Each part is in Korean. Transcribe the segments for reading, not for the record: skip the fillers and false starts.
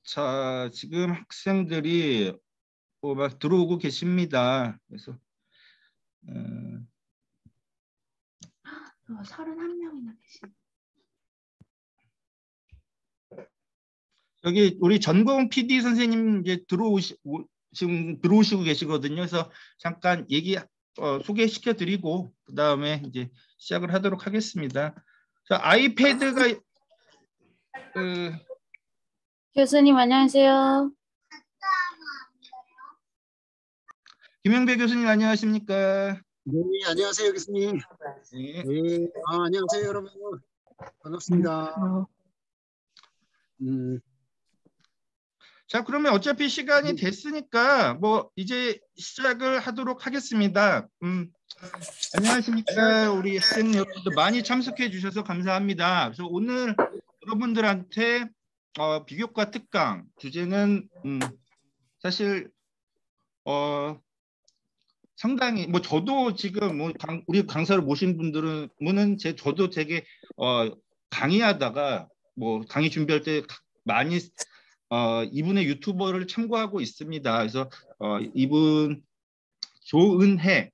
자, 지금 학생들이 막 들어오고 계십니다. 그래서 31명이나 계시네. 여기 우리 전공 PD 선생님 이제 지금 들어오시고 계시거든요. 그래서 잠깐 소개시켜 드리고 그다음에 이제 시작을 하도록 하겠습니다. 자, 아이패드가 교수님 안녕하세요. 김영배 교수님 안녕하십니까? 네, 안녕하세요, 교수님. 네. 네, 안녕하세요, 여러분. 반갑습니다. 자, 그러면 어차피 시간이 됐으니까 뭐 이제 시작을 하도록 하겠습니다. 안녕하십니까? 우리 학생 여러분들 많이 참석해 주셔서 감사합니다. 그래서 오늘 여러분들한테 비교과 특강 주제는 사실 상당히 뭐 저도 지금 뭐 우리 강사를 모신 분들은 저도 되게 강의하다가 뭐 강의 준비할 때 많이 이분의 유튜버를 참고하고 있습니다. 그래서 이분 조은혜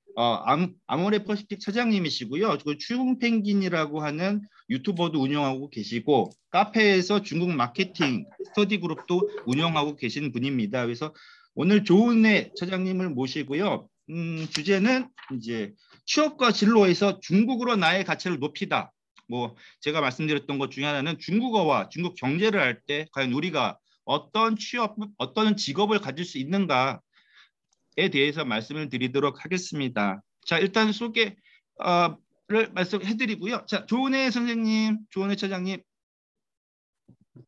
아모레퍼시픽 차장님이시고요. 그 추웅펭귄이라고 하는 유튜버도 운영하고 계시고 카페에서 중국 마케팅 스터디 그룹도 운영하고 계신 분입니다. 그래서 오늘 조은혜 차장님을 모시고요. 주제는 이제 취업과 진로에서 중국어로 나의 가치를 높이다. 뭐 제가 말씀드렸던 것 중에 하나는 중국어와 중국 경제를 할 때 과연 우리가 어떤 직업을 가질 수 있는가에 대해서 말씀을 드리도록 하겠습니다. 자, 일단 소개를 말씀해드리고요. 자, 조은혜 선생님, 조은혜 차장님.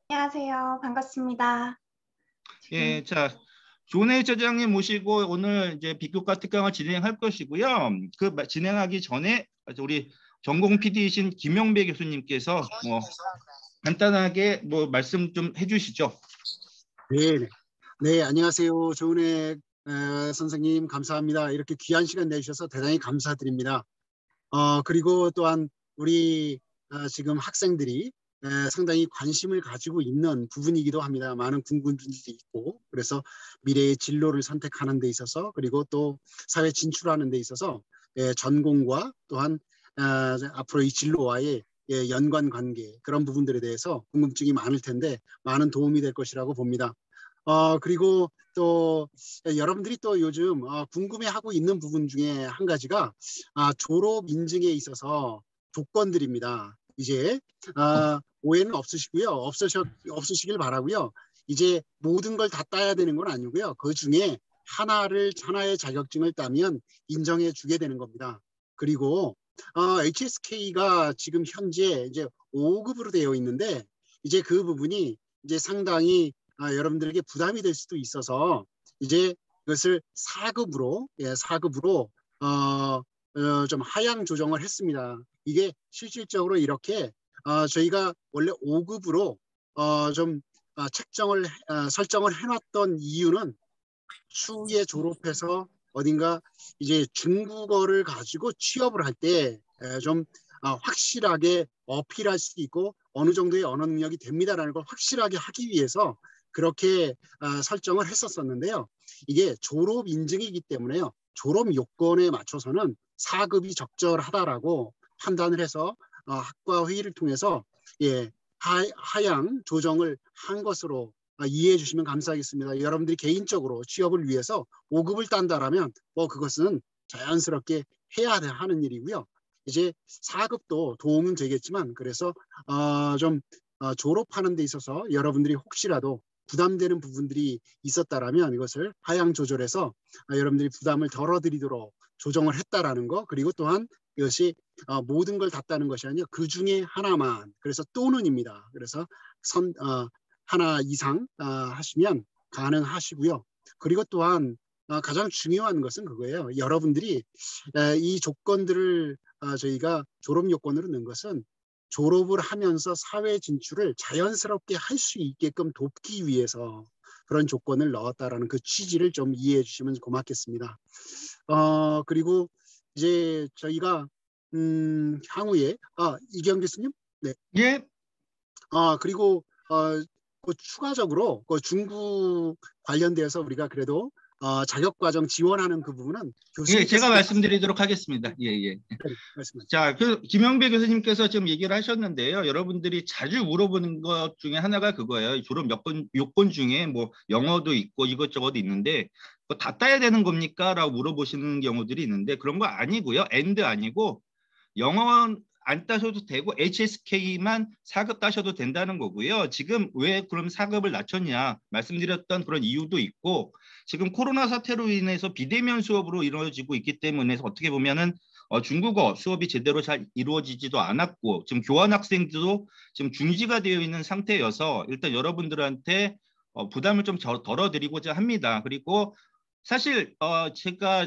안녕하세요. 반갑습니다. 예, 자, 조은혜 차장님 모시고 오늘 이제 비교과 특강을 진행할 것이고요. 그 진행하기 전에 우리 전공 PD이신 김영배 교수님께서 뭐 간단하게 뭐 말씀 좀 해주시죠. 네, 안녕하세요. 조은혜 선생님 감사합니다. 이렇게 귀한 시간 내주셔서 대단히 감사드립니다. 그리고 또한 우리 지금 학생들이 상당히 관심을 가지고 있는 부분이기도 합니다. 많은 궁금증들이 있고 그래서 미래의 진로를 선택하는 데 있어서 그리고 또 사회 진출하는 데 있어서 전공과 또한 앞으로 이 진로와의 연관 관계 그런 부분들에 대해서 궁금증이 많을 텐데 많은 도움이 될 것이라고 봅니다. 그리고 또 여러분들이 또 요즘 궁금해하고 있는 부분 중에 한 가지가 졸업 인증에 있어서 조건들입니다. 이제 오해는 없으시고요. 없으시길 바라고요. 이제 모든 걸 다 따야 되는 건 아니고요. 그 중에 하나의 자격증을 따면 인정해 주게 되는 겁니다. 그리고 HSK가 지금 현재 이제 5급으로 되어 있는데 이제 그 부분이 이제 상당히 여러분들에게 부담이 될 수도 있어서 이제 그것을 4급으로 좀 하향 조정을 했습니다. 이게 실질적으로 이렇게 저희가 원래 5급으로 좀 설정을 해놨던 이유는 추후에 졸업해서 어딘가 이제 중국어를 가지고 취업을 할 때 좀 확실하게 어필할 수 있고 어느 정도의 언어 능력이 됩니다라는 걸 확실하게 하기 위해서 그렇게 설정을 했었는데요. 이게 졸업 인증이기 때문에요. 졸업 요건에 맞춰서는 4급이 적절하다라고 판단을 해서 학과 회의를 통해서 하향 조정을 한 것으로 이해해 주시면 감사하겠습니다. 여러분들이 개인적으로 취업을 위해서 5급을 딴다라면 그것은 자연스럽게 해야 하는 일이고요. 이제 4급도 도움은 되겠지만 그래서 좀 졸업하는 데 있어서 여러분들이 혹시라도 부담되는 부분들이 있었다라면 이것을 하향 조절해서 여러분들이 부담을 덜어드리도록 조정을 했다라는 거 그리고 또한 이것이 모든 걸 다 따는 것이 아니라 그 중에 하나만 그래서 또는입니다. 그래서 하나 이상 하시면 가능하시고요. 그리고 또한 가장 중요한 것은 그거예요. 여러분들이 이 조건들을 저희가 졸업 요건으로 넣은 것은 졸업을 하면서 사회 진출을 자연스럽게 할 수 있게끔 돕기 위해서 그런 조건을 넣었다라는 그 취지를 좀 이해해 주시면 고맙겠습니다. 그리고 이제 저희가 향후에 이경 교수님, 네. 예. 그리고 그 추가적으로 그 중국 관련돼서 우리가 그래도 자격과정 지원하는 그 부분은 예, 교수님께서 제가 말씀드리도록 하겠습니다. 예, 예. 말씀하세요. 자, 김영배 교수님께서 지금 얘기를 하셨는데요. 여러분들이 자주 물어보는 것 중에 하나가 그거예요. 졸업 요건 중에 뭐 영어도 있고 이것저것 있는데 그거 다 따야 되는 겁니까? 라고 물어보시는 경우들이 있는데 그런 거 아니고요. and 아니고 영어 안 따셔도 되고 HSK만 4급 따셔도 된다는 거고요. 지금 왜 그럼 4급을 낮췄냐 말씀드렸던 그런 이유도 있고 지금 코로나 사태로 인해서 비대면 수업으로 이루어지고 있기 때문에 어떻게 보면은 중국어 수업이 제대로 잘 이루어지지도 않았고 지금 교환 학생들도 지금 중지가 되어 있는 상태여서 일단 여러분들한테 부담을 좀 덜어드리고자 합니다. 그리고 사실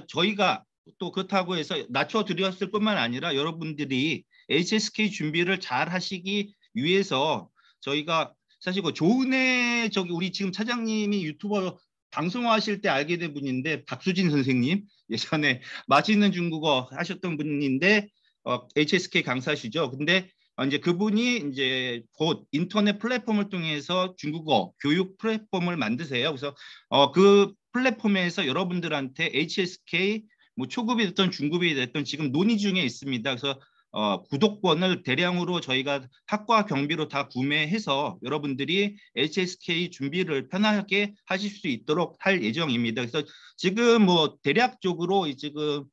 저희가 또 그렇다고 해서 낮춰드렸을 뿐만 아니라 여러분들이 HSK 준비를 잘 하시기 위해서 저희가 사실 그 조은혜 우리 지금 차장님이 유튜버 방송하실 때 알게 된 분인데 박수진 선생님 예전에 맛있는 중국어 하셨던 분인데 HSK 강사시죠. 근데 이제 그분이 이제 곧 인터넷 플랫폼을 통해서 중국어 교육 플랫폼을 만드세요. 그래서 그 플랫폼에서 여러분들한테 HSK 뭐 초급이 됐던 중급이 됐던 지금 논의 중에 있습니다. 그래서 구독권을 대량으로 저희가 학과 경비로 다 구매해서 여러분들이 HSK 준비를 편하게 하실 수 있도록 할 예정입니다. 그래서 지금 뭐 대략적으로 지금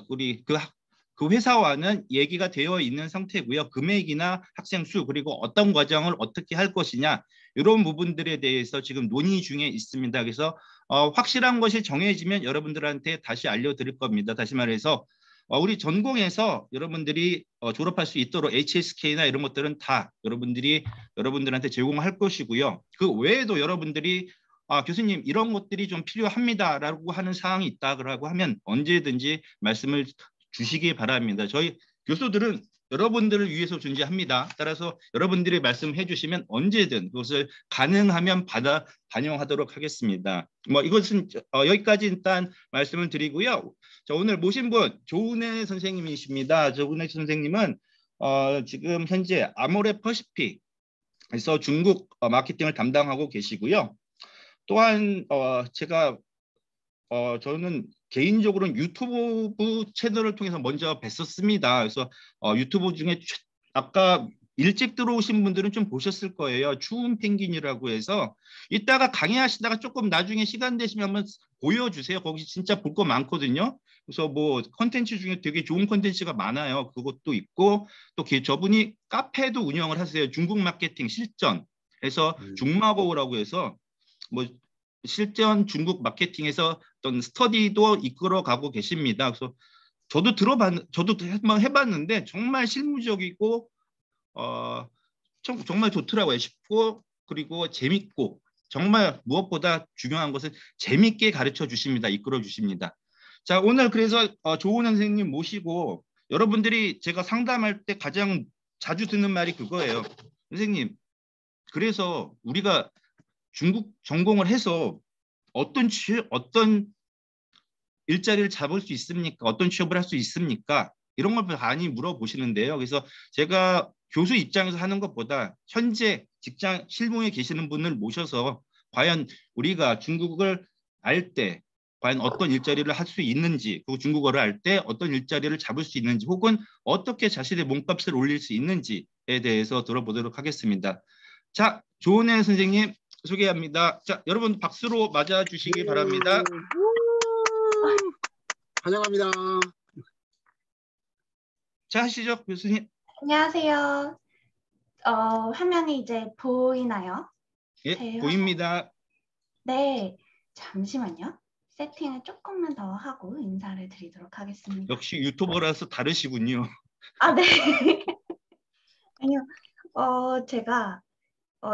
우리 그 회사와는 얘기가 되어 있는 상태고요. 금액이나 학생 수 그리고 어떤 과정을 어떻게 할 것이냐 이런 부분들에 대해서 지금 논의 중에 있습니다. 그래서 확실한 것이 정해지면 여러분들한테 다시 알려드릴 겁니다. 다시 말해서 우리 전공에서 여러분들이 졸업할 수 있도록 HSK나 이런 것들은 다 여러분들한테 제공할 것이고요. 그 외에도 여러분들이 교수님 이런 것들이 좀 필요합니다라고 하는 사항이 있다고 하면 언제든지 말씀을 주시기 바랍니다. 저희 교수들은 여러분들을 위해서 존재합니다. 따라서 여러분들이 말씀해 주시면 언제든 그것을 가능하면 받아 반영하도록 하겠습니다. 뭐 이것은 여기까지 일단 말씀을 드리고요. 자, 오늘 모신 분 조은혜 선생님이십니다. 조은혜 선생님은 지금 현재 아모레 퍼시픽에서 중국 마케팅을 담당하고 계시고요. 또한 저는 개인적으로는 유튜브 채널을 통해서 먼저 뵀었습니다. 그래서 유튜브 중에 아까 일찍 들어오신 분들은 좀 보셨을 거예요. 추운 펭귄이라고 해서 이따가 강의하시다가 조금 나중에 시간 되시면 한번 보여주세요. 거기 진짜 볼 거 많거든요. 그래서 뭐 컨텐츠 중에 되게 좋은 컨텐츠가 많아요. 그것도 있고 또 저분이 카페도 운영을 하세요. 중국 마케팅 실전에서 중마고라고 해서 뭐 실전 중국 마케팅에서 어떤 스터디도 이끌어 가고 계십니다. 그래서 저도 한번 해봤는데 정말 실무적이고 정말 좋더라고요. 쉽고 그리고 재밌고 정말 무엇보다 중요한 것은 재밌게 가르쳐 주십니다. 이끌어 주십니다. 자, 오늘 그래서 조은혜 선생님 모시고 여러분들이 제가 상담할 때 가장 자주 듣는 말이 그거예요. 선생님, 그래서 우리가 중국 전공을 해서 어떤 일자리를 잡을 수 있습니까? 어떤 취업을 할 수 있습니까? 이런 걸 많이 물어보시는데요. 그래서 제가 교수 입장에서 하는 것보다 현재 직장 실무에 계시는 분을 모셔서 과연 우리가 중국을 알 때 과연 어떤 일자리를 할 수 있는지 그리고 중국어를 알 때 어떤 일자리를 잡을 수 있는지 혹은 어떻게 자신의 몸값을 올릴 수 있는지에 대해서 들어보도록 하겠습니다. 자, 조은혜 선생님 소개합니다. 자, 여러분 박수로 맞아 주시기 바랍니다. 환영합니다. 자, 하시죠, 교수님. 안녕하세요. 화면이 이제 보이나요? 예, 보입니다. 네, 잠시만요. 세팅을 조금만 더 하고 인사를 드리도록 하겠습니다. 역시 유튜버라서 다르시군요. 아, 네. 아니요. 제가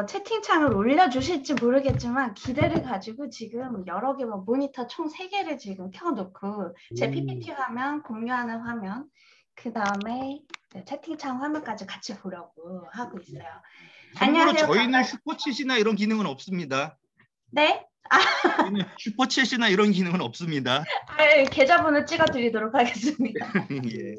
채팅창을 올려주실지 모르겠지만 기대를 가지고 지금 여러 개 모니터 총 3개를 지금 켜놓고 제 PPT 화면, 공유하는 화면, 그 다음에 채팅창 화면까지 같이 보려고 하고 있어요. 참고로 안녕하세요. 저희는 슈퍼챗이나 이런 기능은 없습니다. 네? 저희는 슈퍼챗이나 이런 기능은 없습니다. 계좌번호 찍어드리도록 하겠습니다. 예.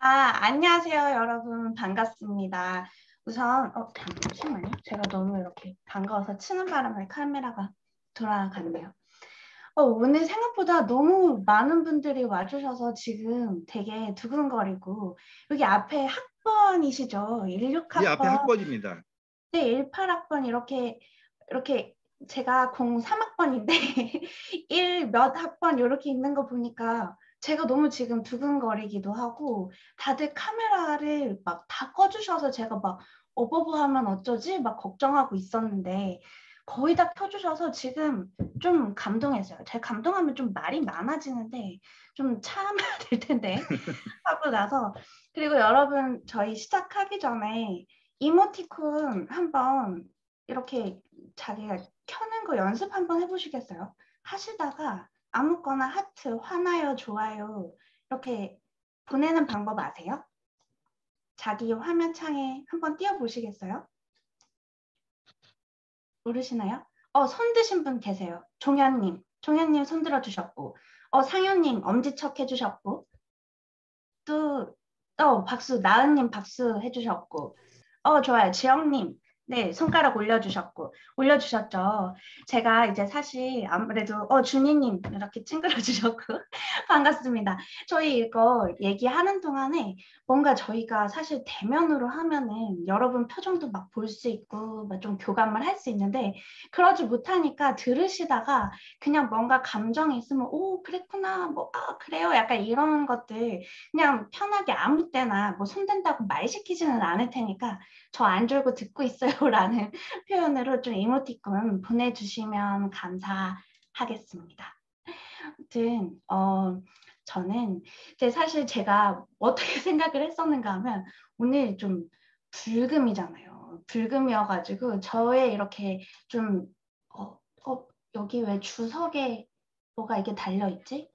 안녕하세요, 여러분. 반갑습니다. 우선, 잠시만요. 제가 너무 이렇게 반가워서 치는 바람에 카메라가 돌아갔네요. 오늘 생각보다 너무 많은 분들이 와주셔서 지금 되게 두근거리고, 여기 앞에 학번이시죠? 이 앞에 16학번, 학번입니다. 네, 18학번 이렇게 제가 03학번인데 1 몇 학번 이렇게 있는 거 보니까 제가 너무 지금 두근거리기도 하고 다들 카메라를 막 다 꺼주셔서 제가 막 어버버하면 어쩌지? 막 걱정하고 있었는데 거의 다 켜주셔서 지금 좀 감동했어요. 제가 감동하면 좀 말이 많아지는데 좀 참아야 될 텐데 하고 나서 그리고 여러분 저희 시작하기 전에 이모티콘 한번 이렇게 자기가 켜는 거 연습 한번 해보시겠어요? 하시다가 아무거나 하트, 화나요, 좋아요 이렇게 보내는 방법 아세요? 자기 화면 창에 한번 띄워보시겠어요? 모르시나요? 손 드신 분 계세요. 종현님 손 들어주셨고 상현님 엄지척 해주셨고 또 박수, 나은님 박수 해주셨고, 좋아요. 지영님, 네, 손가락 올려주셨죠. 제가 이제 사실 아무래도, 준희님 이렇게 찡그려주셨고, 반갑습니다. 저희 이거 얘기하는 동안에 뭔가 저희가 사실 대면으로 하면은 여러분 표정도 막 볼 수 있고, 막 좀 교감을 할 수 있는데, 그러지 못하니까 들으시다가 그냥 뭔가 감정이 있으면, 오, 그랬구나, 뭐, 그래요. 약간 이런 것들 그냥 편하게 아무 때나 뭐 손댄다고 말 시키지는 않을 테니까 저 안 졸고 듣고 있어요라는 표현으로 좀 이모티콘 보내주시면 감사하겠습니다. 아무튼 저는 이제 사실 제가 어떻게 생각을 했었는가 하면 오늘 좀 불금이잖아요. 불금이어가지고 저의 이렇게 좀 여기 왜 주석에 뭐가 이게 달려있지?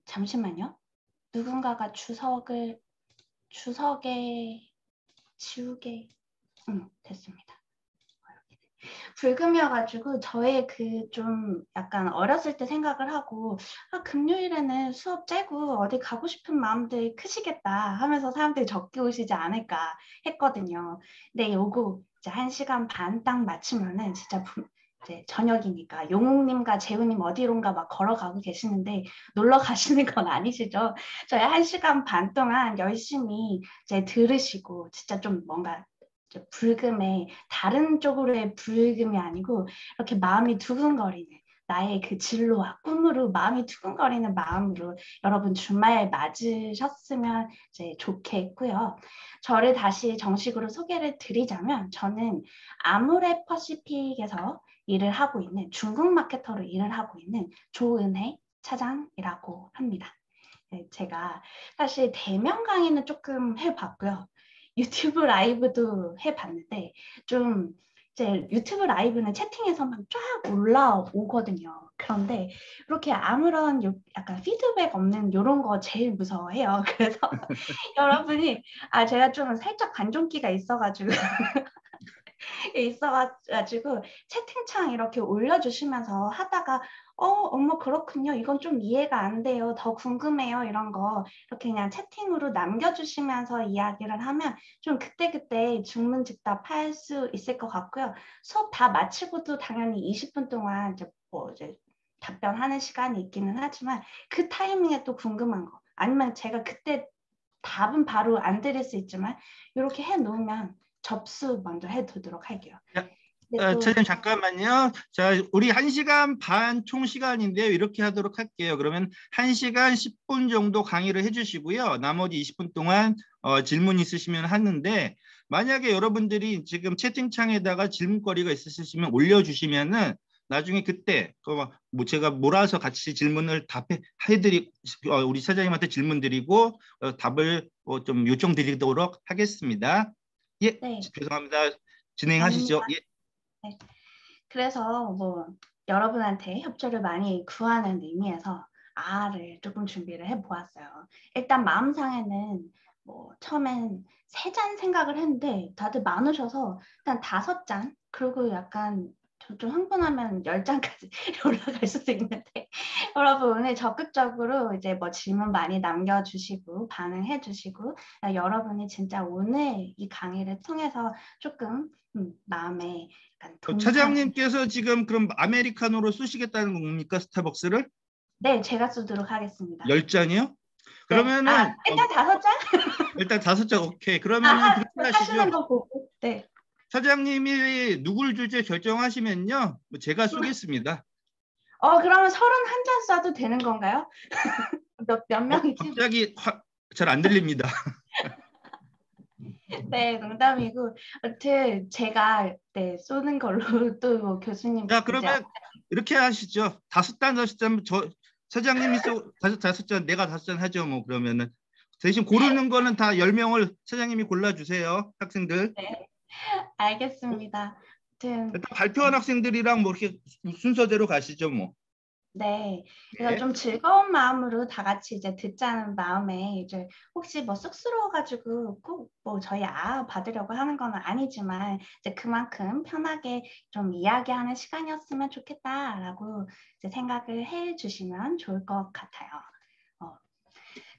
잠시만요. 누군가가 주석에 지우개 됐습니다. 불금이어가지고 저의 그 좀 약간 어렸을 때 생각을 하고 금요일에는 수업 째고 어디 가고 싶은 마음들 크시겠다 하면서 사람들이 적게 오시지 않을까 했거든요. 근데 요거 이제 1시간 반 딱 마치면은 진짜 이제 저녁이니까 용욱님과 재우님 어디론가 막 걸어가고 계시는데 놀러 가시는 건 아니시죠? 저희 1시간 반 동안 열심히 이제 들으시고 진짜 좀 뭔가 불금에 다른 쪽으로의 불금이 아니고 이렇게 마음이 두근거리는 나의 그 진로와 꿈으로 마음이 두근거리는 마음으로 여러분 주말 맞으셨으면 이제 좋겠고요. 저를 다시 정식으로 소개를 드리자면 저는 아모레 퍼시픽에서 일을 하고 있는 중국 마케터로 일을 하고 있는 조은혜 차장이라고 합니다. 제가 사실 대면 강의는 조금 해봤고요. 유튜브 라이브도 해봤는데 좀 이제 유튜브 라이브는 채팅에서만 쫙 올라오거든요. 그런데 이렇게 아무런 약간 피드백 없는 이런 거 제일 무서워해요. 그래서 여러분이 제가 좀 살짝 관종기가 있어가지고 채팅창 이렇게 올려주시면서 하다가 어머 그렇군요. 이건 좀 이해가 안 돼요. 더 궁금해요. 이런 거 이렇게 그냥 채팅으로 남겨주시면서 이야기를 하면 좀 그때그때 중문즉답할 수 있을 것 같고요. 수업 다 마치고도 당연히 20분 동안 이제 답변하는 시간이 있기는 하지만 그 타이밍에 또 궁금한 거 아니면 제가 그때 답은 바로 안 드릴 수 있지만 이렇게 해놓으면 접수 먼저 해두도록 할게요. 차장님 잠깐만요. 자, 우리 1시간 반 총 시간인데요. 이렇게 하도록 할게요. 그러면 1시간 10분 정도 강의를 해주시고요. 나머지 20분 동안 질문 있으시면 하는데 만약에 여러분들이 지금 채팅창에다가 질문거리가 있으시면 올려주시면은 나중에 그때 뭐 제가 몰아서 같이 질문을 답해드리고 우리 차장님한테 질문 드리고 답을 좀 요청드리도록 하겠습니다. 예, 네. 죄송합니다. 진행하시죠. 예. 네. 그래서 뭐 여러분한테 협조를 많이 구하는 의미에서 를 조금 준비를 해보았어요. 일단 마음상에는 뭐 처음엔 3잔 생각을 했는데 다들 많으셔서 일단 5잔 그리고 약간 좀 흥분하면 10장까지 올라갈 수도 있는데 여러분 오늘 적극적으로 이제 뭐 질문 많이 남겨주시고 반응해 주시고 여러분이 진짜 오늘 이 강의를 통해서 조금 마음에 약간 차장님께서 지금 그럼 아메리카노로 쓰시겠다는 겁니까? 스타벅스를? 네, 제가 쓰도록 하겠습니다. 10잔이요? 네. 그러면은 일단 5장? 일단 5장 오케이. 그러면은 그렇게 하시는 하시죠. 거 보고. 네. 차장님이 누굴 줄지 결정하시면요. 제가 쏘겠습니다. 그러면 31잔 쏴도 되는 건가요? 몇 명이지? 갑자기 잘 안 들립니다. 네, 농담이고 아무튼 제가 네, 쏘는 걸로 또 뭐 교수님 자, 그러면 이렇게 하시죠. 5잔 저 차장님이 쏘 5잔 내가 5잔 하죠. 뭐 그러면은 대신 고르는 거는 다 10명을 차장님이 골라주세요. 학생들. 네, 알겠습니다. 아무튼 일단 발표한 학생들이랑 뭐 이렇게 순서대로 가시죠. 뭐. 네, 그래서 네. 좀 즐거운 마음으로 다 같이 이제 듣자는 마음에 이제 혹시 뭐 쑥스러워가지고 꼭 뭐 저희 받으려고 하는 건 아니지만 이제 그만큼 편하게 좀 이야기하는 시간이었으면 좋겠다라고 이제 생각을 해주시면 좋을 것 같아요.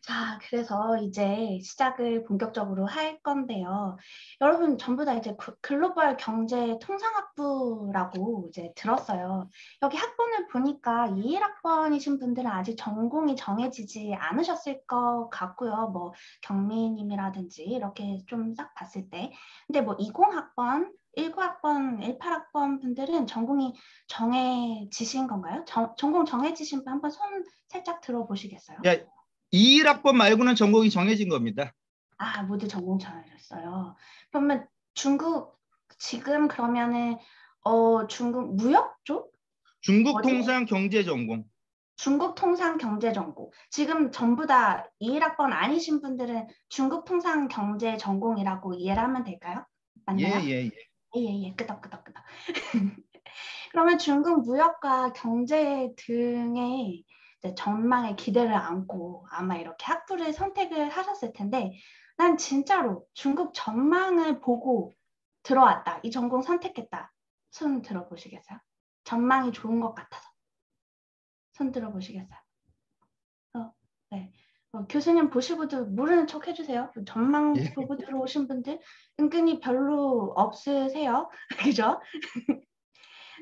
자, 그래서 이제 시작을 본격적으로 할 건데요. 여러분 전부 다 이제 글로벌 경제 통상학부라고 이제 들었어요. 여기 학번을 보니까 21학번이신 분들은 아직 전공이 정해지지 않으셨을 것 같고요. 뭐 경미님이라든지 이렇게 좀 딱 봤을 때. 근데 뭐 20학번, 19학번, 18학번 분들은 전공이 정해지신 건가요? 전공 정해지신 분 한번 손 살짝 들어보시겠어요? 야, 21학번 말고는 전공이 정해진 겁니다. 모두 전공 정해졌어요. 그러면 중국 지금 그러면은 중국 무역 쪽? 중국 통상 경제 전공. 중국 통상 경제 전공. 지금 전부 다 21학번 아니신 분들은 중국 통상 경제 전공이라고 이해를 하면 될까요? 맞나요? 예. 끄덕끄덕. 그러면 중국 무역과 경제 등의 전망에 기대를 안고 아마 이렇게 학부를 선택을 하셨을 텐데 난 진짜로 중국 전망을 보고 들어왔다. 이 전공 선택했다. 손 들어보시겠어요? 전망이 좋은 것 같아서. 손 들어보시겠어요? 네. 교수님 보시고도 모르는 척 해주세요. 전망 보고 들어오신 분들 은근히 별로 없으세요. 그죠?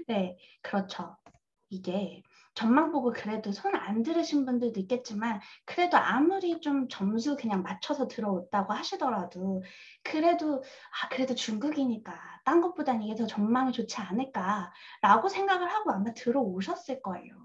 네, 그렇죠. 이게 전망 보고 그래도 손 안 들으신 분들도 있겠지만 그래도 아무리 좀 점수 그냥 맞춰서 들어왔다고 하시더라도 그래도 중국이니까 딴 것보단 이게 더 전망이 좋지 않을까라고 생각을 하고 아마 들어오셨을 거예요.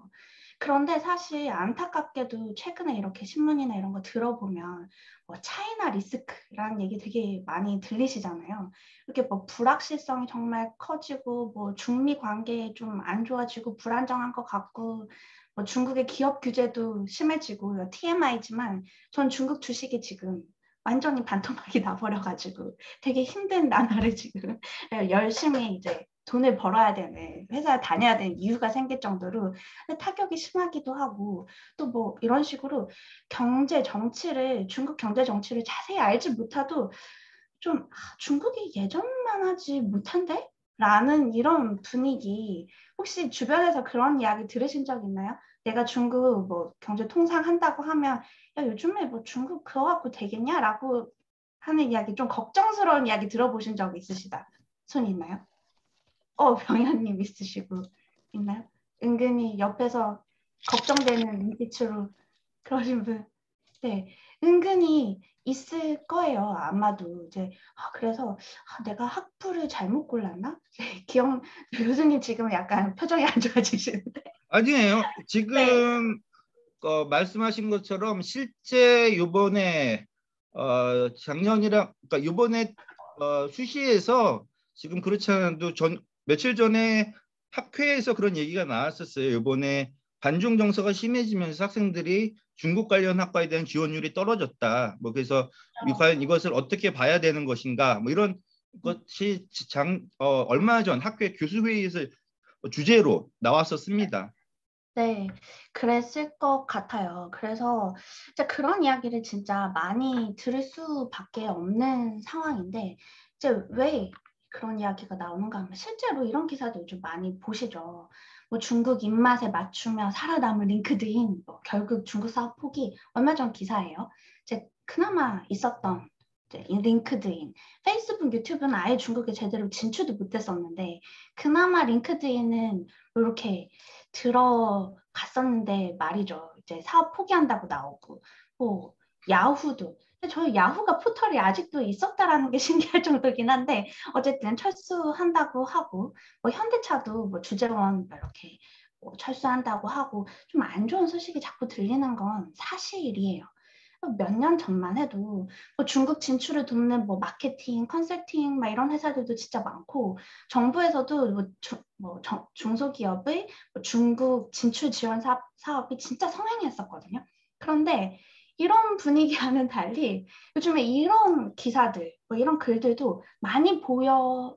그런데 사실 안타깝게도 최근에 이렇게 신문이나 이런 거 들어보면 뭐 차이나 리스크라는 얘기 되게 많이 들리시잖아요. 이렇게 뭐 불확실성이 정말 커지고 뭐 중미 관계 좀 안 좋아지고 불안정한 것 같고 뭐 중국의 기업 규제도 심해지고 TMI지만 전 중국 주식이 지금 완전히 반토막이 나버려가지고 되게 힘든 나날을 지금 열심히 이제 돈을 벌어야 되는 회사에 다녀야 되는 이유가 생길 정도로 타격이 심하기도 하고 또 뭐 이런 식으로 중국 경제 정치를 자세히 알지 못해도 좀 중국이 예전만 하지 못한데? 라는 이런 분위기 혹시 주변에서 그런 이야기 들으신 적 있나요? 내가 중국 뭐 경제 통상한다고 하면 야 요즘에 뭐 중국 그거 갖고 되겠냐? 라고 하는 이야기 좀 걱정스러운 이야기 들어보신 적 있으시다. 손 있나요? 병현님 있으시고 있나요? 은근히 옆에서 걱정되는 눈빛으로 그러신 분. 네, 은근히 있을 거예요. 아마도 이제 그래서 내가 학부를 잘못 골랐나? 교수님 지금 약간 표정이 안 좋아지시는데. 아니에요. 지금 말씀하신 것처럼 실제 요번에 작년이랑 그러니까 요번에 수시에서 지금 그렇지 않아도 며칠 전에 학회에서 그런 얘기가 나왔었어요. 요번에 반중 정서가 심해지면서 학생들이 중국 관련 학과에 대한 지원율이 떨어졌다. 뭐 그래서 과연 이것을 어떻게 봐야 되는 것인가? 뭐 이런 것이 얼마 전 학회 교수회의에서 주제로 나왔었습니다. 네, 그랬을 것 같아요. 그래서 이제 그런 이야기를 진짜 많이 들을 수밖에 없는 상황인데 이제 왜 그런 이야기가 나오는가 하면 실제로 이런 기사도 요즘 많이 보시죠. 뭐 중국 입맛에 맞추며 살아남을 링크드인, 뭐 결국 중국 사업 포기. 얼마 전 기사예요. 이제 그나마 있었던 이제 이 링크드인, 페이스북, 유튜브는 아예 중국에 제대로 진출도 못했었는데 그나마 링크드인은 이렇게 들어갔었는데 말이죠. 이제 사업 포기한다고 나오고, 뭐 야후도. 근데 저희 야후가 포털이 아직도 있었다라는 게 신기할 정도긴 한데 어쨌든 철수한다고 하고, 뭐 현대차도 뭐 주재원 이렇게 뭐 철수한다고 하고, 좀 안 좋은 소식이 자꾸 들리는 건 사실이에요. 몇 년 전만 해도 뭐 중국 진출을 돕는 뭐 마케팅, 컨설팅 막 이런 회사들도 진짜 많고, 정부에서도 중소기업의 뭐 중국 진출 지원 사업이 진짜 성행했었거든요. 그런데 이런 분위기와는 달리 요즘에 이런 기사들, 뭐 이런 글들도 많이 보여요.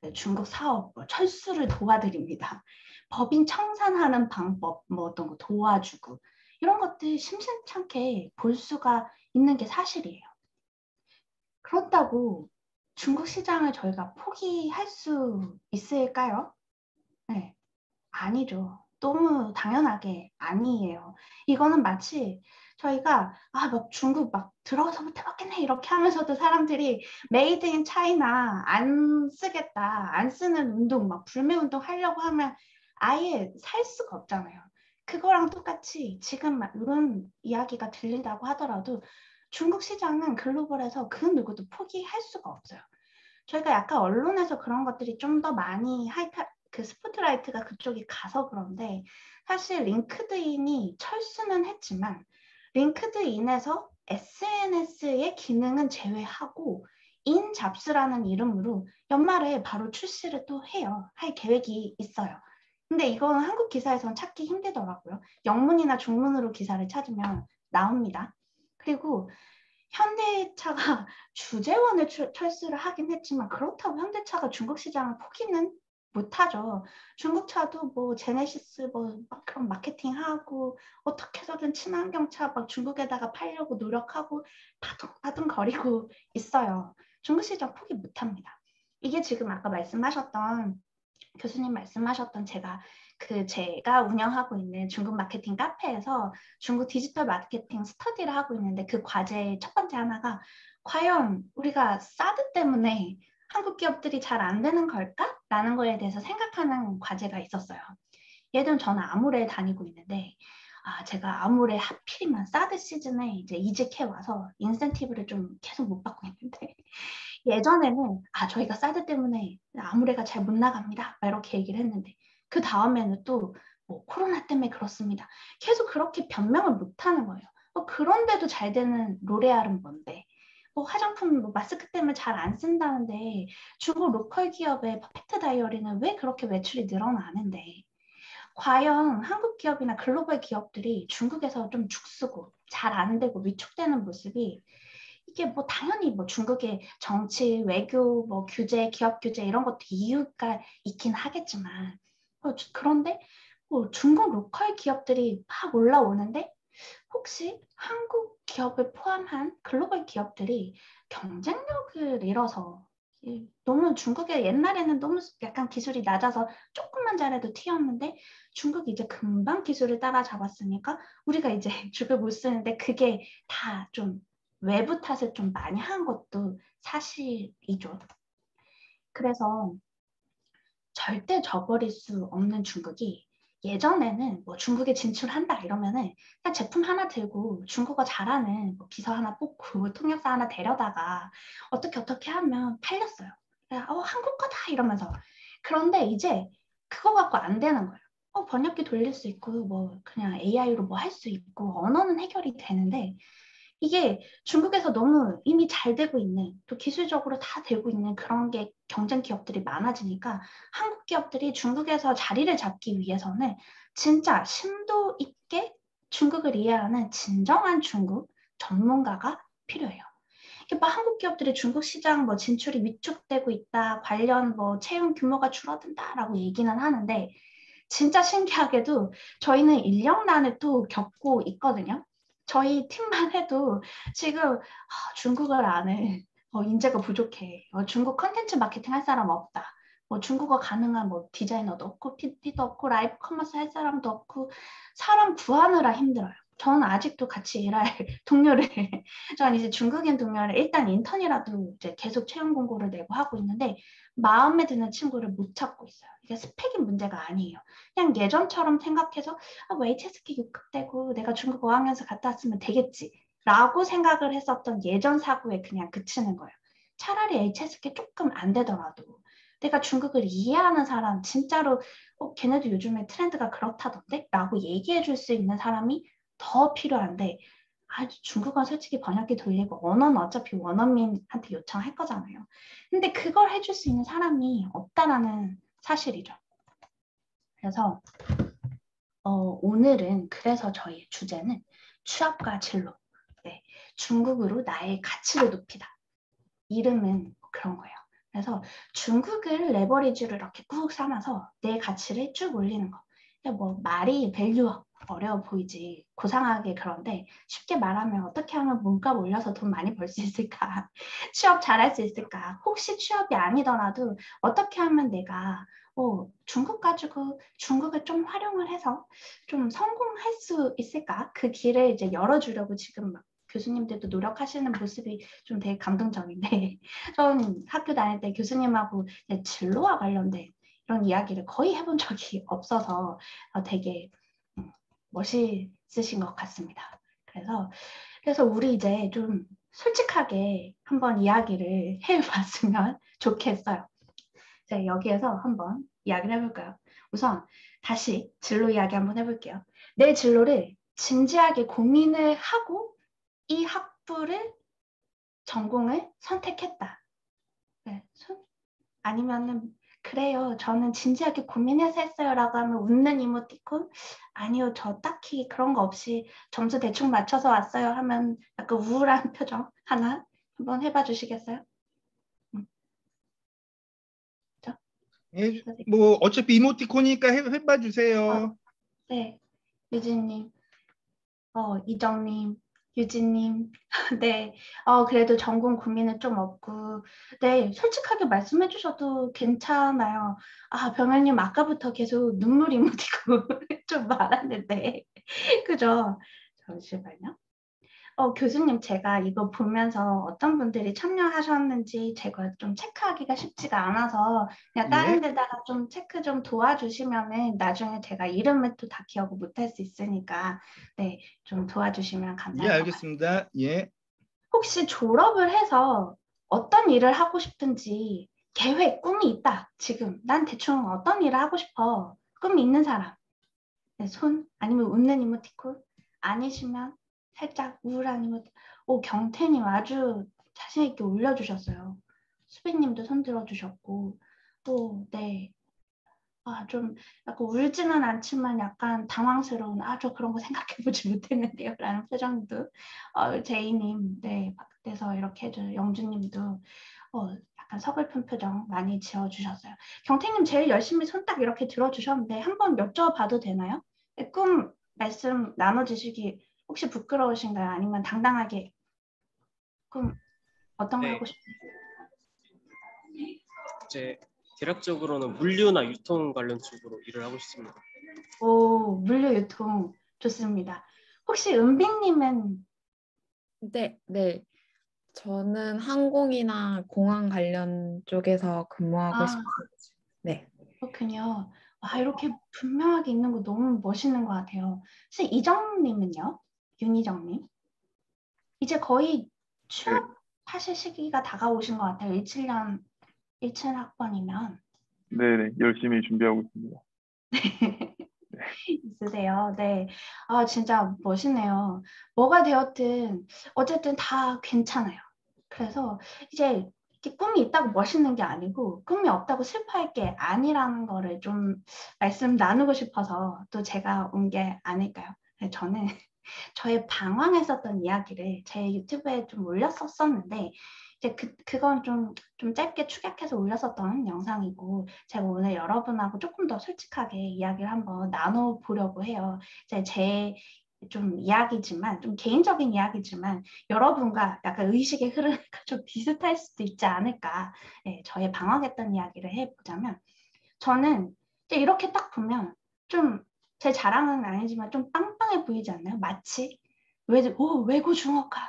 네, 중국 사업 뭐 철수를 도와드립니다. 법인 청산하는 방법, 뭐 어떤 거 도와주고, 이런 것들 심심찮게 볼 수가 있는 게 사실이에요. 그렇다고 중국 시장을 저희가 포기할 수 있을까요? 네, 아니죠. 너무 당연하게 아니에요. 이거는 마치 저희가 막 중국 막 들어가서 못해먹겠네 이렇게 하면서도 사람들이 메이드 인 차이나 안 쓰겠다, 안 쓰는 운동, 막 불매 운동 하려고 하면 아예 살 수가 없잖아요. 그거랑 똑같이 지금 막 이런 이야기가 들린다고 하더라도 중국 시장은 글로벌에서 그 누구도 포기할 수가 없어요. 저희가 약간 언론에서 그런 것들이 좀 더 많이 그 스포트라이트가 그쪽이 가서 그런데, 사실 링크드인이 철수는 했지만 링크드인에서 SNS의 기능은 제외하고 인잡스라는 이름으로 연말에 바로 출시를 또 해요. 할 계획이 있어요. 근데 이건 한국 기사에선 찾기 힘들더라고요. 영문이나 중문으로 기사를 찾으면 나옵니다. 그리고 현대차가 주재원을 철수를 하긴 했지만 그렇다고 현대차가 중국 시장을 포기는 못하죠. 중국 차도 뭐 제네시스 뭐 막 그런 마케팅하고 어떻게 해서든 친환경차 막 중국에다가 팔려고 노력하고 바둥바둥거리고 있어요. 중국 시장 포기 못합니다. 이게 지금 아까 말씀하셨던, 교수님 말씀하셨던, 제가 운영하고 있는 중국 마케팅 카페에서 중국 디지털 마케팅 스터디를 하고 있는데, 그 과제의 첫 번째 하나가 과연 우리가 사드 때문에 한국 기업들이 잘 안 되는 걸까? 라는 거에 대해서 생각하는 과제가 있었어요. 예를 들면 저는 아모레에 다니고 있는데, 제가 아모레 하필이면 사드 시즌에 이제 이직해 와서 인센티브를 좀 계속 못 받고 있는데, 예전에는 저희가 사드 때문에 아모레가 잘 못 나갑니다 이렇게 얘기를 했는데, 그 다음에는 또 뭐 코로나 때문에 그렇습니다. 계속 그렇게 변명을 못 하는 거예요. 그런데도 잘 되는 로레알은 뭔데? 화장품 마스크 때문에 잘 안 쓴다는데 중국 로컬 기업의 퍼펙트 다이어리는 왜 그렇게 매출이 늘어나는데? 과연 한국 기업이나 글로벌 기업들이 중국에서 좀 죽쓰고 잘 안 되고 위축되는 모습이, 이게 뭐 당연히 뭐 중국의 정치, 외교, 뭐 규제, 기업 규제 이런 것도 이유가 있긴 하겠지만, 그런데 중국 로컬 기업들이 막 올라오는데 혹시 한국 기업을 포함한 글로벌 기업들이 경쟁력을 잃어서, 너무 중국의 옛날에는 너무 약간 기술이 낮아서 조금만 잘해도 튀었는데 중국이 이제 금방 기술을 따라잡았으니까 우리가 이제 죽을 못 쓰는데, 그게 다 좀 외부 탓을 좀 많이 한 것도 사실이죠. 그래서 절대 져버릴 수 없는 중국이, 예전에는 뭐 중국에 진출한다 이러면은 그냥 제품 하나 들고 중국어 잘하는 뭐 비서 하나 뽑고 통역사 하나 데려다가 어떻게 하면 팔렸어요. 한국 거다 이러면서. 그런데 이제 그거 갖고 안 되는 거예요. 번역기 돌릴 수 있고 뭐 그냥 AI로 뭐 할 수 있고 언어는 해결이 되는데, 이게 중국에서 너무 이미 잘 되고 있는, 또 기술적으로 다 되고 있는 그런 게 경쟁 기업들이 많아지니까 한국 기업들이 중국에서 자리를 잡기 위해서는 진짜 심도 있게 중국을 이해하는 진정한 중국 전문가가 필요해요. 막 한국 기업들이 중국 시장 뭐 진출이 위축되고 있다, 관련 뭐 채용 규모가 줄어든다라고 얘기는 하는데, 진짜 신기하게도 저희는 인력난을 또 겪고 있거든요. 저희 팀만 해도 지금 중국어를 아는 인재가 부족해. 중국 컨텐츠 마케팅 할 사람 없다. 뭐 중국어 가능한 뭐 디자이너도 없고 PD도 없고 라이브 커머스 할 사람도 없고 사람 구하느라 힘들어요. 저는 아직도 같이 일할 동료를 저는 이제 중국인 동료를 일단 인턴이라도 이제 계속 채용 공고를 내고 하고 있는데 마음에 드는 친구를 못 찾고 있어요. 이게 스펙인 문제가 아니에요. 그냥 예전처럼 생각해서 왜 HSK 6급되고 내가 중국 어학연수 갔다 왔으면 되겠지 라고 생각을 했었던 예전 사고에 그냥 그치는 거예요. 차라리 HSK 조금 안 되더라도 내가 중국을 이해하는 사람 진짜로 걔네도 요즘에 트렌드가 그렇다던데? 라고 얘기해 줄 수 있는 사람이 더 필요한데 중국어는 솔직히 번역기 돌리고 언어는 어차피 원어민한테 요청할 거잖아요. 근데 그걸 해줄 수 있는 사람이 없다라는 사실이죠. 그래서 오늘은 그래서 저희의 주제는 취업과 진로. 네, 중국으로 나의 가치를 높이다. 이름은 그런 거예요. 그래서 중국을 레버리지로 이렇게 꾹 삼아서 내 가치를 쭉 올리는 거. 뭐 말이 밸류 어려워 보이지 고상하게 그런데 쉽게 말하면 어떻게 하면 문값 올려서 돈 많이 벌 수 있을까? 취업 잘할 수 있을까? 혹시 취업이 아니더라도 어떻게 하면 내가 중국 가지고 중국을 좀 활용을 해서 좀 성공할 수 있을까? 그 길을 이제 열어주려고 지금 막 교수님들도 노력하시는 모습이 좀 되게 감동적인데 전 학교 다닐 때 교수님하고 진로와 관련된 이런 이야기를 거의 해본 적이 없어서 되게 멋있으신 것 같습니다. 그래서 우리 이제 좀 솔직하게 한번 이야기를 해봤으면 좋겠어요. 자, 여기에서 한번 이야기를 해볼까요? 우선 다시 진로 이야기 한번 해볼게요. 내 진로를 진지하게 고민을 하고 이 학부를 전공을 선택했다. 네, 아니면은 그래요. 저는 진지하게 고민해서 했어요. 라고 하면 웃는 이모티콘. 아니요. 저 딱히 그런 거 없이 점수 대충 맞춰서 왔어요. 하면 약간 우울한 표정 하나 한번 해봐 주시겠어요? 예, 뭐 어차피 이모티콘이니까 해봐 주세요. 네. 유진님, 이정님, 유진님, 네, 그래도 전공 고민은 좀 없고, 네, 솔직하게 말씀해 주셔도 괜찮아요. 병현님 아까부터 계속 눈물 이모티콘 좀 많았는데, 그죠? 잠시만요. 교수님, 제가 이거 보면서 어떤 분들이 참여하셨는지 제가 좀 체크하기가 쉽지가 않아서 그냥 다른 예, 데다가 좀 체크 좀 도와주시면은 나중에 제가 이름을 또 다 기억을 못할 수 있으니까 네, 좀 도와주시면 예, 감사할 것 같아요. 알겠습니다. 예, 혹시 졸업을 해서 어떤 일을 하고 싶든지 계획, 꿈이 있다. 지금 난 대충 어떤 일을 하고 싶어. 꿈이 있는 사람. 네, 손 아니면 웃는 이모티콘 아니시면 살짝 우울한 이모티콘. 경태님 아주 자신 있게 올려주셨어요. 수빈님도 손 들어주셨고 네. 좀 약간 울지는 않지만 약간 당황스러운 저 그런 거 생각해보지 못했는데요 라는 표정도 제이님 네 밖에서 이렇게 해줘요. 영주님도 약간 서글픈 표정 많이 지어주셨어요. 경태님 제일 열심히 손 딱 이렇게 들어주셨는데 한번 여쭤봐도 되나요? 꿈 말씀 나눠주시기 혹시 부끄러우신가요? 아니면 당당하게 꿈 어떤 걸 네, 하고 싶으세요? 이제 대략적으로는 물류나 유통 관련 쪽으로 일을 하고 싶습니다. 물류 유통 좋습니다. 혹시 은빈님은 네. 저는 항공이나 공항 관련 쪽에서 근무하고 싶어요. 네. 그렇군요. 이렇게 분명하게 있는 거 너무 멋있는 것 같아요. 혹시 이정님은요? 윤이정님? 이제 거의 취업하실 시기가 다가오신 것 같아요. 17년 17학번이면. 네네, 열심히 준비하고 있습니다. 있으세요. 네. 진짜 멋있네요. 뭐가 되었든 어쨌든 다 괜찮아요. 그래서 이제 이렇게 꿈이 있다고 멋있는 게 아니고 꿈이 없다고 슬퍼할 게 아니라는 거를 좀 말씀 나누고 싶어서 또 제가 온 게 아닐까요? 저는 저의 방황했었던 이야기를 제 유튜브에 좀 올렸었는데 이제 그건 좀 짧게 축약해서 올렸었던 영상이고 제가 오늘 여러분하고 조금 더 솔직하게 이야기를 한번 나눠보려고 해요. 이제 제 좀 이야기지만 좀 개인적인 이야기지만 여러분과 약간 의식의 흐름이 좀 비슷할 수도 있지 않을까. 네, 저의 방황했던 이야기를 해보자면 저는 이렇게 딱 보면 좀 제 자랑은 아니지만 좀 빵빵해 보이지 않나요? 마치 외고 중어과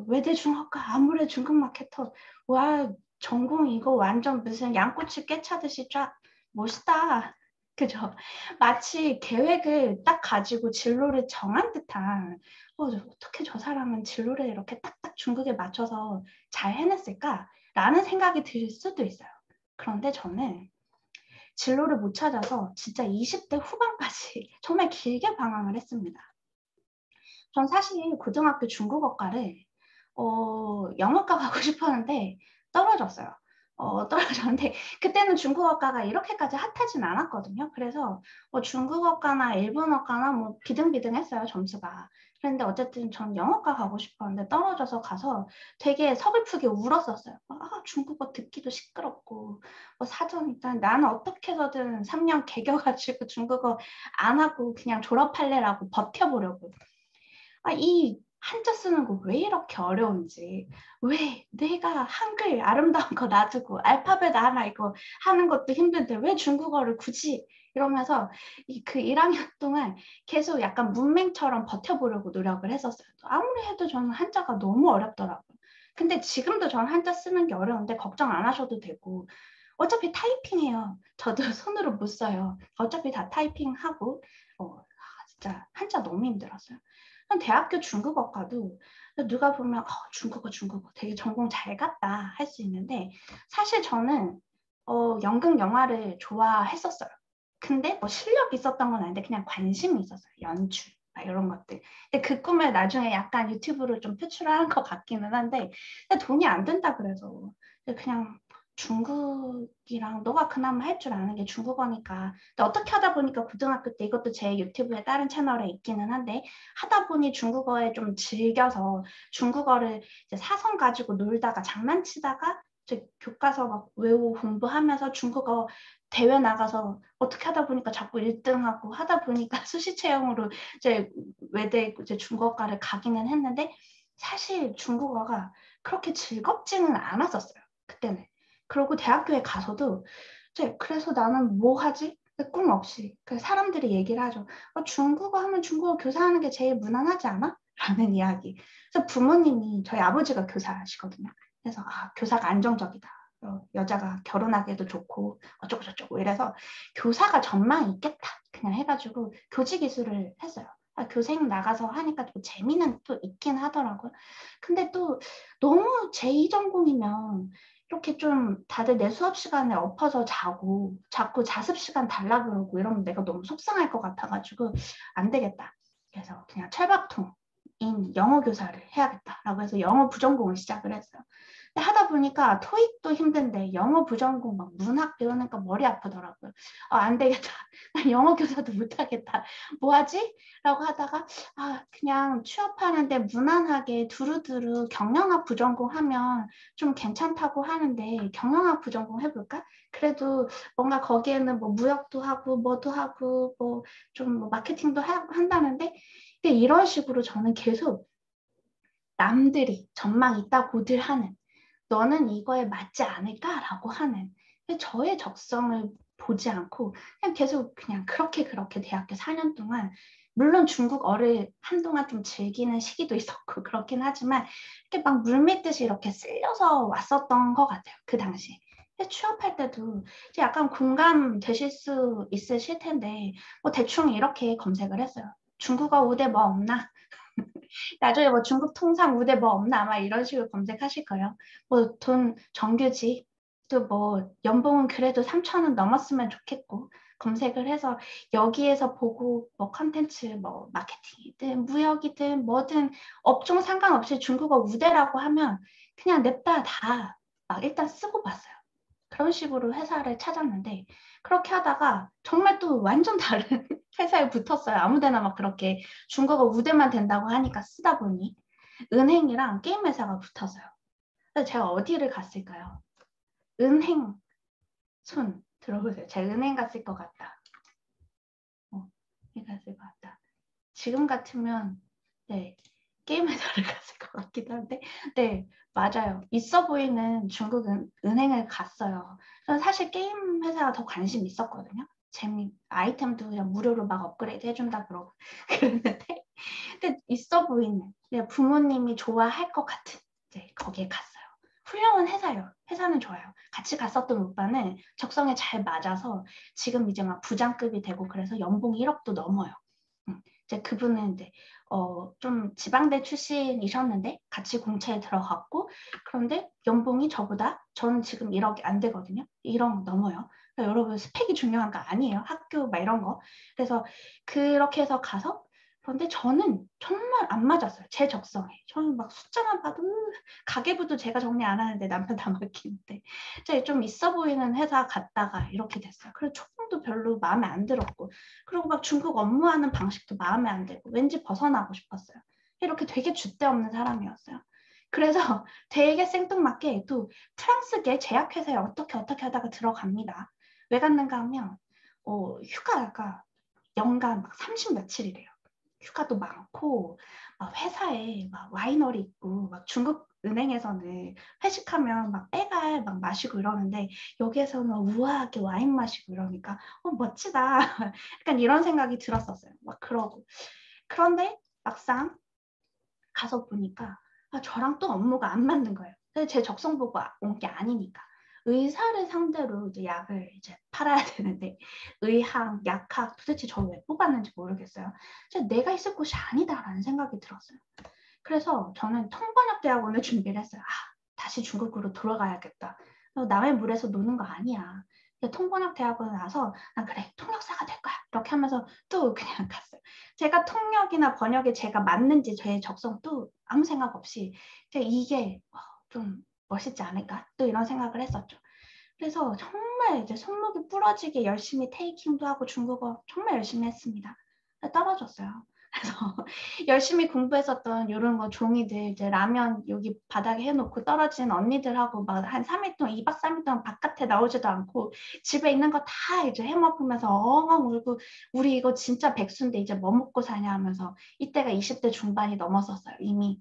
외대 중어과 아무래 중국 마케터 와 전공 이거 완전 무슨 양꼬치 깨차듯이 쫙 멋있다. 그죠? 마치 계획을 딱 가지고 진로를 정한 듯한 어떻게 저 사람은 진로를 이렇게 딱딱 중국에 맞춰서 잘 해냈을까라는 생각이 들 수도 있어요. 그런데 저는 진로를 못 찾아서 진짜 20대 후반까지 정말 길게 방황을 했습니다. 전 사실 고등학교 중국어과를 영어과 가고 싶었는데 떨어졌어요. 떨어졌는데 그때는 중국어과가 이렇게까지 핫하진 않았거든요. 그래서 중국어과나 일본어과나 뭐 비등비등했어요, 점수가. 그런데 어쨌든 전 영어과 가고 싶었는데 떨어져서 가서 되게 서글프게 울었었어요. 중국어 듣기도 시끄럽고 사전 일단 나는 어떻게 해서든 3년 개겨가지고 중국어 안 하고 그냥 졸업할래라고 버텨보려고. 이 한자 쓰는 거 왜 이렇게 어려운지, 왜 내가 한글 아름다운 거 놔두고 알파벳 하나 이거 하는 것도 힘든데 왜 중국어를 굳이 이러면서 그 1학년 동안 계속 약간 문맹처럼 버텨보려고 노력을 했었어요. 아무리 해도 저는 한자가 너무 어렵더라고요. 근데 지금도 저는 한자 쓰는 게 어려운데 걱정 안 하셔도 되고 어차피 타이핑해요. 저도 손으로 못 써요. 어차피 다 타이핑하고 진짜 한자 너무 힘들었어요. 대학교 중국어과도 누가 보면 중국어 되게 전공 잘 갔다 할 수 있는데 사실 저는 연극 영화를 좋아했었어요. 근데 뭐 실력이 있었던 건 아닌데 그냥 관심이 있었어요. 연출 이런 것들. 근데 그 꿈을 나중에 약간 유튜브로 좀 표출한 것 같기는 한데 돈이 안 된다 그래서 그냥 중국이랑 너가 그나마 할 줄 아는 게 중국어니까. 근데 어떻게 하다 보니까 고등학교 때 이것도 제 유튜브에 다른 채널에 있기는 한데 하다 보니 중국어에 좀 즐겨서 중국어를 이제 사성 가지고 놀다가 장난치다가 이제 교과서 막 외우고 공부하면서 중국어 대회 나가서 어떻게 하다 보니까 자꾸 1등하고 하다 보니까 수시 채용으로 이제 외대 이제 중국어과를 가기는 했는데 사실 중국어가 그렇게 즐겁지는 않았었어요. 그때는. 그리고 대학교에 가서도 이제 그래서 나는 뭐 하지? 꿈 없이 사람들이 얘기를 하죠. 중국어 하면 중국어 교사하는 게 제일 무난하지 않아? 라는 이야기. 그래서 부모님이 저희 아버지가 교사시거든요. 그래서 교사가 안정적이다. 여자가 결혼하기도 좋고 어쩌고 저쩌고 이래서 교사가 전망이 있겠다. 그냥 해가지고 교직 이수를 했어요. 교생 나가서 하니까 또 재미는 또 있긴 하더라고요. 근데 또 너무 제2전공이면 이렇게 좀 다들 내 수업 시간에 엎어서 자고 자꾸 자습 시간 달라 그러고 이러면 내가 너무 속상할 것 같아가지고 안 되겠다. 그래서 그냥 철밥통인 영어 교사를 해야겠다라고 해서 영어 부전공을 시작을 했어요. 근데 하다 보니까 토익도 힘든데 영어 부전공 막 문학 배우니까 머리 아프더라고요. 안 되겠다. 난 영어 교사도 못하겠다. 뭐 하지? 라고 하다가 그냥 취업하는데 무난하게 두루두루 경영학 부전공 하면 좀 괜찮다고 하는데 경영학 부전공 해볼까? 그래도 뭔가 거기에는 뭐 무역도 하고 뭐도 하고 뭐 좀 뭐 마케팅도 한다는데 근데 이런 식으로 저는 계속 남들이 전망 있다고들 하는 너는 이거에 맞지 않을까라고 하는 저의 적성을 보지 않고 그냥 계속 그냥 그렇게 대학교 4년 동안 물론 중국어를 한동안 좀 즐기는 시기도 있었고 그렇긴 하지만 이렇게 막 물밀듯이 이렇게 쓸려서 왔었던 것 같아요. 그 당시에. 취업할 때도 약간 공감되실 수 있으실 텐데 뭐 대충 이렇게 검색을 했어요. 중국어 우대 뭐 없나? 나중에 뭐 중국 통상 우대 뭐 없나 아마 이런 식으로 검색하실 거예요. 뭐 돈 정규직 또 뭐 연봉은 그래도 3,000원 넘었으면 좋겠고 검색을 해서 여기에서 보고 뭐 컨텐츠 뭐 마케팅이든 무역이든 뭐든 업종 상관없이 중국어 우대라고 하면 그냥 냅다 다 막 일단 쓰고 봤어요. 그런 식으로 회사를 찾았는데 그렇게 하다가 정말 또 완전 다른 회사에 붙었어요. 아무데나 막 그렇게 중국어 우대만 된다고 하니까 쓰다 보니 은행이랑 게임 회사가 붙었어요. 그래서 제가 어디를 갔을까요? 은행 손 들어보세요. 제가 은행 갔을 것 같다. 갔을 것 같다. 지금 같으면 네, 게임 회사를 갔을 것 같기도 한데 네, 맞아요. 있어 보이는 중국 은행을 갔어요. 저는 사실 게임 회사가 더 관심 있었거든요. 아이템도 그냥 무료로 막 업그레이드 해준다 그러고 그랬는데 근데 있어 보이는 부모님이 좋아할 것 같은 거기에 갔어요. 훌륭한 회사예요. 회사는 좋아요. 같이 갔었던 오빠는 적성에 잘 맞아서 지금 이제 막 부장급이 되고 그래서 연봉 1억도 넘어요. 이제 그분은 이제 좀 지방대 출신이셨는데 같이 공채에 들어갔고 그런데 연봉이 저는 지금 1억이 안 되거든요. 1억 넘어요. 그러니까 여러분 스펙이 중요한 거 아니에요. 학교 막 이런 거. 그래서 그렇게 해서 가서 그런데 저는 정말 안 맞았어요. 제 적성에. 저는 막 숫자만 봐도 가계부도 제가 정리 안 하는데 남편 다 맡기는데 제가 좀 있어 보이는 회사 갔다가 이렇게 됐어요. 그래서 초봉도 별로 마음에 안 들었고 그리고 막 중국 업무하는 방식도 마음에 안 들고 왠지 벗어나고 싶었어요. 이렇게 되게 줏대 없는 사람이었어요. 그래서 되게 생뚱맞게 또 프랑스계 제약회사에 어떻게 하다가 들어갑니다. 왜 갔는가 하면 휴가가 연간 막 30 며칠이래요. 휴가도 많고 막 회사에 막 와이너리 있고 막 중국 은행에서는 회식하면 막 빼갈 막 마시고 이러는데 여기에서는 우아하게 와인 마시고 이러니까 멋지다. 약간 이런 생각이 들었었어요. 막 그러고 그런데 막상 가서 보니까 저랑 또 업무가 안 맞는 거예요. 제 적성 보고 온 게 아니니까. 의사를 상대로 이제 약을 이제 팔아야 되는데 의학, 약학 도대체 저를 왜 뽑았는지 모르겠어요. 내가 있을 곳이 아니다라는 생각이 들었어요. 그래서 저는 통번역대학원을 준비를 했어요. 다시 중국으로 돌아가야겠다. 남의 물에서 노는 거 아니야. 통번역대학원을 나서 난 그래 통역사가 될 거야. 이렇게 하면서 또 그냥 갔어요. 제가 통역이나 번역에 제가 맞는지 제 적성도 아무 생각 없이 이게 좀 멋있지 않을까? 또 이런 생각을 했었죠. 그래서 정말 이제 손목이 부러지게 열심히 테이킹도 하고 중국어 정말 열심히 했습니다. 떨어졌어요. 그래서 열심히 공부했었던 이런 거 종이들 이제 라면 여기 바닥에 해놓고 떨어진 언니들하고 막 한 3일 동안 2박 3일 동안 바깥에 나오지도 않고 집에 있는 거 다 이제 해먹으면서 엉엉 울고 우리 이거 진짜 백수인데 이제 뭐 먹고 사냐 하면서 이때가 20대 중반이 넘었었어요 이미.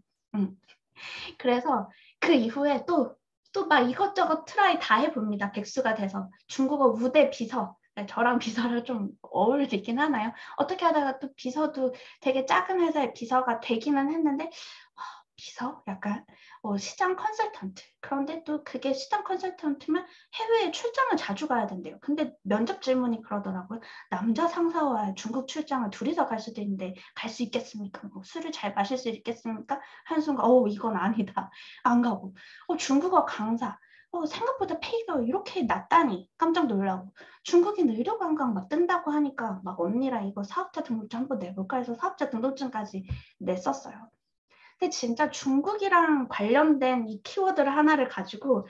그래서 그 이후에 또 막 이것저것 트라이 다 해봅니다. 백수가 돼서 중국어 우대 비서 저랑 비서를 좀 어울리긴 하나요? 어떻게 하다가 또 비서도 되게 작은 회사의 비서가 되기는 했는데 비서? 약간 시장 컨설턴트. 그런데 또 그게 시장 컨설턴트면 해외에 출장을 자주 가야 된대요. 근데 면접 질문이 그러더라고요. 남자 상사와 중국 출장을 둘이서 갈 수도 있는데 갈 수 있겠습니까? 뭐 술을 잘 마실 수 있겠습니까? 하는 순간 이건 아니다. 안 가고. 중국어 강사. 생각보다 페이가 이렇게 낮다니 깜짝 놀라고 중국인 의료관광 막 뜬다고 하니까 막 언니랑 이거 사업자 등록증 한번 내볼까 해서 사업자 등록증까지 냈었어요. 근데 진짜 중국이랑 관련된 이 키워드를 하나를 가지고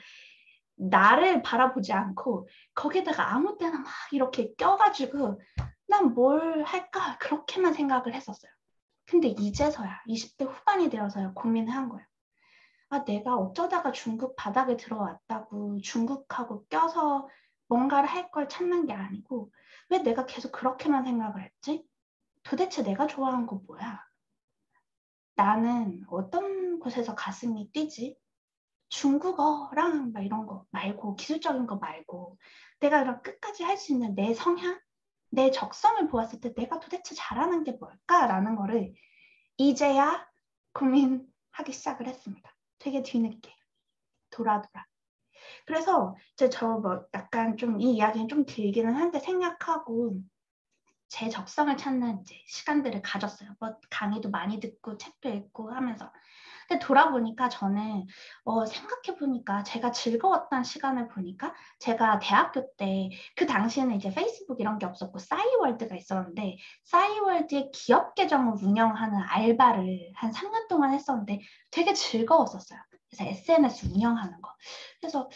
나를 바라보지 않고 거기다가 아무 때나 막 이렇게 껴가지고 난 뭘 할까 그렇게만 생각을 했었어요. 근데 이제서야 20대 후반이 되어서야 고민을 한 거예요. 내가 어쩌다가 중국 바닥에 들어왔다고 중국하고 껴서 뭔가를 할 걸 찾는 게 아니고 왜 내가 계속 그렇게만 생각을 했지? 도대체 내가 좋아하는 거 뭐야? 나는 어떤 곳에서 가슴이 뛰지? 중국어랑 막 이런 거 말고 기술적인 거 말고 내가 그럼 끝까지 할 수 있는 내 성향, 내 적성을 보았을 때 내가 도대체 잘하는 게 뭘까라는 거를 이제야 고민하기 시작을 했습니다. 되게 뒤늦게 돌아. 그래서 이제 뭐 약간 좀 이 이야기는 좀 길기는 한데 생략하고 제 적성을 찾는 이제 시간들을 가졌어요. 뭐 강의도 많이 듣고 책도 읽고 하면서. 근데 돌아보니까 저는 생각해보니까 제가 즐거웠던 시간을 보니까 제가 대학교 때 그 당시에는 이제 페이스북 이런 게 없었고 싸이월드가 있었는데 싸이월드의 기업 계정을 운영하는 알바를 한 3년 동안 했었는데 되게 즐거웠었어요. 그래서 SNS 운영하는 거. 그래서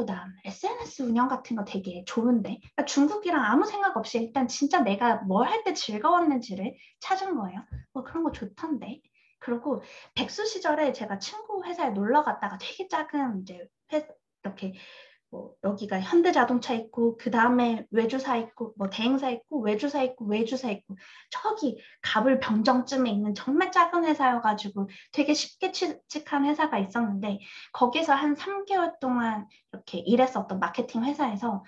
난 SNS 운영 같은 거 되게 좋은데 그러니까 중국이랑 아무 생각 없이 일단 진짜 내가 뭘 할 때 즐거웠는지를 찾은 거예요. 그런 거 좋던데. 그리고 백수 시절에 제가 친구 회사에 놀러 갔다가 되게 작은 이제 이렇게 뭐 여기가 현대자동차 있고 그 다음에 외주사 있고 뭐 대행사 있고 외주사 있고 외주사 있고 저기 갑을 병정쯤에 있는 정말 작은 회사여가지고 되게 쉽게 취직한 회사가 있었는데 거기서 한 3개월 동안 이렇게 일했었던 마케팅 회사에서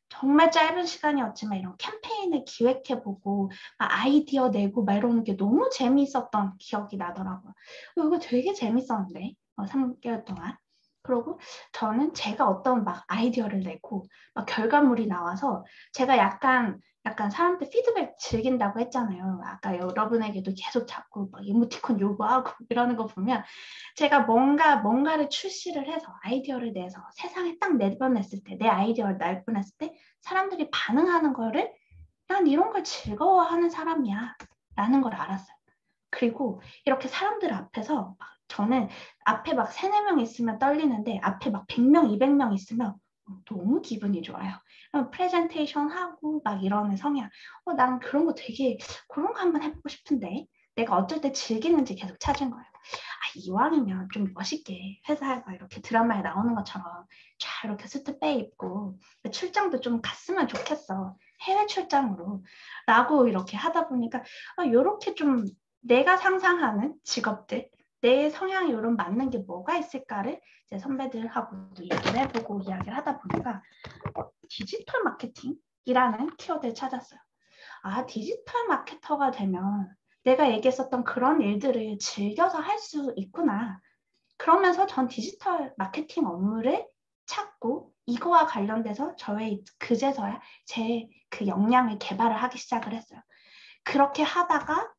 정말 짧은 시간이었지만 이런 캠페인을 기획해보고 막 아이디어 내고 막 이러는 게 너무 재미있었던 기억이 나더라고요. 이거 되게 재밌었는데 3개월 동안. 그리고 저는 제가 어떤 막 아이디어를 내고 막 결과물이 나와서 제가 약간 사람들 피드백 즐긴다고 했잖아요. 아까 여러분에게도 계속 자꾸 막 이모티콘 요구하고 이러는 거 보면 제가 뭔가를 출시를 해서 아이디어를 내서 세상에 딱 내보냈을 때 내 아이디어를 내보냈을 때 사람들이 반응하는 거를 난 이런 걸 즐거워하는 사람이야 라는 걸 알았어요. 그리고 이렇게 사람들 앞에서 저는 앞에 막 3, 4명 있으면 떨리는데 앞에 막 100명, 200명 있으면 너무 기분이 좋아요. 프레젠테이션 하고 막 이러는 성향. 난 그런 거 그런 거 한번 해보고 싶은데 내가 어쩔 때 즐기는지 계속 찾은 거예요. 이왕이면 좀 멋있게 회사에 이렇게 드라마에 나오는 것처럼 쫙 이렇게 수트 빼 입고 출장도 좀 갔으면 좋겠어. 해외 출장으로. 라고 이렇게 하다 보니까 이렇게 좀 내가 상상하는 직업들 내 성향이 이런 맞는 게 뭐가 있을까를 이제 선배들하고도 얘기를 해보고 이야기를 하다 보니까 디지털 마케팅이라는 키워드를 찾았어요. 디지털 마케터가 되면 내가 얘기했었던 그런 일들을 즐겨서 할 수 있구나. 그러면서 전 디지털 마케팅 업무를 찾고 이거와 관련돼서 그제서야 제 그 역량을 개발을 하기 시작을 했어요. 그렇게 하다가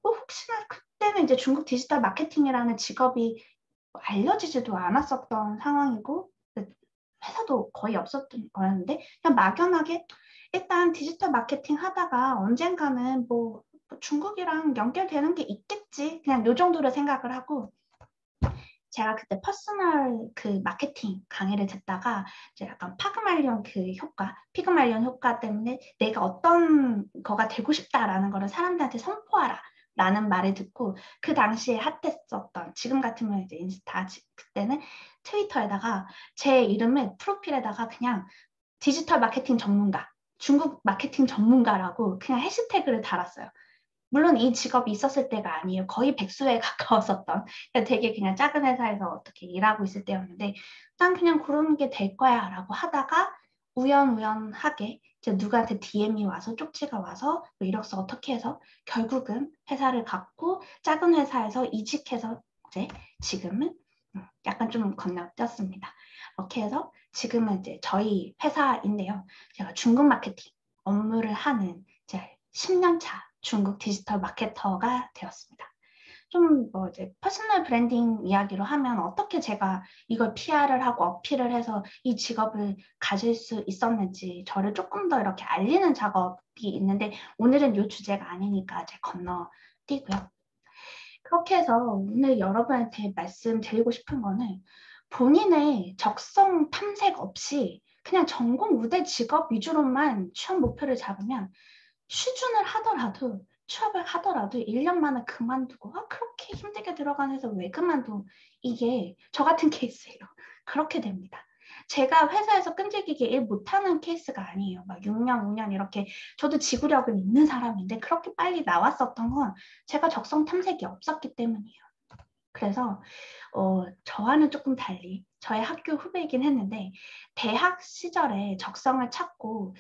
혹시나 그때는 이제 중국 디지털 마케팅이라는 직업이 알려지지도 않았었던 상황이고 회사도 거의 없었던 거였는데 그냥 막연하게 일단 디지털 마케팅 하다가 언젠가는 뭐 중국이랑 연결되는 게 있겠지 그냥 요 정도로 생각을 하고 제가 그때 퍼스널 그 마케팅 강의를 듣다가 이제 약간 피그말리온 효과 때문에 내가 어떤 거가 되고 싶다라는 거를 사람들한테 선포하라. 라는 말을 듣고 그 당시에 핫했었던 지금 같으면 이제 인스타 그때는 트위터에다가 제 이름을 프로필에다가 그냥 디지털 마케팅 전문가 중국 마케팅 전문가라고 그냥 해시태그를 달았어요. 물론 이 직업이 있었을 때가 아니에요. 거의 백수에 가까웠었던 되게 그냥 작은 회사에서 어떻게 일하고 있을 때였는데 난 그냥 그런 게 될 거야 라고 하다가 우연하게 이제 누구한테 DM이 와서 쪽지가 와서 이력서 어떻게 해서 결국은 회사를 갖고 작은 회사에서 이직해서 이제 지금은 약간 좀 건너뛰었습니다. 이렇게 해서 지금은 이제 저희 회사인데요. 제가 중국 마케팅 업무를 하는 이제 10년 차 중국 디지털 마케터가 되었습니다. 좀 뭐 이제 퍼스널 브랜딩 이야기로 하면 어떻게 제가 이걸 PR을 하고 어필을 해서 이 직업을 가질 수 있었는지 저를 조금 더 이렇게 알리는 작업이 있는데 오늘은 이 주제가 아니니까 이제 건너뛰고요. 그렇게 해서 오늘 여러분한테 말씀드리고 싶은 거는 본인의 적성 탐색 없이 그냥 전공 우대 직업 위주로만 취업 목표를 잡으면 취준을 하더라도 취업을 하더라도 1년 만에 그만두고 그렇게 힘들게 들어간 회사 왜 그만둬 이게 저 같은 케이스예요. 그렇게 됩니다. 제가 회사에서 끈질기게 일 못하는 케이스가 아니에요. 막 6년, 5년 이렇게 저도 지구력은 있는 사람인데 그렇게 빨리 나왔었던 건 제가 적성 탐색이 없었기 때문이에요. 그래서 저와는 조금 달리 저의 학교 후배이긴 했는데 대학 시절에 적성을 찾고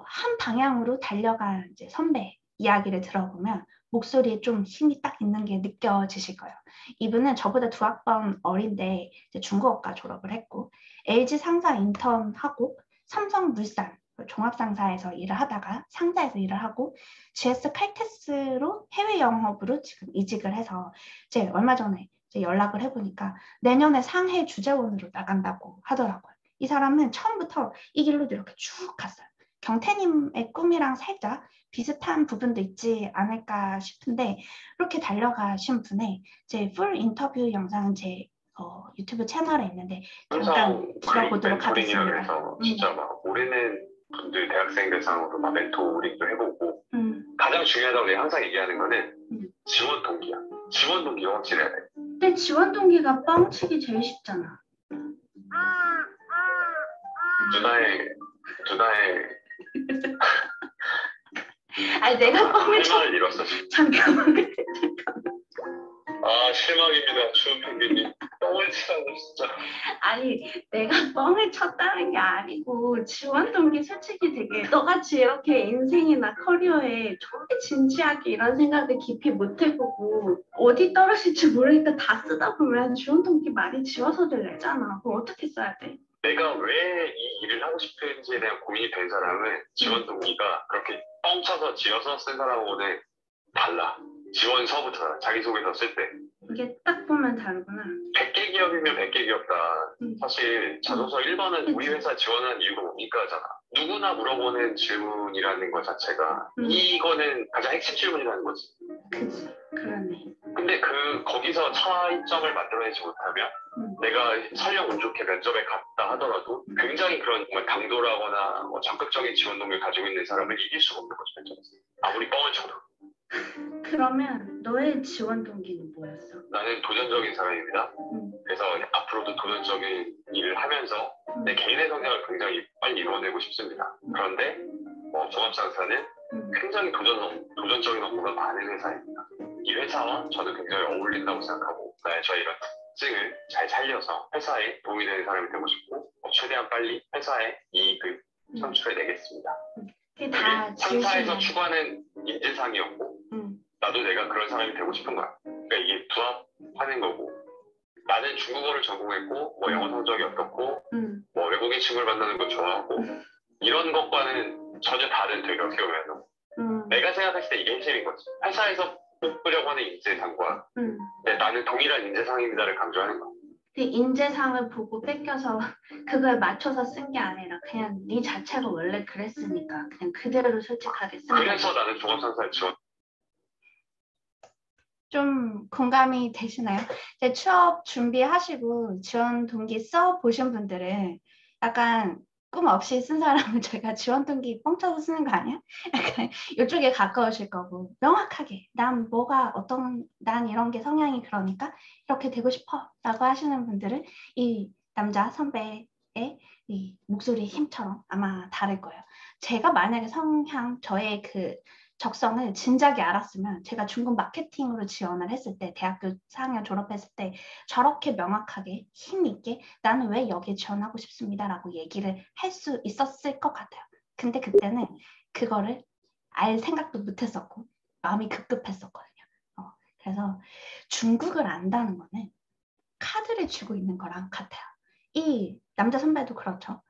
한 방향으로 달려간 이제 선배 이야기를 들어보면 목소리에 좀 힘이 딱 있는 게 느껴지실 거예요. 이분은 저보다 2학번 어린데 이제 중국어과 졸업을 했고 LG 상사 인턴하고 삼성물산 종합상사에서 일을 하다가 상사에서 일을 하고 GS 칼테스로 해외 영업으로 지금 이직을 해서 이제 얼마 전에 이제 연락을 해보니까 내년에 상해 주재원으로 나간다고 하더라고요. 이 사람은 처음부터 이 길로 이렇게 쭉 갔어요. 경태님의 꿈이랑 살짝 비슷한 부분도 있지 않을까 싶은데 이렇게 달려가신 분의 제 풀 인터뷰 영상은 제 유튜브 채널에 있는데 잠깐 들어보도록 하겠습니다. 해서 진짜 막 올해는 분들 대학생 대상으로 막 멘토링도 해보고 가장 중요하다고 내가 항상 얘기하는 거는 지원 동기야. 지원 동기가 확실해야 돼. 근데 지원 동기가 뻥치기 제일 쉽잖아. 누나의 아니 내가 뻥을 실망을 잃었어. 잠깐만. 아 실망입니다. 주은 펭귄님. 뻥을 치라고 진짜. 아니 내가 뻥을 쳤다는 게 아니고 지원 동기 솔직히 되게 너같이 이렇게 인생이나 커리어에 저렇게 진지하게 이런 생각을 깊이 못 해보고 어디 떨어질지 모르니까 다 쓰다 보면 지원 동기 많이 지워서들 내잖아. 그럼 어떻게 써야 돼? 내가 왜 이 일을 하고 싶은지에 대한 고민이 된 사람은 지원 동기가 그렇게 뻥 쳐서 지어서 쓴 사람하고는 달라. 지원서부터 자기소개서 쓸 때. 이게 딱 보면 다르구나. 100개 기업이면 100개 기업다. 사실 자소서 1번은 우리 회사 지원한 이유가 뭡니까 하잖아. 누구나 물어보는 질문이라는 것 자체가 이거는 가장 핵심 질문이라는 거지. 그치, 그러네. 근데 거기서 차이점을 만들어내지 못하면 내가 설령 운 좋게 면접에 갔다 하더라도 굉장히 그런 정말 강도라거나 적극적인 지원 동기를 가지고 있는 사람을 이길 수가 없는 거지, 면접에서. 아무리 뻥을 쳐도. 그러면 너의 지원 동기는 뭐였어? 나는 도전적인 사람입니다. 그래서 앞으로도 도전적인 일을 하면서 내 개인의 성장을 굉장히 빨리 이루어내고 싶습니다. 그런데 종합상사는 굉장히 도전적인 업무가 많은 회사입니다. 이 회사와 저는 굉장히 어울린다고 생각하고 저의 이런 특징을 잘 살려서 회사에 도움이 되는 사람이 되고 싶고 최대한 빨리 회사의 이익을 창출해내겠습니다. 그게 상사에서 추구하는 인재상이었고 나도 내가 그런 사람이 되고 싶은 거야. 그러니까 이게 부합하는 거고 나는 중국어를 전공했고 영어 성적이 어떻고 외국인 친구를 만나는 거 좋아하고 이런 것과는 전혀 다른 되게 어떻게 보면 내가 생각했을 때 이게 핵심인 거지. 회사에서 뽑으려고 하는 인재상과 나는 동일한 인재상입니다를 강조하는 거야. 근데 인재상을 보고 뺏겨서 그걸 맞춰서 쓴 게 아니라 그냥 네 자체가 원래 그랬으니까 그냥 그대로 솔직하게 쓴 거야. 그래서 나는 종합상사에 지원. 좀 공감이 되시나요? 이제 취업 준비하시고 지원 동기 써보신 분들은 약간 꿈 없이 쓴 사람은 저희가 지원 동기 뻥쳐서 쓰는 거 아니야? 약간 이쪽에 가까우실 거고 명확하게 난 이런 게 성향이 그러니까 이렇게 되고 싶어 라고 하시는 분들은 이 남자 선배의 이 목소리의 힘처럼 아마 다를 거예요. 제가 만약에 저의 그 적성을 진작에 알았으면 제가 중국 마케팅으로 지원을 했을 때 대학교 4학년 졸업했을 때 저렇게 명확하게 힘있게 나는 왜 여기에 지원하고 싶습니다 라고 얘기를 할 수 있었을 것 같아요. 근데 그때는 그거를 알 생각도 못했었고 마음이 급급했었거든요. 그래서 중국을 안다는 거는 카드를 쥐고 있는 거랑 같아요. 이 남자 선배도 그렇죠.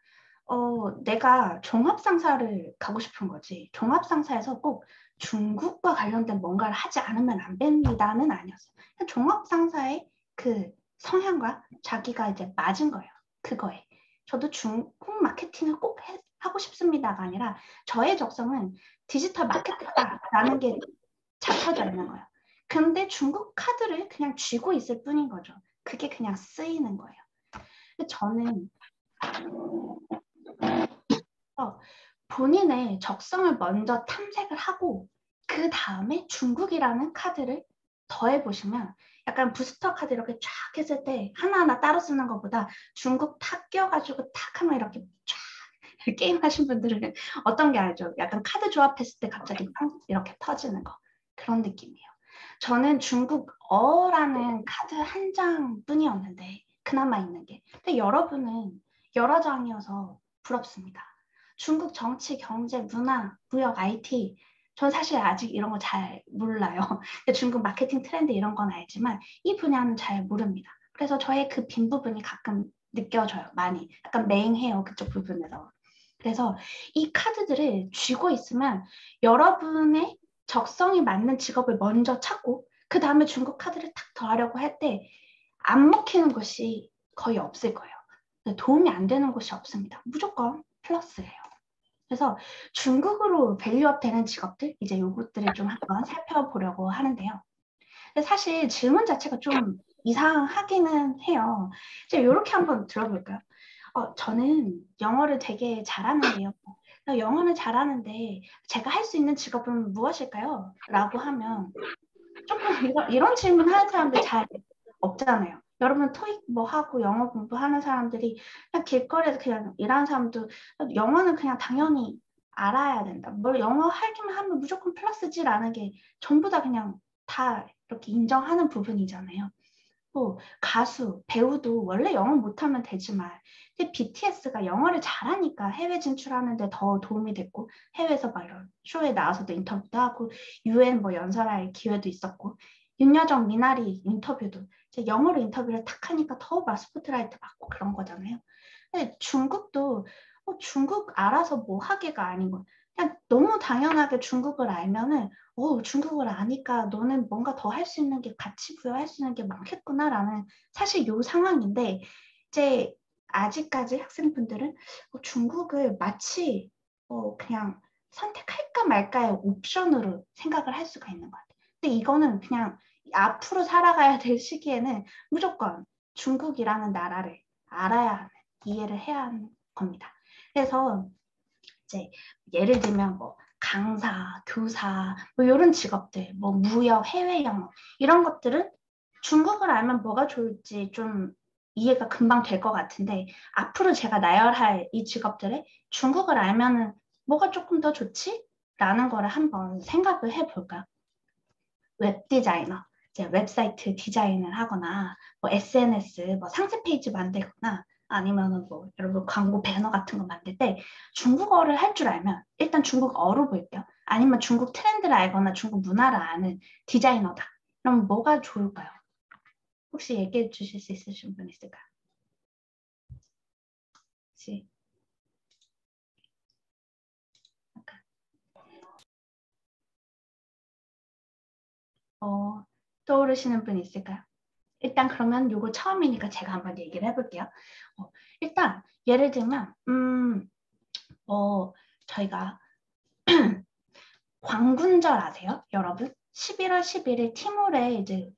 내가 종합상사를 가고 싶은 거지 종합상사에서 꼭 중국과 관련된 뭔가를 하지 않으면 안 됩니다는 아니었어요. 종합상사의 그 성향과 자기가 이제 맞은 거예요. 그거에. 저도 중국 마케팅을 꼭 하고 싶습니다가 아니라 저의 적성은 디지털 마케터다라는 게 잡혀져 있는 거예요. 근데 중국 카드를 그냥 쥐고 있을 뿐인 거죠. 그게 그냥 쓰이는 거예요. 저는 본인의 적성을 먼저 탐색을 하고 그 다음에 중국이라는 카드를 더해보시면 약간 부스터 카드 이렇게 쫙 했을 때 하나하나 따로 쓰는 것보다 중국 탁 끼워가지고 탁 하면 이렇게 쫙 게임 하신 분들은 어떤 게 알죠? 약간 카드 조합했을 때 갑자기 이렇게 터지는 거 그런 느낌이에요. 저는 중국어라는 카드 한 장뿐이었는데 그나마 있는 게 근데 여러분은 여러 장이어서 부럽습니다. 중국 정치, 경제, 문화, 무역, IT 전 사실 아직 이런 거 잘 몰라요. 중국 마케팅 트렌드 이런 건 알지만 이 분야는 잘 모릅니다. 그래서 저의 그 빈 부분이 가끔 느껴져요. 많이. 약간 맹해요. 그쪽 부분에서. 그래서 이 카드들을 쥐고 있으면 여러분의 적성이 맞는 직업을 먼저 찾고 그 다음에 중국 카드를 탁 더하려고 할 때 안 먹히는 곳이 거의 없을 거예요. 도움이 안 되는 곳이 없습니다. 무조건 플러스예요. 그래서 중국으로 밸류업 되는 직업들 이제 요것들을 좀 한번 살펴보려고 하는데요. 근데 사실 질문 자체가 좀 이상하기는 해요. 이제 이렇게 한번 들어볼까요? 저는 영어를 되게 잘하는데요. 영어는 잘하는데 제가 할 수 있는 직업은 무엇일까요? 라고 하면 조금 이런 질문 하는 사람들 잘 없잖아요. 여러분 토익 뭐 하고 영어 공부하는 사람들이 그냥 길거리에서 그냥 일하는 사람도 영어는 그냥 당연히 알아야 된다. 뭘 영어 하기만 하면 무조건 플러스지라는 게 전부 다 그냥 다 이렇게 인정하는 부분이잖아요. 또 가수, 배우도 원래 영어 못하면 되지만 근데 BTS가 영어를 잘하니까 해외 진출하는데 더 도움이 됐고 해외에서 막 이런 쇼에 나와서도 인터뷰도 하고 UN 뭐 연설할 기회도 있었고 윤여정, 미나리 인터뷰도 이제 영어로 인터뷰를 탁 하니까 더 막 스포트라이트 받고 그런 거잖아요. 근데 중국도 중국 알아서 뭐 하게가 아니고 그냥 너무 당연하게 중국을 알면은 중국어를 아니까 너는 뭔가 더 할 수 있는 게 가치 부여할 수 있는 게 많겠구나라는 사실 요 상황인데 이제 아직까지 학생분들은 중국을 마치 그냥 선택할까 말까의 옵션으로 생각을 할 수가 있는 것 같아요. 근데 이거는 그냥 앞으로 살아가야 될 시기에는 무조건 중국이라는 나라를 알아야 하는, 이해를 해야 하는 겁니다. 그래서 이제 예를 들면 뭐 강사, 교사, 뭐 이런 직업들, 뭐 무역, 해외 영어 이런 것들은 중국을 알면 뭐가 좋을지 좀 이해가 금방 될 것 같은데 앞으로 제가 나열할 이 직업들에 중국을 알면은 뭐가 조금 더 좋지? 라는 거를 한번 생각을 해볼까? 웹 디자이너, 이제 웹사이트 디자인을 하거나 뭐 SNS, 뭐 상세 페이지 만들거나 아니면은 뭐 여러분 광고 배너 같은 거 만들 때 중국어를 할 줄 알면 일단 중국어로 볼게요. 아니면 중국 트렌드를 알거나 중국 문화를 아는 디자이너다. 그럼 뭐가 좋을까요? 혹시 얘기해 주실 수 있으신 분 있을까요? 혹시 떠오르시는 분 있을까요? 일단 그러면 요거 처음이니까 제가 한번 얘기를 해볼게요. 일단 예를 들면 저희가 광군절 아세요? 여러분? 11월 11일 티몰에 이제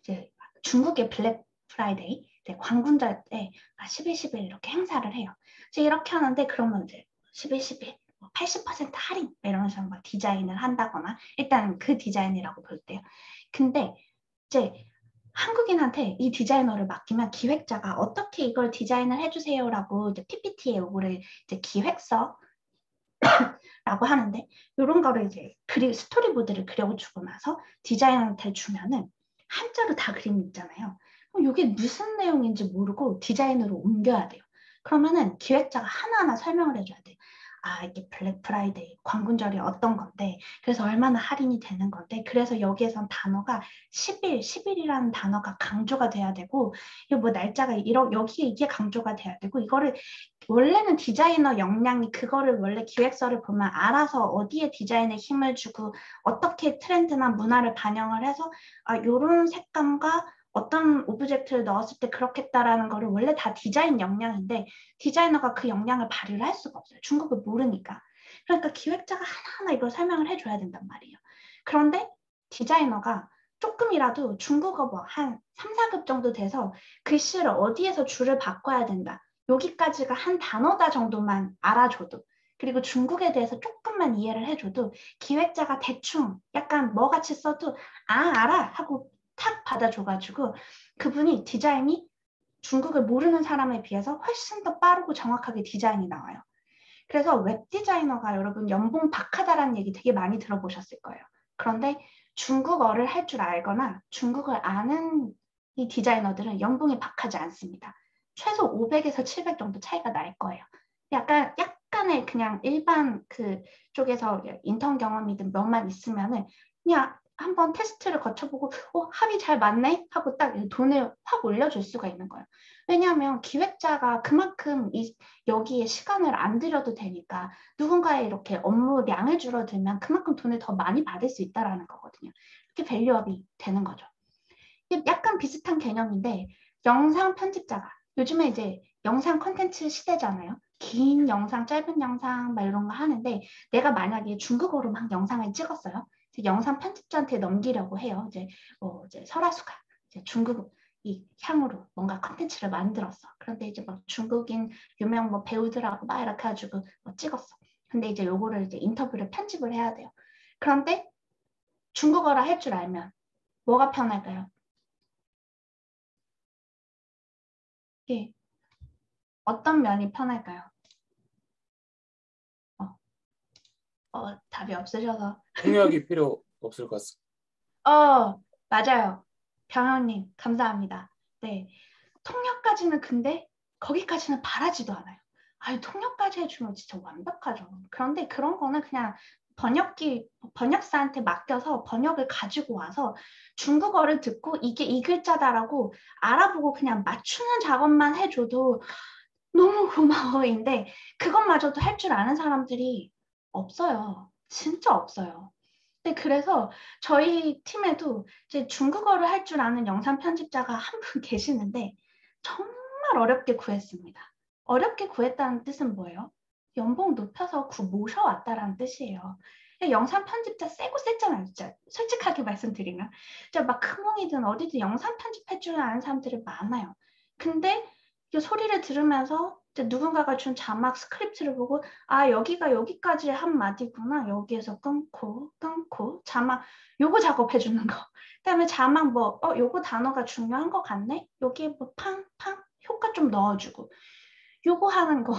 중국의 블랙 프라이데이, 광군절 때 11, 11 이렇게 행사를 해요. 이제 이렇게 하는데 그러면 이제 11, 11 80% 할인 이러면서 막 디자인을 한다거나 일단 그 디자인이라고 볼 때요. 근데 이제 한국인한테 이 디자이너를 맡기면 기획자가 어떻게 이걸 디자인을 해주세요라고 이제 PPT에 요거를 이제 기획서 라고 하는데 이런 거를 이제 스토리보드를 그려주고 나서 디자이너한테 주면은 한자로 다 그림이 있잖아요. 그럼 이게 무슨 내용인지 모르고 디자인으로 옮겨야 돼요. 그러면은 기획자가 하나하나 설명을 해줘야 돼요. 이게 블랙 프라이데이, 광군절이 어떤 건데 그래서 얼마나 할인이 되는 건데 그래서 여기에선 단어가 10일, 10일이라는 단어가 강조가 돼야 되고 이거 뭐 날짜가 여기에 이게 강조가 돼야 되고 이거를 원래는 디자이너 역량이 그거를 원래 기획서를 보면 알아서 어디에 디자인에 힘을 주고 어떻게 트렌드나 문화를 반영을 해서 이런 색감과 어떤 오브젝트를 넣었을 때 그렇겠다라는 거를 원래 다 디자인 역량인데 디자이너가 그 역량을 발휘를 할 수가 없어요. 중국을 모르니까. 그러니까 기획자가 하나하나 이걸 설명을 해줘야 된단 말이에요. 그런데 디자이너가 조금이라도 중국어 뭐 한 3, 4급 정도 돼서 글씨를 어디에서 줄을 바꿔야 된다. 여기까지가 한 단어다 정도만 알아줘도 그리고 중국에 대해서 조금만 이해를 해줘도 기획자가 대충 약간 뭐같이 써도 알아 하고 탁 받아줘가지고 그분이 디자인이 중국을 모르는 사람에 비해서 훨씬 더 빠르고 정확하게 디자인이 나와요. 그래서 웹 디자이너가 여러분 연봉 박하다라는 얘기 되게 많이 들어보셨을 거예요. 그런데 중국어를 할 줄 알거나 중국을 아는 이 디자이너들은 연봉이 박하지 않습니다. 최소 500에서 700 정도 차이가 날 거예요. 약간의 그냥 일반 그 쪽에서 인턴 경험이든 몇만 있으면은 그냥 한번 테스트를 거쳐보고 합이 잘 맞네 하고 딱 돈을 확 올려줄 수가 있는 거예요. 왜냐하면 기획자가 그만큼 여기에 시간을 안 들여도 되니까 누군가의 이렇게 업무량을 줄어들면 그만큼 돈을 더 많이 받을 수 있다는 거거든요. 이렇게 밸류업이 되는 거죠. 약간 비슷한 개념인데 영상 편집자가 요즘에 이제 영상 콘텐츠 시대잖아요. 긴 영상, 짧은 영상 막 이런 거 하는데 내가 만약에 중국어로 막 영상을 찍었어요. 영상 편집자한테 넘기려고 해요. 이제 설화수가 이제 중국 이 향으로 뭔가 콘텐츠를 만들었어. 그런데 이제 막 중국인 유명 뭐 배우들하고 막 이렇게 해가지고 뭐 찍었어. 근데 이제 요거를 이제 인터뷰를 편집을 해야 돼요. 그런데 중국어를 할 줄 알면 뭐가 편할까요? 예. 어떤 면이 편할까요? 답이 없으셔서. 통역이 필요 없을 것 같습니다. 맞아요. 병현님, 감사합니다. 네. 통역까지는 근데 거기까지는 바라지도 않아요. 아유, 통역까지 해주면 진짜 완벽하죠. 그런데 그런 거는 그냥 번역사한테 맡겨서 번역을 가지고 와서 중국어를 듣고 이게 이 글자다라고 알아보고 그냥 맞추는 작업만 해줘도 너무 고마워인데 그것마저도 할 줄 아는 사람들이 없어요. 진짜 없어요. 근데 그래서 저희 팀에도 이제 중국어를 할 줄 아는 영상 편집자가 한 분 계시는데 정말 어렵게 구했습니다. 어렵게 구했다는 뜻은 뭐예요? 연봉 높여서 모셔왔다라는 뜻이에요. 영상 편집자 세고 셌잖아요. 진짜 솔직하게 말씀드리면. 진짜 막 크몽이든 어디든 영상 편집할 줄 아는 사람들이 많아요. 근데 이 소리를 들으면서 누군가가 준 자막 스크립트를 보고 여기가 여기까지 한 마디구나. 여기에서 끊고 자막 요거 작업해 주는 거. 그다음에 자막 요거 단어가 중요한 것 같네. 여기에 뭐 팡팡 효과 좀 넣어주고 요거 하는 거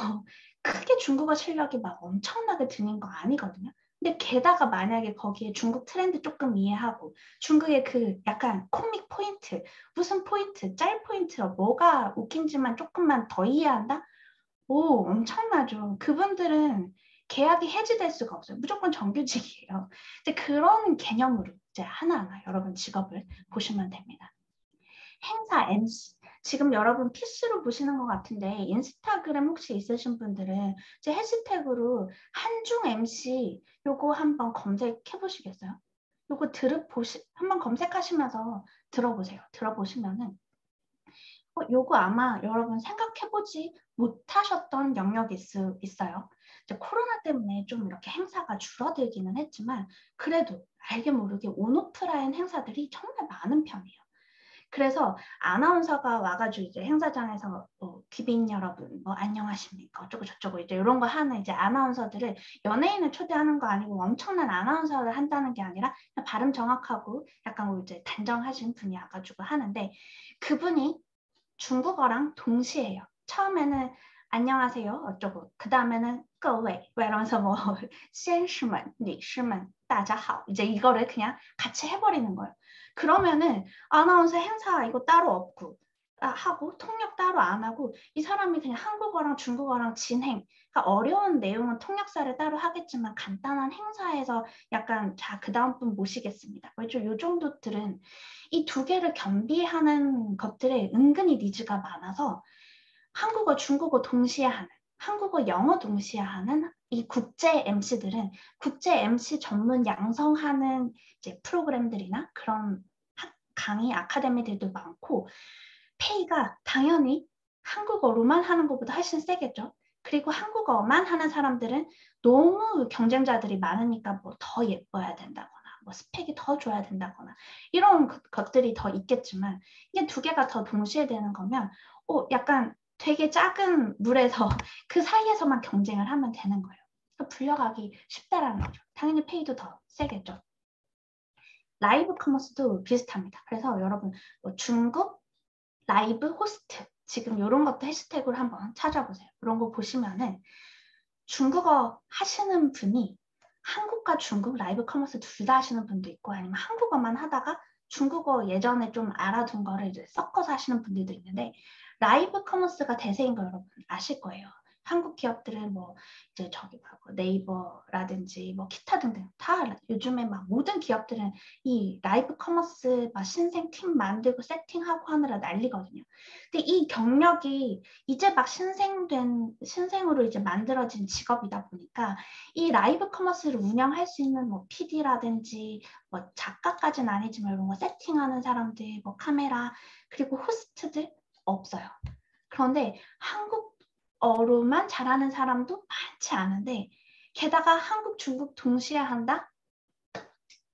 크게 중국어 실력이 막 엄청나게 드는 거 아니거든요. 근데 게다가 만약에 거기에 중국 트렌드 조금 이해하고 중국의 그 약간 코믹 포인트, 무슨 포인트, 짤 포인트, 뭐가 웃긴지만 조금만 더 이해한다? 오, 엄청나죠. 그분들은 계약이 해지될 수가 없어요. 무조건 정규직이에요. 이제 그런 개념으로 이제 하나하나 여러분 직업을 보시면 됩니다. 행사 MC. 지금 여러분 PC로 보시는 것 같은데 인스타그램 혹시 있으신 분들은 제 해시태그로 한중 MC 요거 한번 검색해 보시겠어요? 요거 한번 검색하시면서 들어보세요. 들어보시면은 요거 아마 여러분 생각해보지 못하셨던 영역일 수 있어요. 이제 코로나 때문에 좀 이렇게 행사가 줄어들기는 했지만 그래도 알게 모르게 온오프라인 행사들이 정말 많은 편이에요. 그래서 아나운서가 와가지고 이제 행사장에서 귀빈 여러분 안녕하십니까 어쩌고 저쩌고 이제 이런 거 하는 이제 아나운서들을 연예인을 초대하는 거 아니고 엄청난 아나운서를 한다는 게 아니라 그냥 발음 정확하고 약간 이제 단정하신 분이 와가지고 하는데 그분이 중국어랑 동시에 해요. 처음에는 안녕하세요 어쩌고 그 다음에는 各位 이러면서 뭐 先生们, 女士们, 大家好 이제 이거를 그냥 같이 해버리는 거예요. 그러면은 아나운서 행사 이거 따로 없고 하고 통역 따로 안 하고 이 사람이 그냥 한국어랑 중국어랑 진행 그러니까 어려운 내용은 통역사를 따로 하겠지만 간단한 행사에서 약간 자 그 다음 분 모시겠습니다. 요 정도들은 이 두 개를 겸비하는 것들에 은근히 니즈가 많아서 한국어 중국어 동시에 하는 한국어 영어 동시에 하는 이 국제 MC들은 국제 MC 전문 양성하는 이제 프로그램들이나 그런 강의 아카데미들도 많고 페이가 당연히 한국어로만 하는 것보다 훨씬 세겠죠. 그리고 한국어만 하는 사람들은 너무 경쟁자들이 많으니까 뭐 더 예뻐야 된다거나 뭐 스펙이 더 좋아야 된다거나 이런 것들이 더 있겠지만 이게 두 개가 더 동시에 되는 거면 약간 되게 작은 물에서 그 사이에서만 경쟁을 하면 되는 거예요. 그러니까 불려가기 쉽다라는 거죠. 당연히 페이도 더 세겠죠. 라이브 커머스도 비슷합니다. 그래서 여러분 중국 라이브 호스트 지금 이런 것도 해시태그로 한번 찾아보세요. 이런 거 보시면은 중국어 하시는 분이 한국과 중국 라이브 커머스 둘 다 하시는 분도 있고 아니면 한국어만 하다가 중국어 예전에 좀 알아둔 거를 이제 섞어서 하시는 분들도 있는데 라이브 커머스가 대세인 거 여러분 아실 거예요. 한국 기업들은 뭐 이제 네이버라든지 뭐 기타 등등 다 요즘에 막 모든 기업들은 이 라이브 커머스 막 신생 팀 만들고 세팅하고 하느라 난리거든요. 근데 이 경력이 이제 막 신생으로 이제 만들어진 직업이다 보니까 이 라이브 커머스를 운영할 수 있는 뭐 PD라든지 뭐 작가까지는 아니지만 이런 거 세팅하는 사람들, 뭐 카메라 그리고 호스트들 없어요. 그런데 한국어로만 잘하는 사람도 많지 않은데 게다가 한국, 중국 동시에 한다?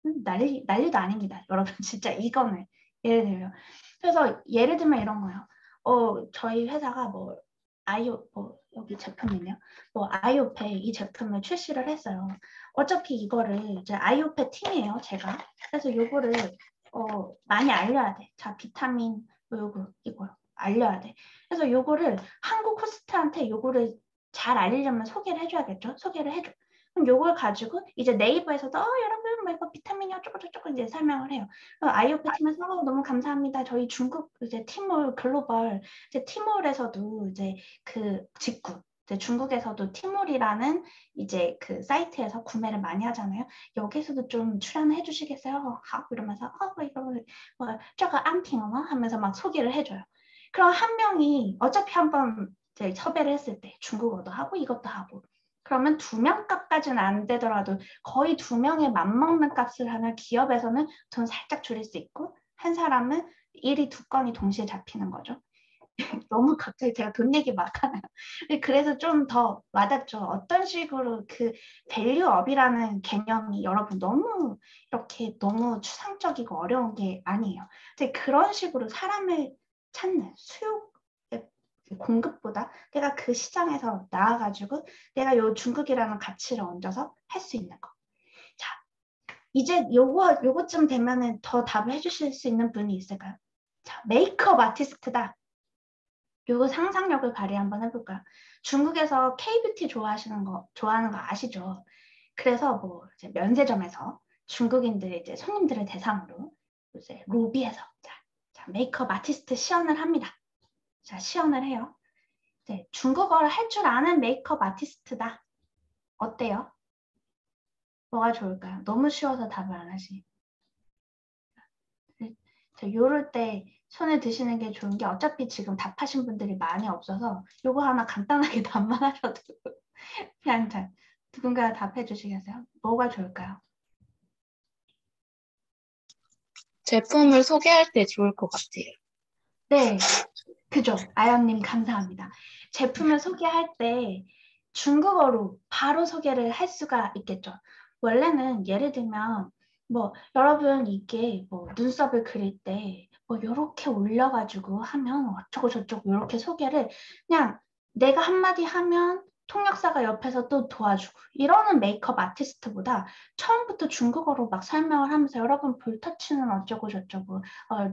난리도 아닙니다. 여러분 진짜 이거는 예를 들면 그래서 예를 들면 이런 거예요. 저희 회사가 뭐 여기 제품이네요. 뭐 아이오페 이 제품을 출시를 했어요. 어차피 이거를 이제 아이오페 팀이에요, 제가. 그래서 요거를 많이 알려야 돼. 자, 비타민 이거요. 알려야 돼. 그래서 요거를 한국 호스트한테 요거를 잘 알리려면 소개를 해줘야겠죠. 소개를 해줘. 그럼 요걸 가지고 이제 네이버에서도 여러분 뭐 이거 비타민이 어쩌고저쩌고 이제 설명을 해요. 아이오피 팀에서 너무 감사합니다. 저희 중국 이제 티몰 글로벌 이제 티몰에서도 이제 그 직구 이제 중국에서도 티몰이라는 이제 그 사이트에서 구매를 많이 하잖아요. 여기서도 좀 출연해 주시겠어요? 하고 이러면서 이거 뭐 저거 안핑어 하면서 막 소개를 해줘요. 그럼 한 명이 어차피 한번 이제 섭외를 했을 때 중국어도 하고 이것도 하고 그러면 2명 값까지는 안 되더라도 거의 2명에 맞먹는 값을 하는 기업에서는 돈 살짝 줄일 수 있고 한 사람은 일이 2건이 동시에 잡히는 거죠. 너무 갑자기 제가 돈 얘기 막 하나요. 그래서 좀 더 와닿죠. 어떤 식으로 그 밸류업이라는 개념이 여러분 너무 이렇게 너무 추상적이고 어려운 게 아니에요. 그런 식으로 사람을 찾는 수요 공급보다 내가 그 시장에서 나와가지고 내가 요 중국이라는 가치를 얹어서 할 수 있는 거. 자, 이제 요거쯤 되면은 더 답을 해주실 수 있는 분이 있을까요? 자, 메이크업 아티스트다. 요거 상상력을 발휘 한번 해볼까요? 중국에서 K-뷰티 좋아하는 거 아시죠? 그래서 뭐 이제 면세점에서 중국인들 이제 손님들을 대상으로 이제 로비에서 자 메이크업 아티스트 시연을 합니다. 자, 시연을 해요. 네, 중국어를 할 줄 아는 메이크업 아티스트다. 어때요? 뭐가 좋을까요? 너무 쉬워서 답을 안 하시. 요럴 때 손에 드시는 게 좋은 게 어차피 지금 답하신 분들이 많이 없어서 요거 하나 간단하게 답만 하셔도 그냥 누군가 답해 주시겠어요? 뭐가 좋을까요? 제품을 소개할 때 좋을 것 같아요. 네, 그죠. 아연님 감사합니다. 제품을 소개할 때 중국어로 바로 소개를 할 수가 있겠죠. 원래는 예를 들면 뭐 여러분 이게 뭐 눈썹을 그릴 때 뭐 이렇게 올려가지고 하면 어쩌고 저쩌고 이렇게 소개를 그냥 내가 한마디 하면 통역사가 옆에서 또 도와주고 이러는 메이크업 아티스트보다 처음부터 중국어로 막 설명을 하면서 여러분 볼터치는 어쩌고 저쩌고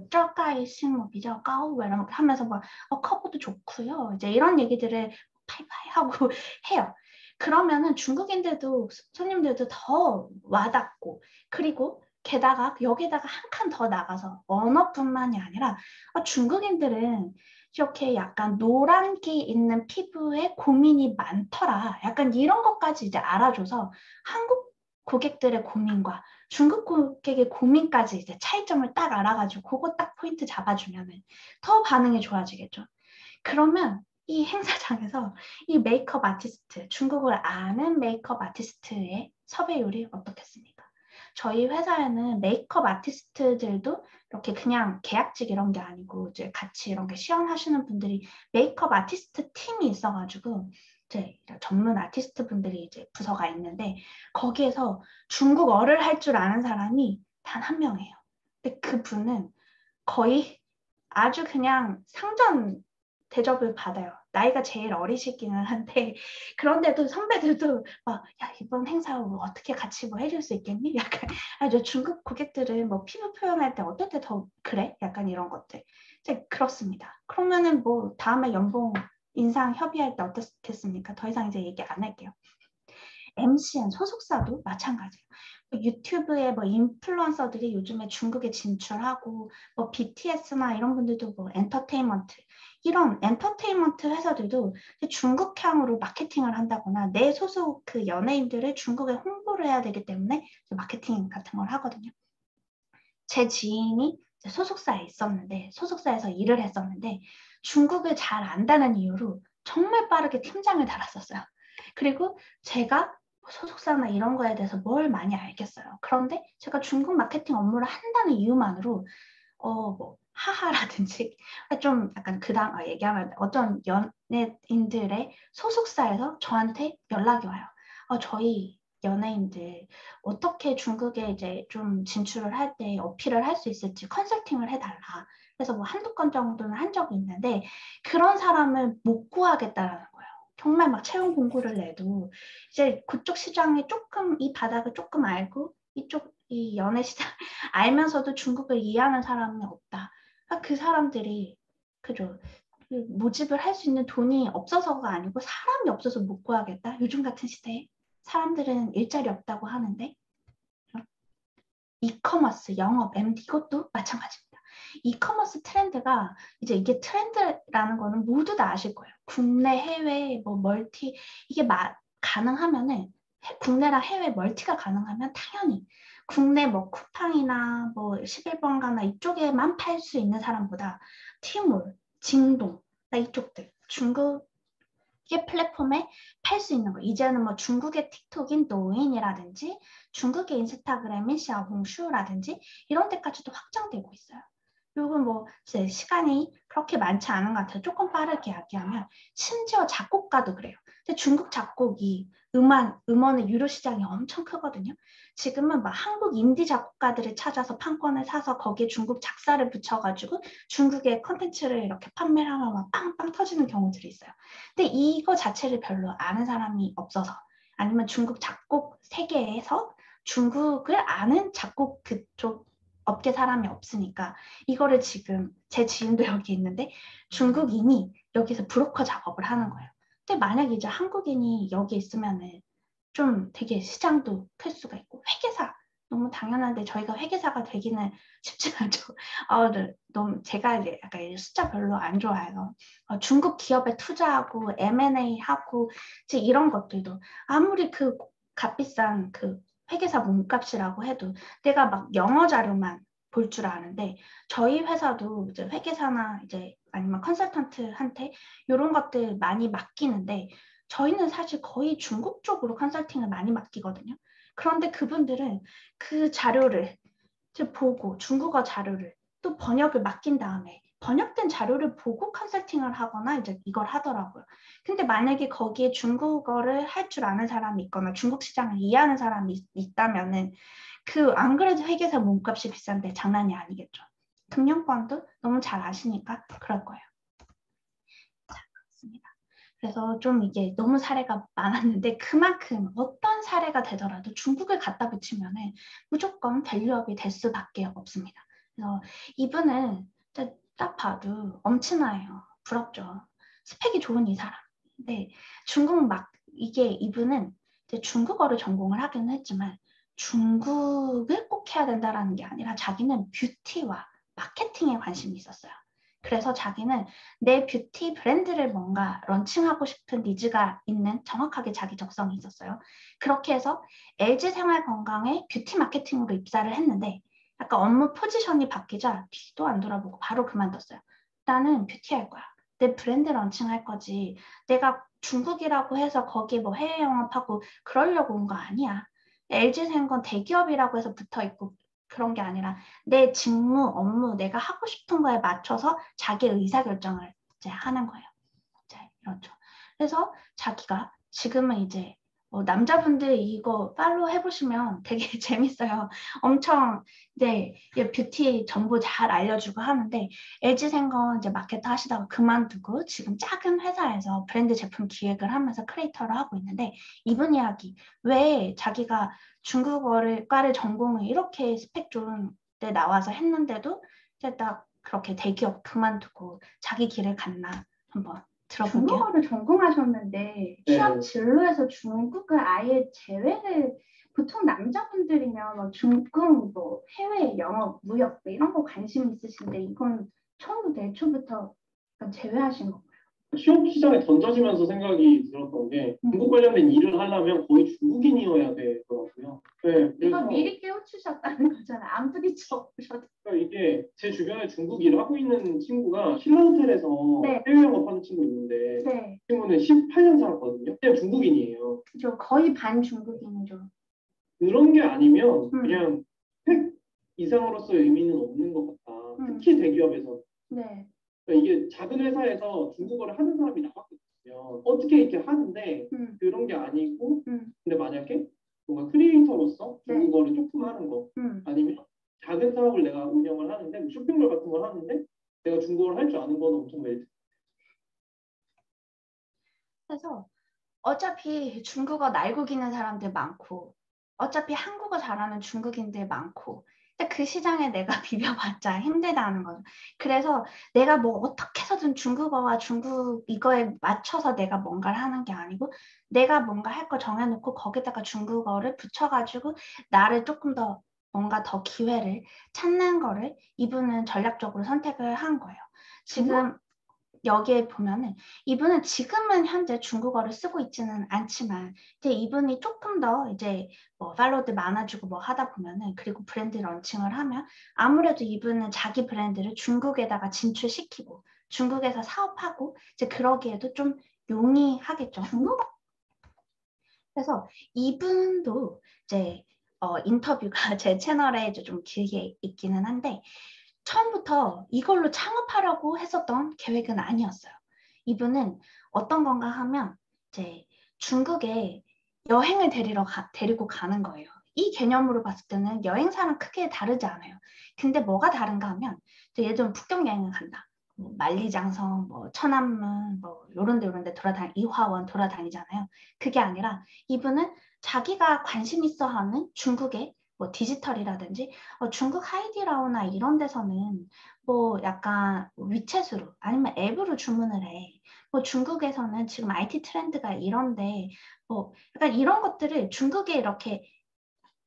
这盖性比较高 이런 하면서 막 커버도 좋고요. 이제 이런 얘기들을 파이파이 하고 해요. 그러면은 중국인들도 손님들도 더 와닿고 그리고 게다가 여기다가 한 칸 더 나가서 언어뿐만이 아니라 중국인들은 이렇게 약간 노란기 있는 피부에 고민이 많더라. 약간 이런 것까지 이제 알아줘서 한국 고객들의 고민과 중국 고객의 고민까지 이제 차이점을 딱 알아가지고 그거 딱 포인트 잡아주면은 더 반응이 좋아지겠죠. 그러면 이 행사장에서 이 메이크업 아티스트, 중국어를 아는 메이크업 아티스트의 섭외율이 어떻겠습니까? 저희 회사에는 메이크업 아티스트들도 이렇게 그냥 계약직 이런 게 아니고 이제 같이 이런 게 시연하시는 분들이 메이크업 아티스트 팀이 있어가지고 이제 전문 아티스트 분들이 이제 부서가 있는데 거기에서 중국어를 할 줄 아는 사람이 단 1명이에요. 근데 그분은 거의 아주 그냥 상전 대접을 받아요. 나이가 제일 어리시기는 한데 그런데도 선배들도 막 야 이번 행사 어떻게 같이 뭐 해줄 수 있겠니? 약간 저 중국 고객들은 뭐 피부 표현할 때 어떨 때 더 그래? 약간 이런 것들. 이제 그렇습니다. 그러면은 뭐 다음에 연봉 인상 협의할 때 어떻겠습니까? 더 이상 이제 얘기 안 할게요. MCN 소속사도 마찬가지예요. 유튜브에 뭐 인플루언서들이 요즘에 중국에 진출하고 뭐 BTS나 이런 분들도 뭐 엔터테인먼트 이런 엔터테인먼트 회사들도 중국향으로 마케팅을 한다거나 내 소속 그 연예인들을 중국에 홍보를 해야 되기 때문에 마케팅 같은 걸 하거든요. 제 지인이 소속사에 있었는데 소속사에서 일을 했었는데 중국을 잘 안다는 이유로 정말 빠르게 팀장을 달았었어요. 그리고 제가 소속사나 이런 거에 대해서 뭘 많이 알겠어요. 그런데 제가 중국 마케팅 업무를 한다는 이유만으로 뭐 하하라든지 좀 약간 얘기하면 어떤 연예인들의 소속사에서 저한테 연락이 와요. 저희 연예인들 어떻게 중국에 이제 좀 진출을 할 때 어필을 할 수 있을지 컨설팅을 해달라. 그래서 뭐 한두 건 정도는 한 적이 있는데 그런 사람을 못 구하겠다라는 거예요. 정말 막 채용 공고를 내도 이제 그쪽 시장에 조금 이 바닥을 조금 알고 이쪽 이 연예 시장 알면서도 중국을 이해하는 사람은 없다. 그 사람들이 그죠? 모집을 할 수 있는 돈이 없어서가 아니고 사람이 없어서 못 구하겠다. 요즘 같은 시대에 사람들은 일자리 없다고 하는데 이커머스, 영업, MD 이것도 마찬가지입니다. 이커머스 트렌드가 이제 이게 트렌드라는 거는 모두 다 아실 거예요. 국내, 해외, 뭐 멀티 이게 가능하면은 국내랑 해외 멀티가 가능하면 당연히 국내 뭐 쿠팡이나 뭐 11번가나 이쪽에만 팔 수 있는 사람보다 티몰, 징동, 이쪽들 중국의 플랫폼에 팔 수 있는 거. 이제는 뭐 중국의 틱톡인 도인이라든지 중국의 인스타그램인 샤오홍슈라든지 이런 데까지도 확장되고 있어요. 요건 뭐 이제 시간이 그렇게 많지 않은 것 같아요. 조금 빠르게 이야기하면 심지어 작곡가도 그래요. 근데 중국 작곡이 음원의 유료 시장이 엄청 크거든요. 지금은 막 한국 인디 작곡가들을 찾아서 판권을 사서 거기에 중국 작사를 붙여가지고 중국의 컨텐츠를 이렇게 판매를 하면 막 빵빵 터지는 경우들이 있어요. 근데 이거 자체를 별로 아는 사람이 없어서 아니면 중국 작곡 세계에서 중국을 아는 작곡 그쪽 업계 사람이 없으니까 이거를 지금 제 지인도 여기 있는데 중국인이 여기서 브로커 작업을 하는 거예요. 근데 만약에 이제 한국인이 여기 있으면은 좀 되게 시장도 클 수가 있고 회계사 너무 당연한데 저희가 회계사가 되기는 쉽지가 않죠. 너무 제가 이제 약간 숫자 별로 안 좋아해요. 중국 기업에 투자하고 M&A 하고 이제 이런 것들도 아무리 그 값비싼 그 회계사 몸값이라고 해도 내가 막 영어 자료만 볼 줄 아는데 저희 회사도 이제 회계사나 이제 아니면 컨설턴트한테 이런 것들 많이 맡기는데 저희는 사실 거의 중국 쪽으로 컨설팅을 많이 맡기거든요. 그런데 그분들은 그 자료를 이제 보고 중국어 자료를 또 번역을 맡긴 다음에 번역된 자료를 보고 컨설팅을 하거나 이제 이걸 하더라고요. 근데 만약에 거기에 중국어를 할 줄 아는 사람이 있거나 중국 시장을 이해하는 사람이 있다면은 그 안 그래도 회계사 몸값이 비싼데 장난이 아니겠죠. 금융권도 너무 잘 아시니까 그럴 거예요. 자, 그렇습니다. 그래서 좀 이게 너무 사례가 많았는데 그만큼 어떤 사례가 되더라도 중국을 갖다 붙이면은 무조건 밸류업이 될 수밖에 없습니다. 그래서 이분은 딱 봐도 엄친아예요. 부럽죠. 스펙이 좋은 이 사람. 근데 중국 이게 이분은 이제 중국어를 전공을 하기는 했지만 중국을 꼭 해야 된다라는 게 아니라 자기는 뷰티와 마케팅에 관심이 있었어요. 그래서 자기는 내 뷰티 브랜드를 뭔가 런칭하고 싶은 니즈가 있는 정확하게 자기 적성이 있었어요. 그렇게 해서 LG생활건강에 뷰티 마케팅으로 입사를 했는데 약간 업무 포지션이 바뀌자 뒤도 안 돌아보고 바로 그만뒀어요. 나는 뷰티 할 거야. 내 브랜드 런칭할 거지. 내가 중국이라고 해서 거기에 뭐 해외 영업하고 그러려고 온 거 아니야. LG생건 대기업이라고 해서 붙어있고 그런 게 아니라 내 직무, 업무, 내가 하고 싶은 거에 맞춰서 자기 의사결정을 이제 하는 거예요. 이제 이렇죠. 그래서 자기가 지금은 이제 남자분들 이거 팔로우 해보시면 되게 재밌어요. 엄청 이제 뷰티 정보 잘 알려주고 하는데 LG생건 이제 마케터 하시다가 그만두고 지금 작은 회사에서 브랜드 제품 기획을 하면서 크리에이터를 하고 있는데 이분 이야기 왜 자기가 중국어과를 전공을 이렇게 스펙 좋은 데 나와서 했는데도 이제 딱 그렇게 대기업 그만두고 자기 길을 갔나 한번 들어볼게요. 중국어를 전공하셨는데 취업 진로에서 중국을 아예 제외를 보통 남자분들이면 중국 뭐 해외 영업 무역 뭐 이런 거 관심 있으신데 이건 처음부터 애초부터 제외하신 건가요? 취업 시장에 던져지면서 생각이 들었던 게 중국 관련된 일을 하려면 거의 중국인이어야 되더라고요. 네, 이거 미리 깨우치셨다는 거잖아요. 안 부딪혀 보셔도. 그러니까 이게 제 주변에 중국 일을 하고 있는 친구가 신라호텔에서 해외 영업하는 친구 있는데 그 친구는 18년 살았거든요. 그냥 중국인이에요. 그죠. 거의 반 중국인이죠. 그런 게 아니면 그냥 팩 이상으로서의 의미는 없는 것 같다. 특히 대기업에서. 네. 그러니까 이게 작은 회사에서 중국어를 하는 사람이 나왔거든요. 어떻게 이렇게 하는데 그런 게 아니고 근데 만약에 뭔가 크리에이터로서 중국어를 조금 하는 거 아니면 작은 사업을 내가 운영을 하는데 뭐 쇼핑몰 같은 걸 하는데 내가 중국어를 할 줄 아는 건 엄청 메리트. 그래서 어차피 중국어 날고 기는 사람들 많고 어차피 한국어 잘하는 중국인들 많고 근데 그 시장에 내가 비벼봤자 힘들다는 거죠. 그래서 내가 뭐 어떻게 해서든 중국어와 중국 이거에 맞춰서 내가 뭔가를 하는 게 아니고 내가 뭔가 할 거 정해놓고 거기다가 중국어를 붙여가지고 나를 조금 더 뭔가 더 기회를 찾는 거를 이분은 전략적으로 선택을 한 거예요. 지금 여기에 보면은 이분은 지금은 현재 중국어를 쓰고 있지는 않지만 이제 이분이 조금 더 이제 뭐 팔로워들 많아지고 뭐 하다 보면은 그리고 브랜드 런칭을 하면 아무래도 이분은 자기 브랜드를 중국에다가 진출시키고 중국에서 사업하고 이제 그러기에도 좀 용이하겠죠. 그래서 이분도 이제 인터뷰가 제 채널에 이제 좀 길게 있기는 한데 처음부터 이걸로 창업하려고 했었던 계획은 아니었어요. 이분은 어떤 건가 하면 이제 중국에 여행을 데리고 가는 거예요. 이 개념으로 봤을 때는 여행사랑 크게 다르지 않아요. 근데 뭐가 다른가 하면 예를 들면 북경 여행을 간다. 뭐 만리장성, 뭐 천안문, 뭐 요런데 이화원 돌아다니잖아요. 그게 아니라 이분은 자기가 관심 있어 하는 중국의 뭐 디지털이라든지 중국 하이디라오나 이런 데서는 뭐 약간 위챗으로 아니면 앱으로 주문을 해. 뭐 중국에서는 지금 IT 트렌드가 이런데 뭐 약간 이런 것들을 중국에 이렇게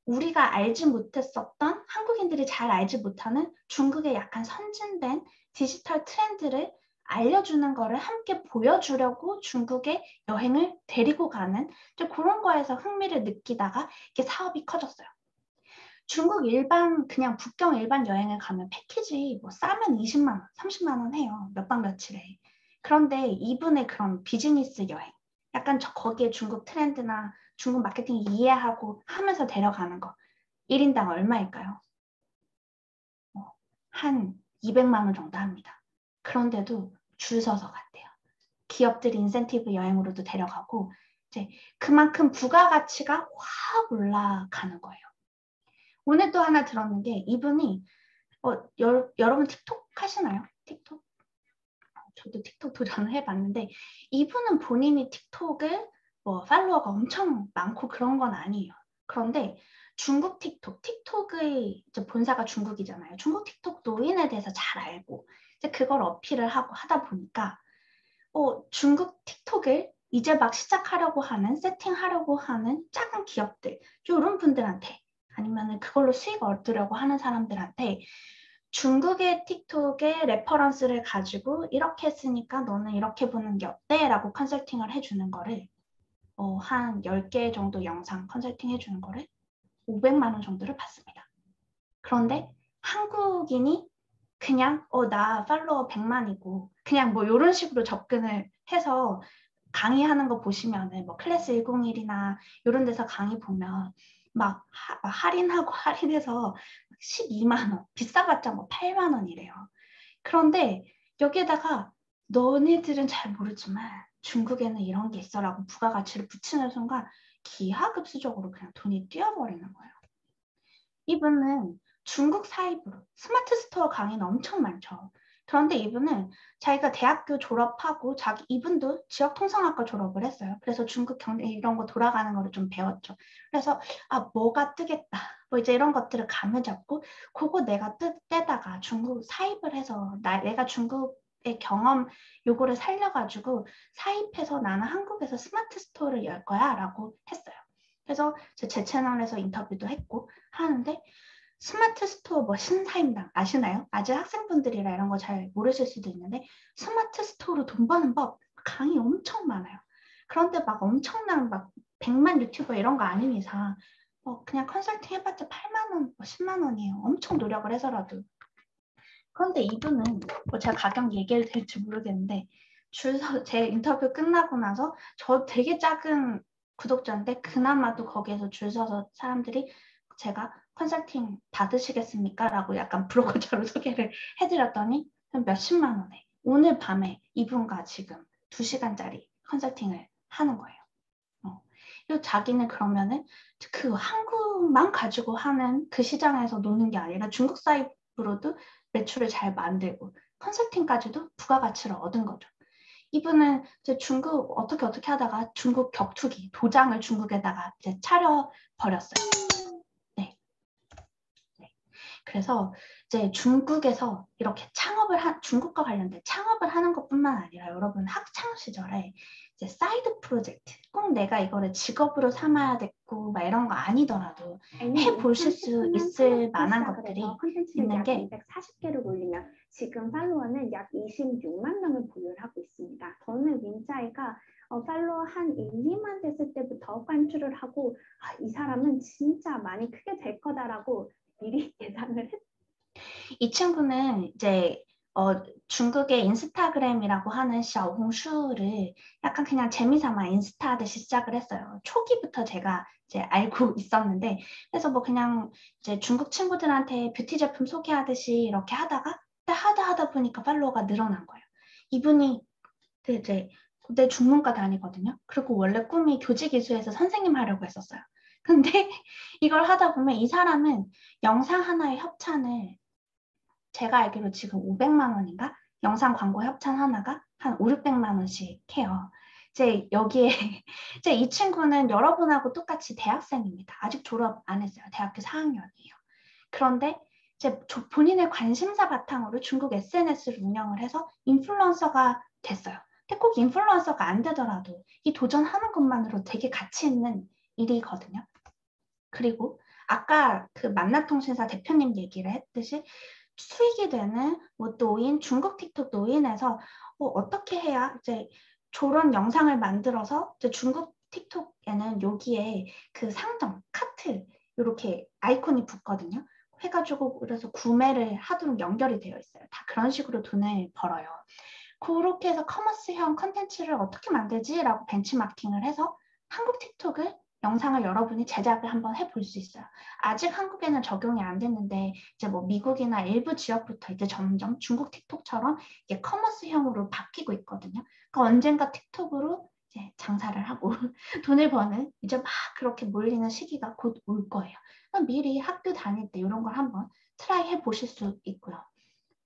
우리가 알지 못했었던 한국인들이 잘 알지 못하는 중국의 약간 선진된 디지털 트렌드를 알려주는 거를 함께 보여주려고 중국에 여행을 데리고 가는 그런 거에서 흥미를 느끼다가 이게 사업이 커졌어요. 중국 일반 그냥 북경 일반 여행을 가면 패키지 뭐 싸면 20만 원, 30만 원 해요. 몇 박 며칠에. 그런데 이분의 그런 비즈니스 여행, 약간 거기에 중국 트렌드나 중국 마케팅 이해하고 하면서 데려가는 거 1인당 얼마일까요? 한 200만 원 정도 합니다. 그런데도 줄 서서 갔대요. 기업들 인센티브 여행으로도 데려가고 이제 그만큼 부가가치가 확 올라가는 거예요. 오늘 또 하나 들었는 게 이분이 여러분 틱톡 하시나요? 틱톡? 저도 틱톡 도전을 해봤는데 이분은 본인이 틱톡을 뭐 팔로워가 엄청 많고 그런 건 아니에요. 그런데 중국 틱톡의 이제 본사가 중국이잖아요. 중국 틱톡 노인에 대해서 잘 알고 이제 그걸 어필을 하고 하다 보니까 중국 틱톡을 이제 막 시작하려고 하는 세팅하려고 하는 작은 기업들 이런 분들한테 아니면 그걸로 수익 얻으려고 하는 사람들한테 중국의 틱톡의 레퍼런스를 가지고 이렇게 했으니까 너는 이렇게 보는 게 어때? 라고 컨설팅을 해주는 거를 한 10개 정도 영상 컨설팅 해주는 거를 500만 원 정도를 받습니다. 그런데 한국인이 그냥 나 팔로워 100만이고 그냥 뭐 이런 식으로 접근을 해서 강의하는 거 보시면은 뭐 클래스 101이나 이런 데서 강의 보면 막 할인해서 12만 원, 비싸봤자 뭐 8만 원이래요. 그런데 여기에다가 너네들은 잘 모르지만 중국에는 이런 게 있어라고 부가가치를 붙이는 순간 기하급수적으로 그냥 돈이 뛰어버리는 거예요. 이분은 중국 사입으로 스마트 스토어 강의는 엄청 많죠. 그런데 이분은 자기가 대학교 졸업하고 이분도 지역통상학과 졸업을 했어요. 그래서 중국 경제 이런 거 돌아가는 거를 좀 배웠죠. 그래서 뭐가 뜨겠다. 뭐 이제 이런 것들을 감을 잡고 그거 내가 떼다가 중국 사입을 해서 내가 중국의 경험 요거를 살려가지고 사입해서 나는 한국에서 스마트 스토어를 열 거야 라고 했어요. 그래서 제 채널에서 인터뷰도 했고 하는데 스마트 스토어 뭐 신사임당 아시나요? 아직 학생분들이라 이런 거 잘 모르실 수도 있는데 스마트 스토어로 돈 버는 법 강의 엄청 많아요. 그런데 막 엄청난 막 100만 유튜버 이런 거 아닌 이상 그냥 컨설팅 해봤자 8만 원, 10만 원이에요. 엄청 노력을 해서라도. 그런데 이분은 제가 가격 얘기를 될지 모르겠는데 제 인터뷰 끝나고 나서 저 되게 작은 구독자인데 그나마도 거기에서 줄 서서 사람들이 제가 컨설팅 받으시겠습니까? 라고 약간 브로커처럼 소개를 해드렸더니 몇십만 원에 오늘 밤에 이분과 지금 2시간짜리 컨설팅을 하는 거예요. 그리고 자기는 그러면은 그 한국만 가지고 하는 그 시장에서 노는 게 아니라 중국 사입으로도 매출을 잘 만들고 컨설팅까지도 부가가치를 얻은 거죠. 이분은 이제 중국 어떻게 하다가 중국 격투기 도장을 중국에다가 이제 차려 버렸어요. 그래서 이제 중국에서 이렇게 중국과 관련된 창업을 하는 것뿐만 아니라 여러분 학창 시절에 이제 사이드 프로젝트, 꼭 내가 이거를 직업으로 삼아야 됐고 막 이런 거 아니더라도 해보실 수 있을 만한 것들이 있는 게 240개를 올리면 지금 팔로워는 약 26만 명을 보유를 하고 있습니다. 저는 윈짜이가 팔로워 한 1, 2만 됐을 때부터 관注를 하고 이 사람은 진짜 많이 크게 될 거다라고 미리 예상을 했어요. 이 친구는 이제 중국의 인스타그램이라고 하는 샤오홍슈를 약간 그냥 재미삼아 인스타 하듯이 시작을 했어요. 초기부터 제가 이제 알고 있었는데, 그래서 뭐 그냥 이제 중국 친구들한테 뷰티 제품 소개하듯이 이렇게 하다가 하다 보니까 팔로워가 늘어난 거예요. 이분이 이제 내 중문과 다니거든요. 그리고 원래 꿈이 교직이수에서 선생님 하려고 했었어요. 근데 이걸 하다 보면 이 사람은 영상 하나의 협찬을 제가 알기로 지금 500만 원인가? 영상 광고 협찬 하나가 한 5, 600만 원씩 해요. 이제 여기에 이제 이 친구는 여러분하고 똑같이 대학생입니다. 아직 졸업 안 했어요. 대학교 4학년이에요. 그런데 이제 본인의 관심사 바탕으로 중국 SNS를 운영을 해서 인플루언서가 됐어요. 근데 꼭 인플루언서가 안 되더라도 이 도전하는 것만으로 되게 가치 있는 일이거든요. 그리고 아까 그 만나통신사 대표님 얘기를 했듯이 수익이 되는 뭐 노인, 중국 틱톡 노인에서 어떻게 해야 이제 저런 영상을 만들어서 이제 중국 틱톡에는 여기에 그 상점, 카트 이렇게 아이콘이 붙거든요. 해가지고 그래서 구매를 하도록 연결이 되어 있어요. 다 그런 식으로 돈을 벌어요. 그렇게 해서 커머스형 컨텐츠를 어떻게 만들지라고 벤치마킹을 해서 한국 틱톡을 영상을 여러분이 제작을 한번 해볼 수 있어요. 아직 한국에는 적용이 안 됐는데 이제 뭐 미국이나 일부 지역부터 이제 점점 중국 틱톡처럼 이게 커머스형으로 바뀌고 있거든요. 그러니까 언젠가 틱톡으로 이제 장사를 하고 돈을 버는 이제 막 그렇게 몰리는 시기가 곧 올 거예요. 그럼 미리 학교 다닐 때 이런 걸 한번 트라이 해보실 수 있고요.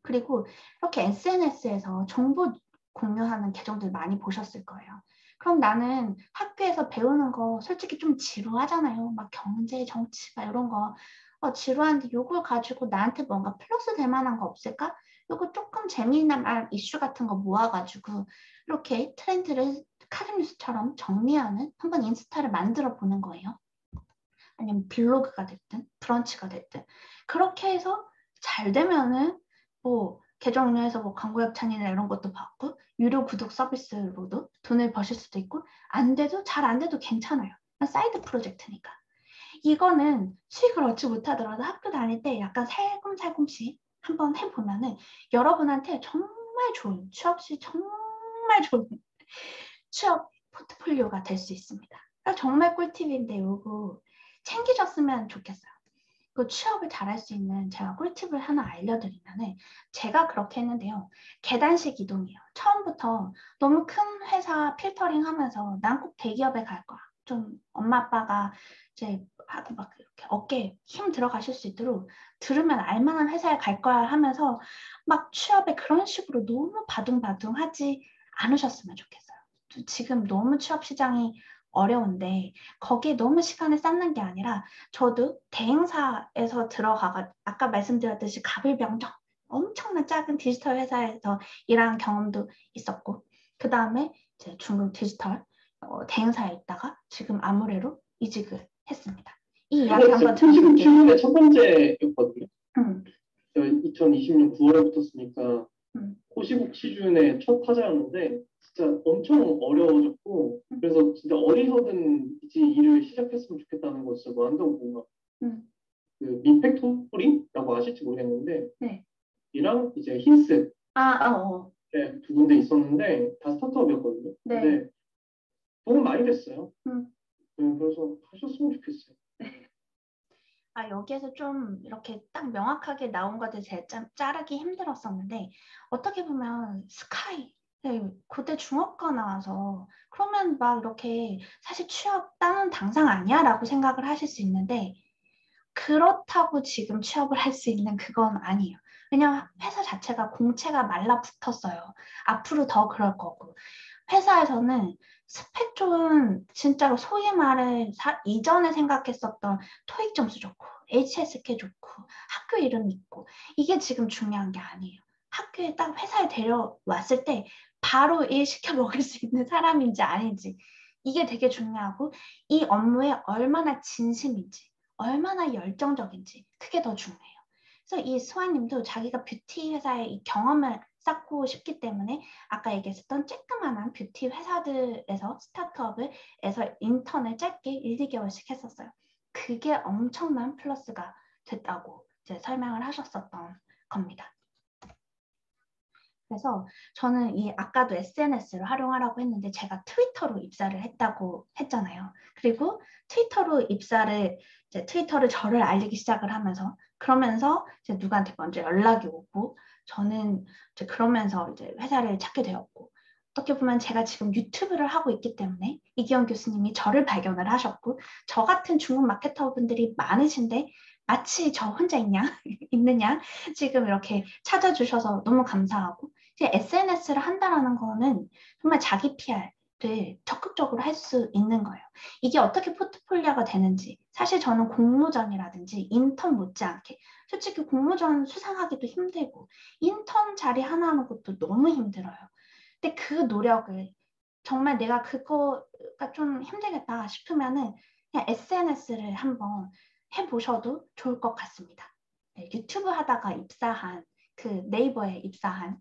그리고 이렇게 SNS에서 정보 공유하는 계정들 많이 보셨을 거예요. 그럼 나는 학교에서 배우는 거 솔직히 좀 지루하잖아요. 막 경제, 정치 막 이런 거 지루한데 이걸 가지고 나한테 뭔가 플러스 될 만한 거 없을까? 이거 조금 재미있는 말 이슈 같은 거 모아가지고 이렇게 트렌드를 카드뉴스처럼 정리하는 한번 인스타를 만들어 보는 거예요. 아니면 블로그가 됐든 브런치가 됐든 그렇게 해서 잘 되면은 뭐 계정 운영해서 뭐 광고 협찬이나 이런 것도 받고 유료 구독 서비스로도 돈을 버실 수도 있고 안 돼도 잘 안 돼도 괜찮아요. 사이드 프로젝트니까. 이거는 수익을 얻지 못하더라도 학교 다닐 때 약간 살금살금씩 한번 해보면은 여러분한테 정말 좋은 취업 시 정말 좋은 취업 포트폴리오가 될 수 있습니다. 그러니까 정말 꿀팁인데 요거 챙기셨으면 좋겠어요. 그 취업을 잘할 수 있는 제가 꿀팁을 하나 알려드리면은 제가 그렇게 했는데요. 계단식 이동이에요. 처음부터 너무 큰 회사 필터링 하면서 난 꼭 대기업에 갈 거야. 좀 엄마 아빠가 이제 막 이렇게 어깨에 힘 들어가실 수 있도록 들으면 알만한 회사에 갈 거야 하면서 막 취업에 그런 식으로 너무 바둥바둥 하지 않으셨으면 좋겠어요. 지금 너무 취업 시장이 어려운데 거기에 너무 시간을 쌓는 게 아니라 저도 대행사에서 들어가가 아까 말씀드렸듯이 가불병정 엄청난 작은 디지털 회사에서 일한 경험도 있었고 그 다음에 이제 중국 디지털 대행사에 있다가 지금 아무래로 이직을 했습니다. 이 이야기 한번 들어볼게요. 질문의 첫 번째였거든요. 2020년 9월에 붙었으니까 호시국 시즌의 첫 타자였는데 진짜 엄청 어려워졌고 그래서 진짜 어디서든 이제 일을 시작했으면 좋겠다는 거 진짜 완전 공감. 그 민팩토리라고 아실지 모르겠는데 네. 이랑 이제 힌스 네, 두 군데 있었는데 다 스타트업이었거든요. 네. 근데 도움 많이 됐어요. 그래서 하셨으면 좋겠어요. 여기에서 좀 이렇게 딱 명확하게 나온 것들 제가 자르기 힘들었었는데 어떻게 보면 스카이 그때 중업과 나와서 그러면 막 이렇게 사실 취업 따는 당상 아니야 라고 생각을 하실 수 있는데 그렇다고 지금 취업을 할 수 있는 그건 아니에요. 왜냐하면 회사 자체가 공채가 말라붙었어요. 앞으로 더 그럴 거고 회사에서는 스펙 좋은 진짜로 소위 말해 이전에 생각했었던 토익 점수 좋고 HSK 좋고 학교 이름 있고 이게 지금 중요한 게 아니에요. 학교에 딱 회사에 데려왔을 때 바로 일 시켜 먹을 수 있는 사람인지 아닌지 이게 되게 중요하고 이 업무에 얼마나 진심인지 얼마나 열정적인지 그게 더 중요해요. 그래서 이 수아님도 자기가 뷰티 회사의 이 경험을 쌓고 싶기 때문에 아까 얘기했었던 쬐끄만한 뷰티 회사들에서 스타트업에서 인턴을 짧게 1, 2개월씩 했었어요. 그게 엄청난 플러스가 됐다고 이제 설명을 하셨었던 겁니다. 그래서 저는 이 아까도 SNS를 활용하라고 했는데 제가 트위터로 입사를 했다고 했잖아요. 그리고 트위터로 입사를 이제 트위터를 저를 알리기 시작을 하면서 그러면서 이제 누구한테 먼저 연락이 오고 저는 이제 그러면서 이제 회사를 찾게 되었고 어떻게 보면 제가 지금 유튜브를 하고 있기 때문에 이기영 교수님이 저를 발견을 하셨고 저 같은 중국 마케터분들이 많으신데 마치 저 혼자 있느냐 지금 이렇게 찾아주셔서 너무 감사하고 이제 SNS를 한다라는 거는 정말 자기 PR을 적극적으로 할 수 있는 거예요. 이게 어떻게 포트폴리오가 되는지 사실 저는 공모전이라든지 인턴 못지않게 솔직히 공모전 수상하기도 힘들고 인턴 자리 하나 하는 것도 너무 힘들어요. 근데 그 노력을 정말 내가 그거가 좀 힘들겠다 싶으면은 그냥 SNS를 한번 해보셔도 좋을 것 같습니다. 네, 유튜브 하다가 입사한 그 네이버에 입사한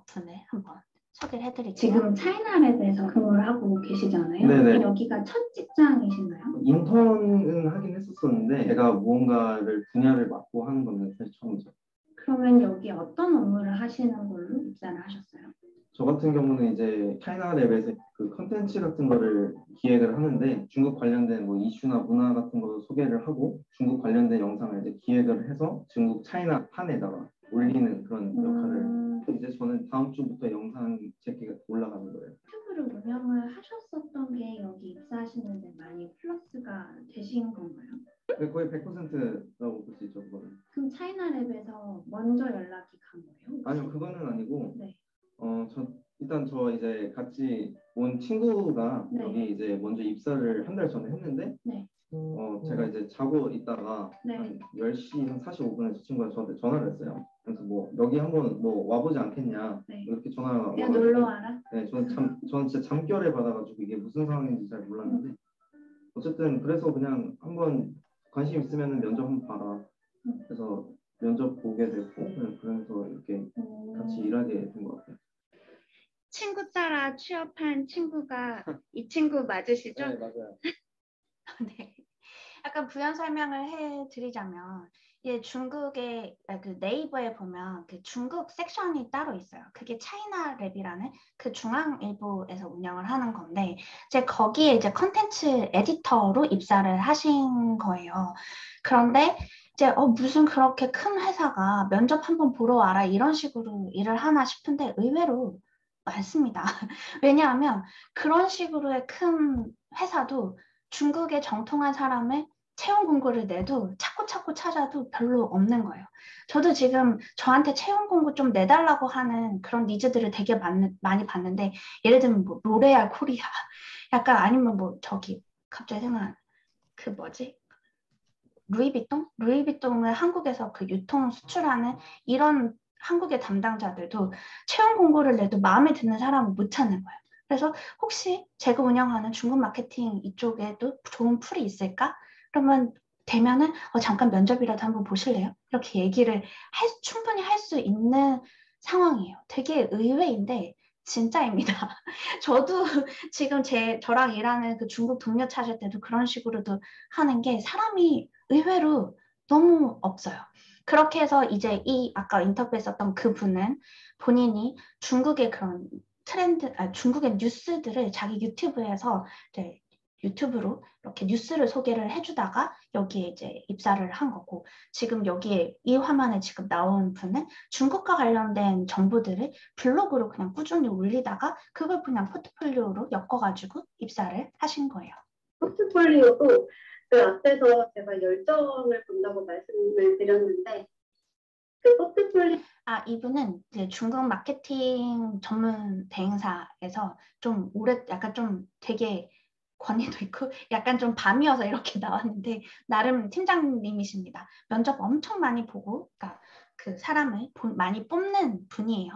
분을 한번 소개를 해드릴게요. 지금 차이나랩에서 근무를 하고 계시잖아요. 네네. 여기가 첫 직장이신가요? 인턴은 하긴 했었었는데 제가 무언가를 분야를 맡고 하는 건 사실 처음이죠. 그러면 여기 어떤 업무를 하시는 걸로 입사를 하셨어요? 저 같은 경우는 이제 차이나랩에서 그 컨텐츠 같은 거를 기획을 하는데 중국 관련된 뭐 이슈나 문화 같은 거 소개를 하고 중국 관련된 영상을 이제 기획을 해서 중국 차이나 판에다가 올리는 그런 역할을 이제 저는 다음 주부터 영상 제기가 올라가는 거예요. 유튜브를 운영을 하셨었던 게 여기 입사하시는데 많이 플러스가 되신 건가요? 거의 100%라고 볼 수 있죠, 그거는. 그럼 차이나랩에서 먼저 연락이 간 거예요? 아니요, 그거는 아니고. 네. 일단 저 이제 같이 온 친구가 네. 여기 이제 먼저 입사를 한 달 전에 했는데 네. 제가 이제 자고 있다가 네. 한 10시 한 45분에 저 친구가 저한테 전화를 했어요. 그래서 뭐 여기 한번 뭐 와보지 않겠냐 네. 이렇게 전화가 그냥 와가지고 놀러 와라? 네, 저는 진짜 잠결에 받아가지고 이게 무슨 상황인지 잘 몰랐는데 어쨌든 그래서 그냥 한번 관심 있으면 면접 한번 봐라. 그래서 면접 보게 됐고 그래서 이렇게 같이 일하게 된 것 같아요. 친구 따라 취업한 친구가 이 친구 맞으시죠? 네, 맞아요. 네. 약간 부연 설명을 해드리자면 예, 중국의 그 네이버에 보면 그 중국 섹션이 따로 있어요. 그게 차이나랩이라는 그 중앙일보에서 운영을 하는 건데 이제 거기에 이제 컨텐츠 에디터로 입사를 하신 거예요. 그런데 이제 무슨 그렇게 큰 회사가 면접 한번 보러 와라 이런 식으로 일을 하나 싶은데 의외로 많습니다. 왜냐하면 그런 식으로의 큰 회사도 중국의 정통한 사람을 채용 공고를 내도 찾고 찾아도 별로 없는 거예요. 저도 지금 저한테 채용 공고 좀 내달라고 하는 그런 니즈들을 되게 많이 봤는데 예를 들면 뭐 로레알 코리아 약간 아니면 뭐 저기 갑자기 생각난 그 뭐지? 루이비통? 루이비통을 한국에서 그 유통 수출하는 이런 한국의 담당자들도 채용 공고를 내도 마음에 드는 사람을 못 찾는 거예요. 그래서 혹시 제가 운영하는 중국 마케팅 이쪽에도 좋은 풀이 있을까? 그러면 되면은 잠깐 면접이라도 한번 보실래요? 이렇게 얘기를 충분히 할 수 있는 상황이에요. 되게 의외인데 진짜입니다. 저도 지금 저랑 일하는 그 중국 동료 찾을 때도 그런 식으로도 하는 게 사람이 의외로 너무 없어요. 그렇게 해서 이제 아까 인터뷰했었던 그 분은 본인이 중국의 그런 중국의 뉴스들을 자기 유튜브에서 이제 유튜브로 이렇게 뉴스를 소개를 해주다가 여기에 이제 입사를 한 거고 지금 여기에 이 화면에 지금 나온 분은 중국과 관련된 정보들을 블로그로 그냥 꾸준히 올리다가 그걸 그냥 포트폴리오로 엮어가지고 입사를 하신 거예요. 포트폴리오도 그 앞에서 제가 열정을 본다고 말씀을 드렸는데 그 포트폴리오 이분은 이제 중국 마케팅 전문 대행사에서 좀 약간 좀 되게 권위도 있고 약간 좀 밤이어서 이렇게 나왔는데 나름 팀장님이십니다. 면접 엄청 많이 보고 그러니까 그 사람을 많이 뽑는 분이에요.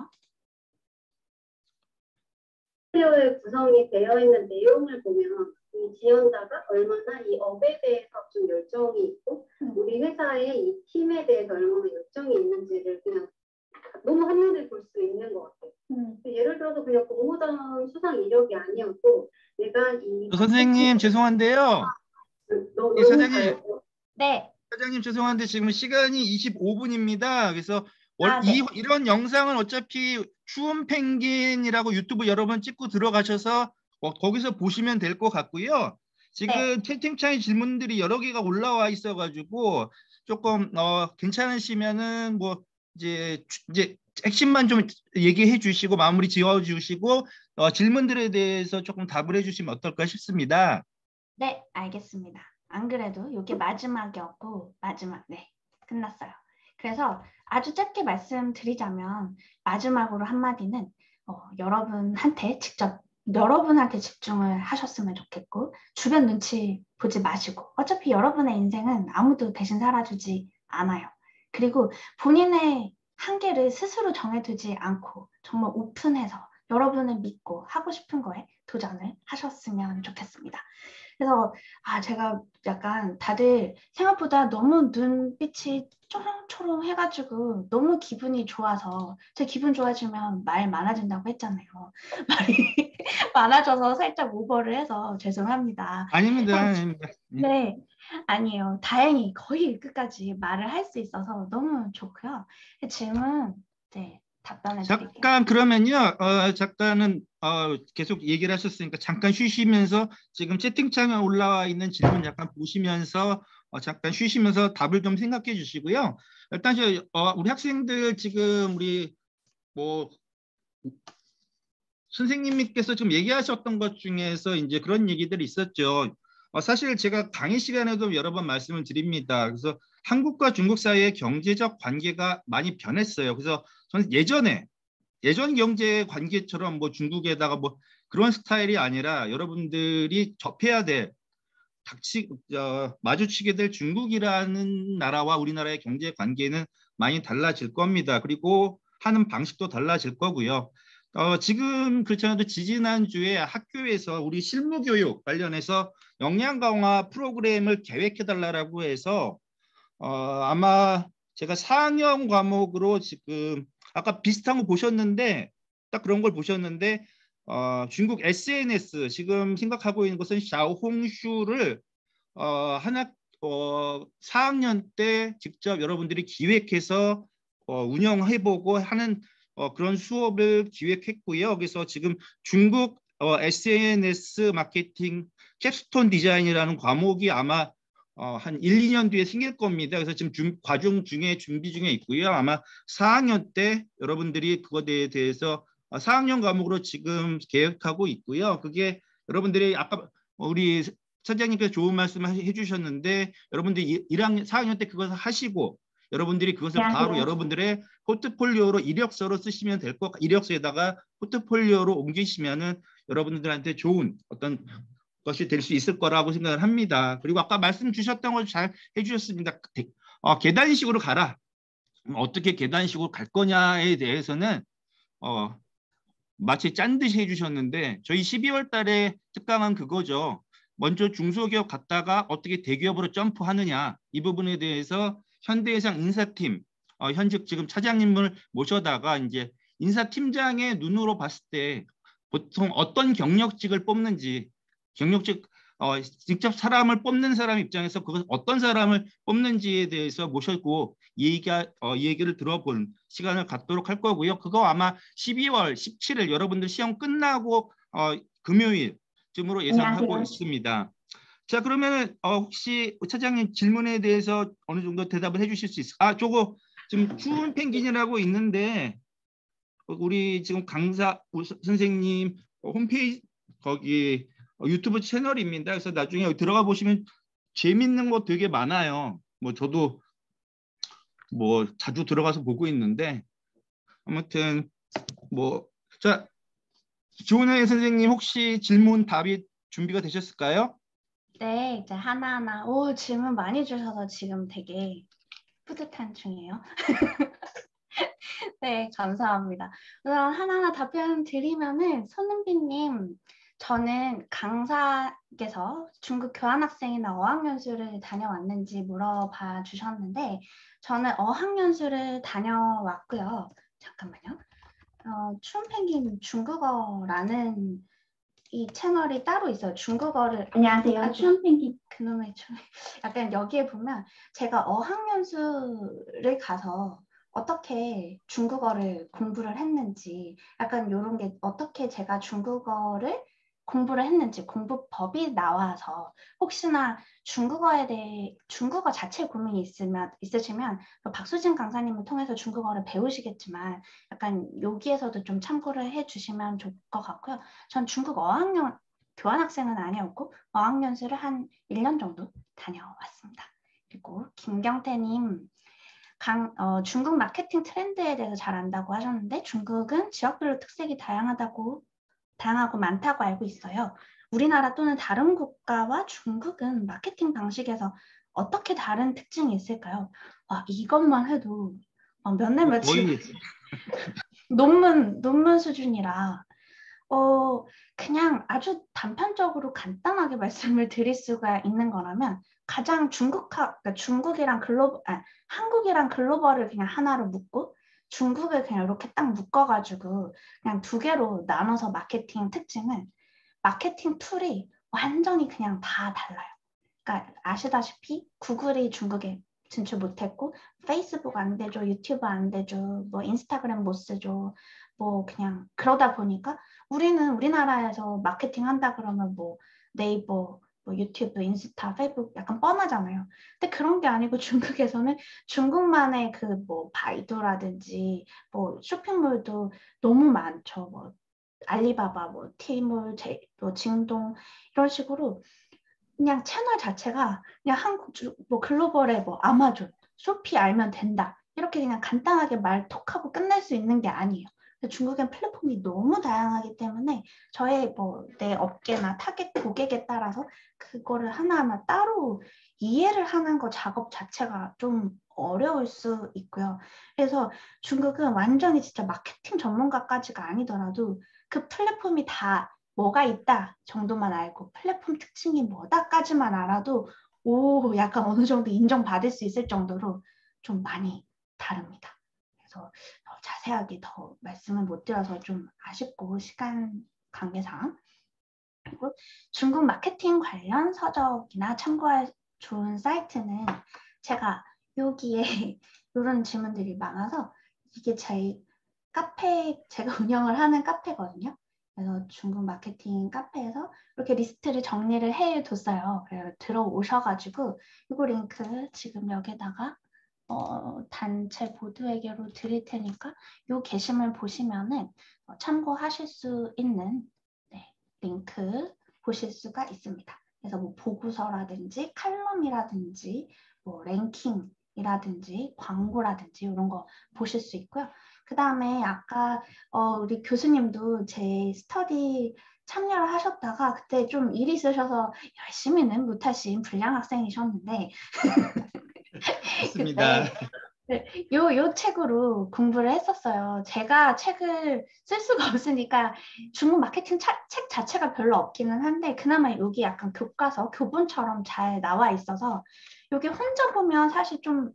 포트폴리오의 구성이 되어 있는 내용을 보면 이 지원자가 얼마나 이 업에 대해서 좀 열정이 있고 우리 회사의 이 팀에 대해서 얼마나 열정이 있는지를 그냥 너무 한눈에 볼 수 있는 것 같아요. 예를 들어서 그냥 공모전 수상 이력이 아니었고 내가 이 선생님 죄송한데요. 너무 사장님. 네. 사장님 죄송한데 지금 시간이 25분입니다. 그래서 네. 이런 영상은 어차피 추운 펭귄이라고 유튜브 여러 번 찍고 들어가셔서 거기서 보시면 될 것 같고요. 지금 채팅창에 질문들이 여러 개가 올라와 있어가지고 조금 괜찮으시면은 뭐 이제 핵심만 좀 얘기해 주시고 마무리 지어 주시고 질문들에 대해서 조금 답을 해 주시면 어떨까 싶습니다. 네, 알겠습니다. 안 그래도 이게 마지막이었고 네, 끝났어요. 그래서 아주 짧게 말씀드리자면 마지막으로 한마디는 여러분한테 집중을 하셨으면 좋겠고 주변 눈치 보지 마시고 어차피 여러분의 인생은 아무도 대신 살아주지 않아요. 그리고 본인의 한계를 스스로 정해두지 않고 정말 오픈해서 여러분을 믿고 하고 싶은 거에 도전을 하셨으면 좋겠습니다. 그래서 제가 약간 다들 생각보다 너무 눈빛이 초롱초롱 해가지고 너무 기분이 좋아서 제 기분 좋아지면 말 많아진다고 했잖아요. 말이 많아져서 살짝 오버를 해서 죄송합니다. 아닙니다. 네, 아니에요. 다행히 거의 끝까지 말을 할 수 있어서 너무 좋고요. 질문 답변을 드릴게요. 잠깐 그러면요. 잠깐은 계속 얘기를 하셨으니까 잠깐 쉬시면서 지금 채팅창에 올라와 있는 질문 잠깐 보시면서 잠깐 쉬시면서 답을 좀 생각해 주시고요. 일단 우리 학생들 지금 우리 뭐 선생님께서 좀 얘기하셨던 것 중에서 이제 그런 얘기들이 있었죠. 사실 제가 강의 시간에도 여러 번 말씀을 드립니다. 그래서 한국과 중국 사이의 경제적 관계가 많이 변했어요. 그래서 저는 예전 경제 관계처럼 뭐 중국에다가 뭐 그런 스타일이 아니라 여러분들이 접해야 될 마주치게 될 중국이라는 나라와 우리나라의 경제 관계는 많이 달라질 겁니다. 그리고 하는 방식도 달라질 거고요. 지금 그렇지 않아도 지지난주에 학교에서 우리 실무교육 관련해서 역량 강화 프로그램을 계획해달라고 해서 아마 제가 4학년 과목으로 지금 아까 비슷한 거 보셨는데 딱 그런 걸 보셨는데 중국 SNS 지금 생각하고 있는 것은 샤오홍슈를 4학년 때 직접 여러분들이 기획해서 운영해보고 하는 그런 수업을 기획했고요. 그래서 지금 중국 SNS 마케팅 캡스톤 디자인이라는 과목이 아마 한 1, 2년 뒤에 생길 겁니다. 그래서 지금 과정 중에 준비 중에 있고요. 아마 4학년 때 여러분들이 그것에 대해서 4학년 과목으로 지금 계획하고 있고요. 그게 여러분들이 아까 우리 선생님께서 좋은 말씀을 해주셨는데 여러분들이 4학년 때 그것을 하시고 여러분들이 그것을 바로 여러분들의 포트폴리오로 이력서로 쓰시면 될 것, 이력서에다가 포트폴리오로 옮기시면은 여러분들한테 좋은 어떤 것이 될 수 있을 거라고 생각을 합니다. 그리고 아까 말씀 주셨던 걸 잘 해주셨습니다. 계단식으로 가라. 어떻게 계단식으로 갈 거냐에 대해서는 마치 짠 듯이 해주셨는데 저희 12월 달에 특강은 그거죠. 먼저 중소기업 갔다가 어떻게 대기업으로 점프하느냐 이 부분에 대해서 현대해상 인사팀 현직 지금 차장님을 모셔다가 이제 인사팀장의 눈으로 봤을 때 보통 어떤 경력직을 뽑는지 경력직 직접 사람을 뽑는 사람 입장에서 그것 어떤 사람을 뽑는지에 대해서 모셨고 얘기를 들어본 시간을 갖도록 할 거고요. 그거 아마 12월 17일 여러분들 시험 끝나고 금요일쯤으로 예상하고 있습니다. 자 그러면 혹시 차장님 질문에 대해서 어느 정도 대답을 해주실 수 있을까요? 저거 지금 추운 펭귄이라고 있는데 우리 지금 강사 선생님 홈페이지 거기 유튜브 채널입니다. 그래서 나중에 들어가 보시면 재밌는 거 되게 많아요. 뭐 저도 뭐 자주 들어가서 보고 있는데 아무튼 뭐 자 조은혜 선생님 혹시 질문 답이 준비가 되셨을까요? 네, 이제 하나하나. 오, 질문 많이 주셔서 지금 되게 뿌듯한 중이에요. 네, 감사합니다. 우선 하나하나 답변 드리면은 손은비님, 저는 강사께서 중국 교환학생이나 어학연수를 다녀왔는지 물어봐 주셨는데 저는 어학연수를 다녀왔고요. 잠깐만요. 추운펭귄 중국어라는 이 채널이 따로 있어요. 중국어를 안녕하세요. 추운펭귄. 그놈의 약간 여기에 보면 제가 어학연수를 가서 어떻게 중국어를 공부를 했는지 약간 이런 게 어떻게 제가 중국어를 공부를 했는지 공부법이 나와서 혹시나 중국어에 대해 중국어 자체 고민이 있으시면 박수진 강사님을 통해서 중국어를 배우시겠지만 약간 여기에서도 좀 참고를 해주시면 좋을 것 같고요. 전 중국 어학연 교환학생은 아니었고 어학연수를 한 1년 정도 다녀왔습니다. 그리고 김경태님 중국 마케팅 트렌드에 대해서 잘 안다고 하셨는데 중국은 지역별로 특색이 다양하고 많다고 알고 있어요. 우리나라 또는 다른 국가와 중국은 마케팅 방식에서 어떻게 다른 특징이 있을까요? 와, 이것만 해도 몇 날 며칠 논문 수준이라 그냥 아주 단편적으로 간단하게 말씀을 드릴 수가 있는 거라면 가장 그러니까 한국이랑 글로벌을 그냥 하나로 묶고 중국을 그냥 이렇게 딱 묶어가지고 그냥 두 개로 나눠서 마케팅 특징은 마케팅 툴이 완전히 그냥 다 달라요. 그러니까 아시다시피 구글이 중국에 진출 못했고 페이스북 안 되죠, 유튜브 안 되죠, 뭐 인스타그램 못 쓰죠. 뭐 그냥 그러다 보니까 우리는 우리나라에서 마케팅 한다 그러면 뭐 네이버, 뭐 유튜브, 인스타, 페이스북 약간 뻔하잖아요. 근데 그런 게 아니고 중국에서는 중국만의 그 뭐 바이두라든지 뭐 쇼핑몰도 너무 많죠. 뭐 알리바바, 뭐 티몰, 뭐 징동 이런 식으로 그냥 채널 자체가 그냥 뭐 글로벌의 뭐 아마존, 쇼피 알면 된다 이렇게 그냥 간단하게 말 톡하고 끝낼 수 있는 게 아니에요. 중국엔 플랫폼이 너무 다양하기 때문에 저의 뭐 내 업계나 타겟 고객에 따라서 그거를 하나하나 따로 이해를 하는 거 작업 자체가 좀 어려울 수 있고요. 그래서 중국은 완전히 진짜 마케팅 전문가까지가 아니더라도 그 플랫폼이 다 뭐가 있다 정도만 알고 플랫폼 특징이 뭐다까지만 알아도 오 약간 어느 정도 인정받을 수 있을 정도로 좀 많이 다릅니다. 그래서 자세하게 더 말씀을 못 드려서 좀 아쉽고 시간 관계상 그리고 중국 마케팅 관련 서적이나 참고할 좋은 사이트는 제가 여기에 이런 질문들이 많아서 이게 제 카페 제가 운영을 하는 카페거든요. 그래서 중국 마케팅 카페에서 이렇게 리스트를 정리를 해뒀어요. 그래서 들어오셔가지고 이거 링크 지금 여기다가 단체 보드에게로 드릴 테니까 이 게시물 보시면은 참고하실 수 있는 링크 보실 수가 있습니다. 그래서 뭐 보고서라든지 칼럼이라든지 뭐 랭킹이라든지 광고라든지 이런 거 보실 수 있고요. 그 다음에 아까 우리 교수님도 제 스터디 참여를 하셨다가 그때 좀 일이 있으셔서 열심히는 못하신 불량 학생이셨는데 맞습니다. 네, 요 책으로 공부를 했었어요. 제가 책을 쓸 수가 없으니까 중국 마케팅 책 자체가 별로 없기는 한데 그나마 여기 약간 교과서, 교본처럼 잘 나와 있어서 여기 혼자 보면 사실 좀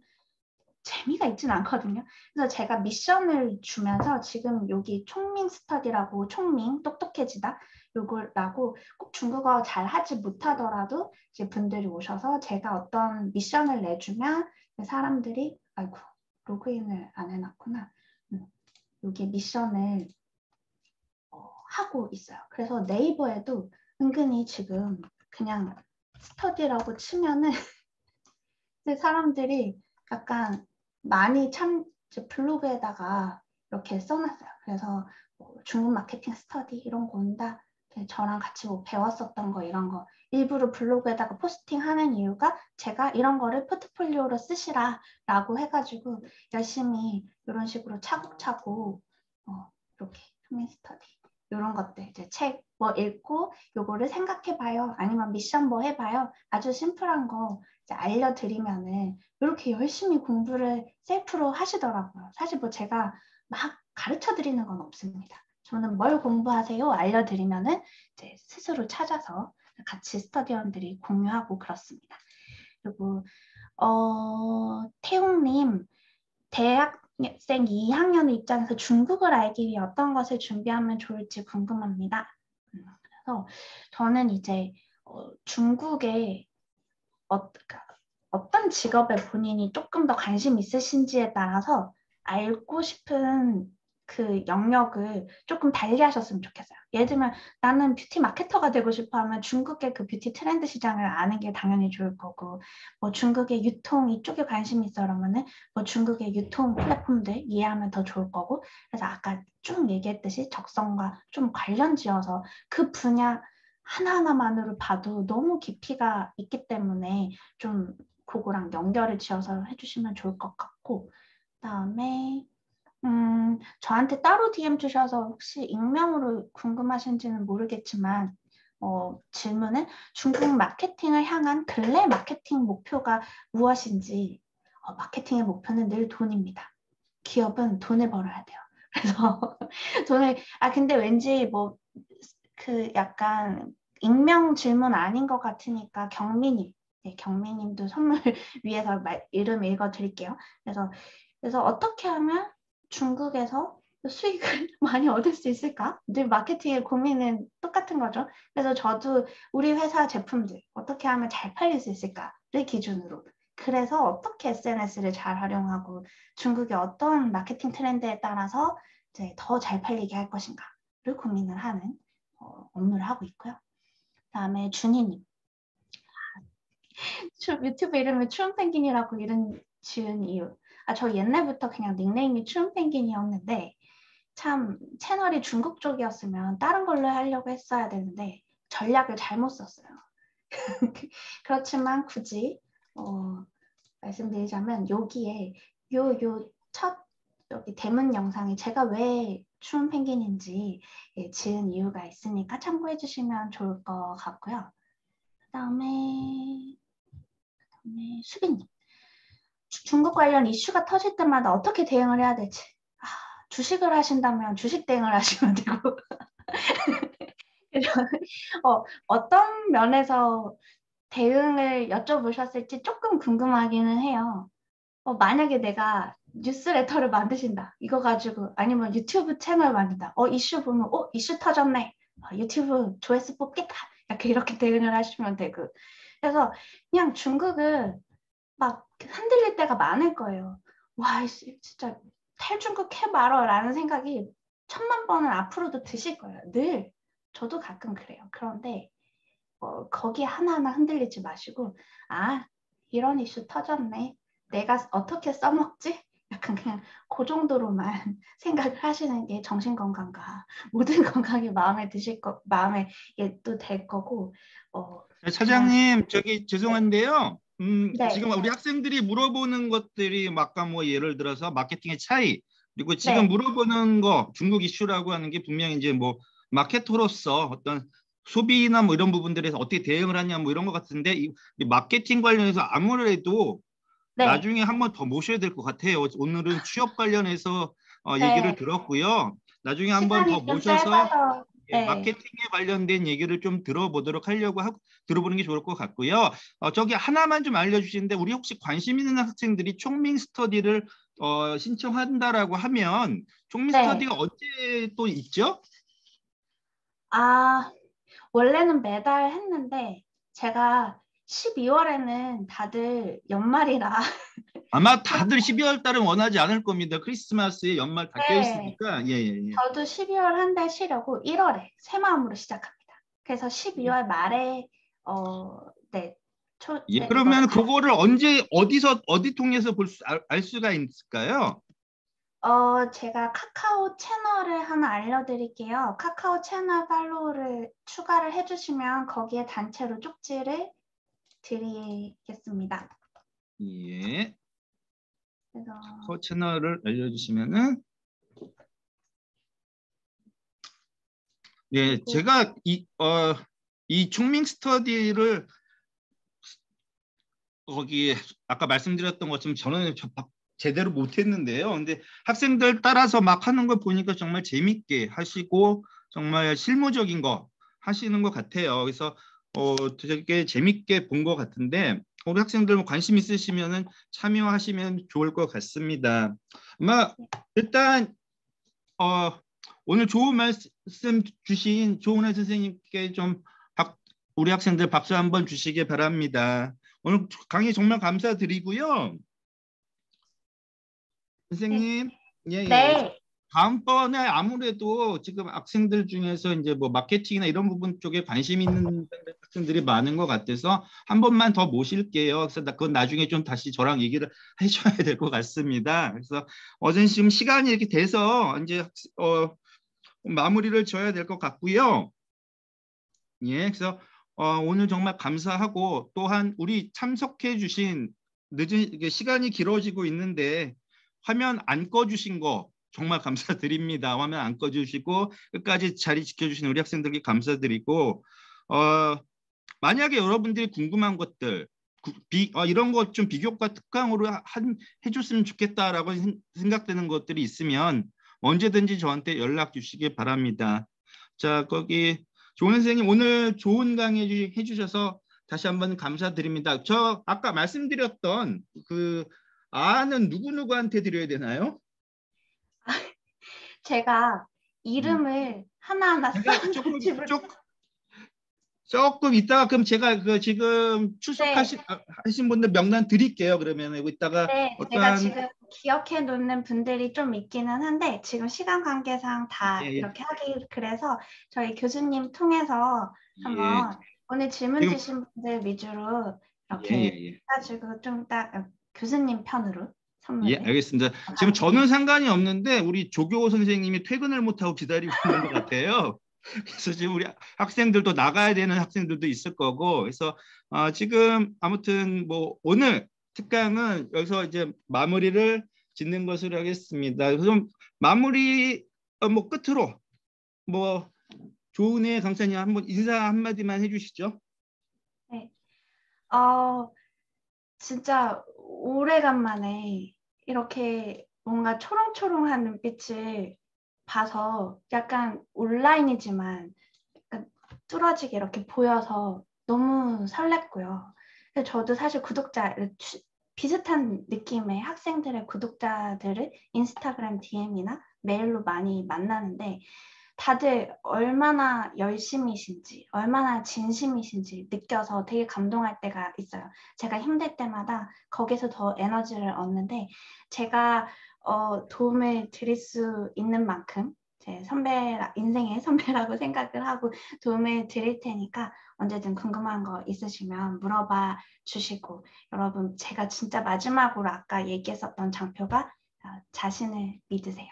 재미가 있진 않거든요. 그래서 제가 미션을 주면서 지금 여기 총밍 스터디라고 총밍 똑똑해지다 요거라고 꼭 중국어 잘 하지 못하더라도 이제 분들이 오셔서 제가 어떤 미션을 내주면 사람들이 아이고 로그인을 안 해놨구나. 여기 미션을 하고 있어요. 그래서 네이버에도 은근히 지금 그냥 스터디라고 치면은 사람들이 약간 많이 블로그에다가 이렇게 써놨어요. 그래서 뭐 중국 마케팅 스터디 이런 거 온다. 저랑 같이 뭐 배웠었던 거 이런 거 일부러 블로그에다가 포스팅하는 이유가 제가 이런 거를 포트폴리오로 쓰시라라고 해가지고 열심히 이런 식으로 차곡차곡 이렇게 총밍 스터디 이런 것들 이제 책 뭐 읽고 요거를 생각해봐요. 아니면 미션 뭐 해봐요. 아주 심플한 거 이제 알려드리면은 이렇게 열심히 공부를 셀프로 하시더라고요. 사실 뭐 제가 막 가르쳐드리는 건 없습니다. 저는 뭘 공부하세요 알려드리면은 이제 스스로 찾아서 같이 스터디원들이 공유하고 그렇습니다. 그리고 태웅님 대학생 2학년의 입장에서 중국을 알기 위해 어떤 것을 준비하면 좋을지 궁금합니다. 그래서 저는 이제 중국에 어떤 직업에 본인이 조금 더 관심 있으신지에 따라서 알고 싶은 그 영역을 조금 달리 하셨으면 좋겠어요. 예를 들면 나는 뷰티 마케터가 되고 싶어 하면 중국의 그 뷰티 트렌드 시장을 아는 게 당연히 좋을 거고, 뭐 중국의 유통 이쪽에 관심이 있어 그러면은 뭐 중국의 유통 플랫폼들 이해하면 더 좋을 거고, 그래서 아까 쭉 얘기했듯이 적성과 좀 관련 지어서 그 분야 하나하나만으로 봐도 너무 깊이가 있기 때문에 좀 그거랑 연결을 지어서 해주시면 좋을 것 같고, 그다음에 저한테 따로 DM 주셔서 혹시 익명으로 궁금하신지는 모르겠지만 질문은 중국 마케팅을 향한 근래 마케팅 목표가 무엇인지. 마케팅의 목표는 늘 돈입니다. 기업은 돈을 벌어야 돼요. 그래서 돈을 근데 왠지 뭐 그 약간 익명 질문 아닌 것 같으니까 경민님, 네, 경민님도 선물 위해서 이름 읽어드릴게요. 그래서 어떻게 하면 중국에서 수익을 많이 얻을 수 있을까? 늘 마케팅의 고민은 똑같은 거죠. 그래서 저도 우리 회사 제품들 어떻게 하면 잘 팔릴 수 있을까를 기준으로, 그래서 어떻게 SNS를 잘 활용하고 중국의 어떤 마케팅 트렌드에 따라서 이제 더 잘 팔리게 할 것인가를 고민을 하는 업무를 하고 있고요. 그다음에 준희님, 유튜브 이름을 추운펭귄이라고 이름 지은 이유. 저 옛날부터 그냥 닉네임이 추운펭귄이었는데 참 채널이 중국 쪽이었으면 다른 걸로 하려고 했어야 되는데 전략을 잘못 썼어요. 그렇지만 굳이 말씀드리자면 여기에 첫 여기 대문 영상이 제가 왜 추운 펭귄인지 지은 이유가 있으니까 참고해 주시면 좋을 것 같고요. 그다음에 수빈님, 중국 관련 이슈가 터질 때마다 어떻게 대응을 해야 될지. 주식을 하신다면 주식 대응을 하시면 되고 어떤 면에서 대응을 여쭤보셨을지 조금 궁금하기는 해요. 만약에 내가 뉴스레터를 만드신다 이거 가지고, 아니면 유튜브 채널 만든다, 이슈 보면 이슈 터졌네, 유튜브 조회수 뽑겠다, 이렇게 대응을 하시면 되고. 그래서 그냥 중국은 막 흔들릴 때가 많을 거예요. 와 진짜 탈중국 해봐라 라는 생각이 1000만 번은 앞으로도 드실 거예요. 늘 저도 가끔 그래요. 그런데 거기 하나하나 흔들리지 마시고, 이런 이슈 터졌네, 내가 어떻게 써먹지? 약간 그냥 그 정도로만 생각을 하시는 게 정신건강과 모든 건강이 마음에 또 될 거고. 차장님, 저기 죄송한데요. 네. 지금 우리 학생들이 물어보는 것들이 아까 뭐 예를 들어서 마케팅의 차이, 그리고 지금 네. 물어보는 거 중국 이슈라고 하는 게 분명히 이제 뭐 마케터로서 어떤 소비나 뭐 이런 부분들에서 어떻게 대응을 하냐 뭐 이런 것 같은데, 이 마케팅 관련해서 아무래도 네. 나중에 한 번 더 모셔야 될 것 같아요. 오늘은 취업 관련해서 얘기를 들었고요. 나중에 한 번 더 모셔서 마케팅에 관련된 얘기를 좀 들어보도록 하려고 들어보는 게 좋을 것 같고요. 저기 하나만 좀 알려주시는데, 우리 혹시 관심 있는 학생들이 총밍 스터디를 신청한다라고 하면 총밍 스터디가 언제 또 있죠? 원래는 매달 했는데 제가 12월에는 다들 연말이라 아마 다들 12월 달은 원하지 않을 겁니다. 크리스마스에 연말 다 껴있으니까. 예. 저도 12월 한 달 쉬려고 1월에 새 마음으로 시작합니다. 그래서 12월 말에 그러면 그거를 언제 어디 통해서 알 수가 있을까요? 제가 카카오 채널을 하나 알려드릴게요. 카카오 채널 팔로우를 추가를 해주시면 거기에 단체로 쪽지를 드리겠습니다. 예. 그래서 카카오 채널을 알려주시면은 네, 제가 이 총밍 스터디를 거기 아까 말씀드렸던 것처럼 저는 제대로 못했는데요. 근데 학생들 따라서 막 하는 걸 보니까 정말 재밌게 하시고 정말 실무적인 거 하시는 것 같아요. 그래서 되게 재밌게 본 것 같은데 우리 학생들 뭐 관심 있으시면은 참여하시면 좋을 것 같습니다. 아마 일단 오늘 좋은 말씀 주신 조은혜 선생님께 좀 우리 학생들 박수 한번 주시기 바랍니다. 오늘 강의 정말 감사드리고요. 선생님, 예, 네. 다음번에 아무래도 지금 학생들 중에서 이제 뭐 마케팅이나 이런 부분 쪽에 관심 있는 학생들이 많은 것 같아서 한 번만 더 모실게요. 그래서 그건 나중에 좀 다시 저랑 얘기를 해줘야 될 것 같습니다. 그래서 어제 지금 시간이 이렇게 돼서 이제 마무리를 져야 될 것 같고요. 예, 그래서 오늘 정말 감사하고 또한 우리 참석해 주신 늦은 시간이 길어지고 있는데 화면 안 꺼주신 거 정말 감사드립니다. 화면 안 꺼주시고 끝까지 자리 지켜주신 우리 학생들께 감사드리고 만약에 여러분들이 궁금한 것들 이런 것 좀 비교과 특강으로 해줬으면 좋겠다라고 생각되는 것들이 있으면 언제든지 저한테 연락 주시기 바랍니다. 자, 거기 조은 선생님 오늘 좋은 강의 해주셔서 다시 한번 감사드립니다. 저 아까 말씀드렸던 그 아는 누구누구한테 드려야 되나요? 제가 이름을 하나하나 조금 이따가 그럼 제가 그 지금 출석하신 분들 명단 드릴게요. 그러면 이따가 네, 제가 지금 기억해 놓는 분들이 좀 있기는 한데 지금 시간 관계상 다 이렇게 하기 그래서 저희 교수님 통해서 한번 오늘 질문 주신 분들 위주로 이렇게 해가지고 좀 딱 교수님 편으로 선물을. 예, 알겠습니다. 지금 저는 상관이 없는데 우리 조교 선생님이 퇴근을 못하고 기다리고 있는 것 같아요. 그래서 지금 우리 학생들도 나가야 되는 학생들도 있을 거고 그래서 지금 아무튼 뭐 오늘 특강은 여기서 이제 마무리를 짓는 것으로 하겠습니다. 그럼 마무리 뭐 끝으로 뭐 조은혜 강사님 한번 인사 한마디만 해주시죠. 네, 진짜 오래간만에 이렇게 뭔가 초롱초롱한 눈빛을 봐서 약간 온라인이지만 약간 뚫어지게 이렇게 보여서 너무 설렜고요. 저도 사실 비슷한 느낌의 학생들의 구독자들을 인스타그램 DM이나 메일로 많이 만나는데 다들 얼마나 열심이신지 얼마나 진심이신지 느껴서 되게 감동할 때가 있어요. 제가 힘들 때마다 거기서 더 에너지를 얻는데 제가 도움을 드릴 수 있는 만큼 제 인생의 선배라고 생각을 하고 도움을 드릴 테니까 언제든 궁금한 거 있으시면 물어봐 주시고 여러분 제가 진짜 마지막으로 아까 얘기했었던 장표가 자신을 믿으세요.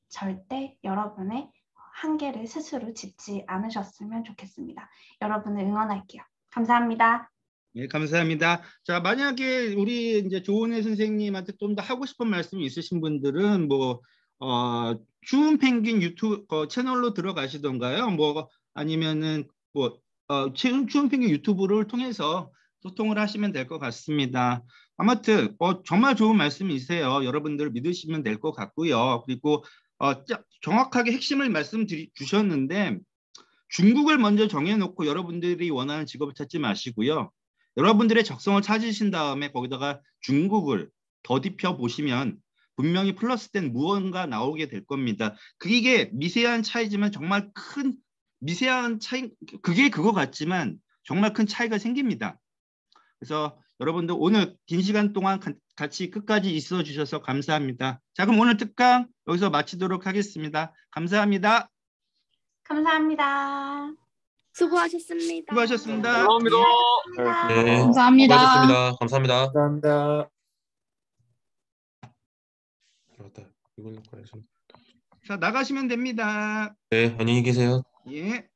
절대 여러분의 한계를 스스로 짚지 않으셨으면 좋겠습니다. 여러분을 응원할게요. 감사합니다. 네, 감사합니다. 자, 만약에 우리 이제 조은혜 선생님한테 좀 더 하고 싶은 말씀이 있으신 분들은 뭐 추운 펭귄 유튜브 채널로 들어가시던가요? 뭐 아니면은 뭐 추운 펭귄 유튜브를 통해서 소통을 하시면 될 것 같습니다. 아무튼 정말 좋은 말씀이세요. 여러분들 믿으시면 될 것 같고요. 그리고 정확하게 핵심을 주셨는데 중국을 먼저 정해놓고 여러분들이 원하는 직업을 찾지 마시고요. 여러분들의 적성을 찾으신 다음에 거기다가 중국을 더딥혀 보시면 분명히 플러스된 무언가 나오게 될 겁니다. 그게 미세한 차이지만 정말 큰 미세한 차이, 그게 그거 같지만 정말 큰 차이가 생깁니다. 그래서 여러분들 오늘 긴 시간 동안 같이 끝까지 있어 주셔서 감사합니다. 자, 그럼 오늘 특강 여기서 마치도록 하겠습니다. 감사합니다. 감사합니다. 수고하셨습니다. 수고하셨습니다. 감사합니다. 네, 감사합니다. 수고하셨습니다. 감사합니다. 감사합니다. 맞다. 이걸로 가야지. 자, 나가시면 됩니다. 네, 안녕히 계세요. 예.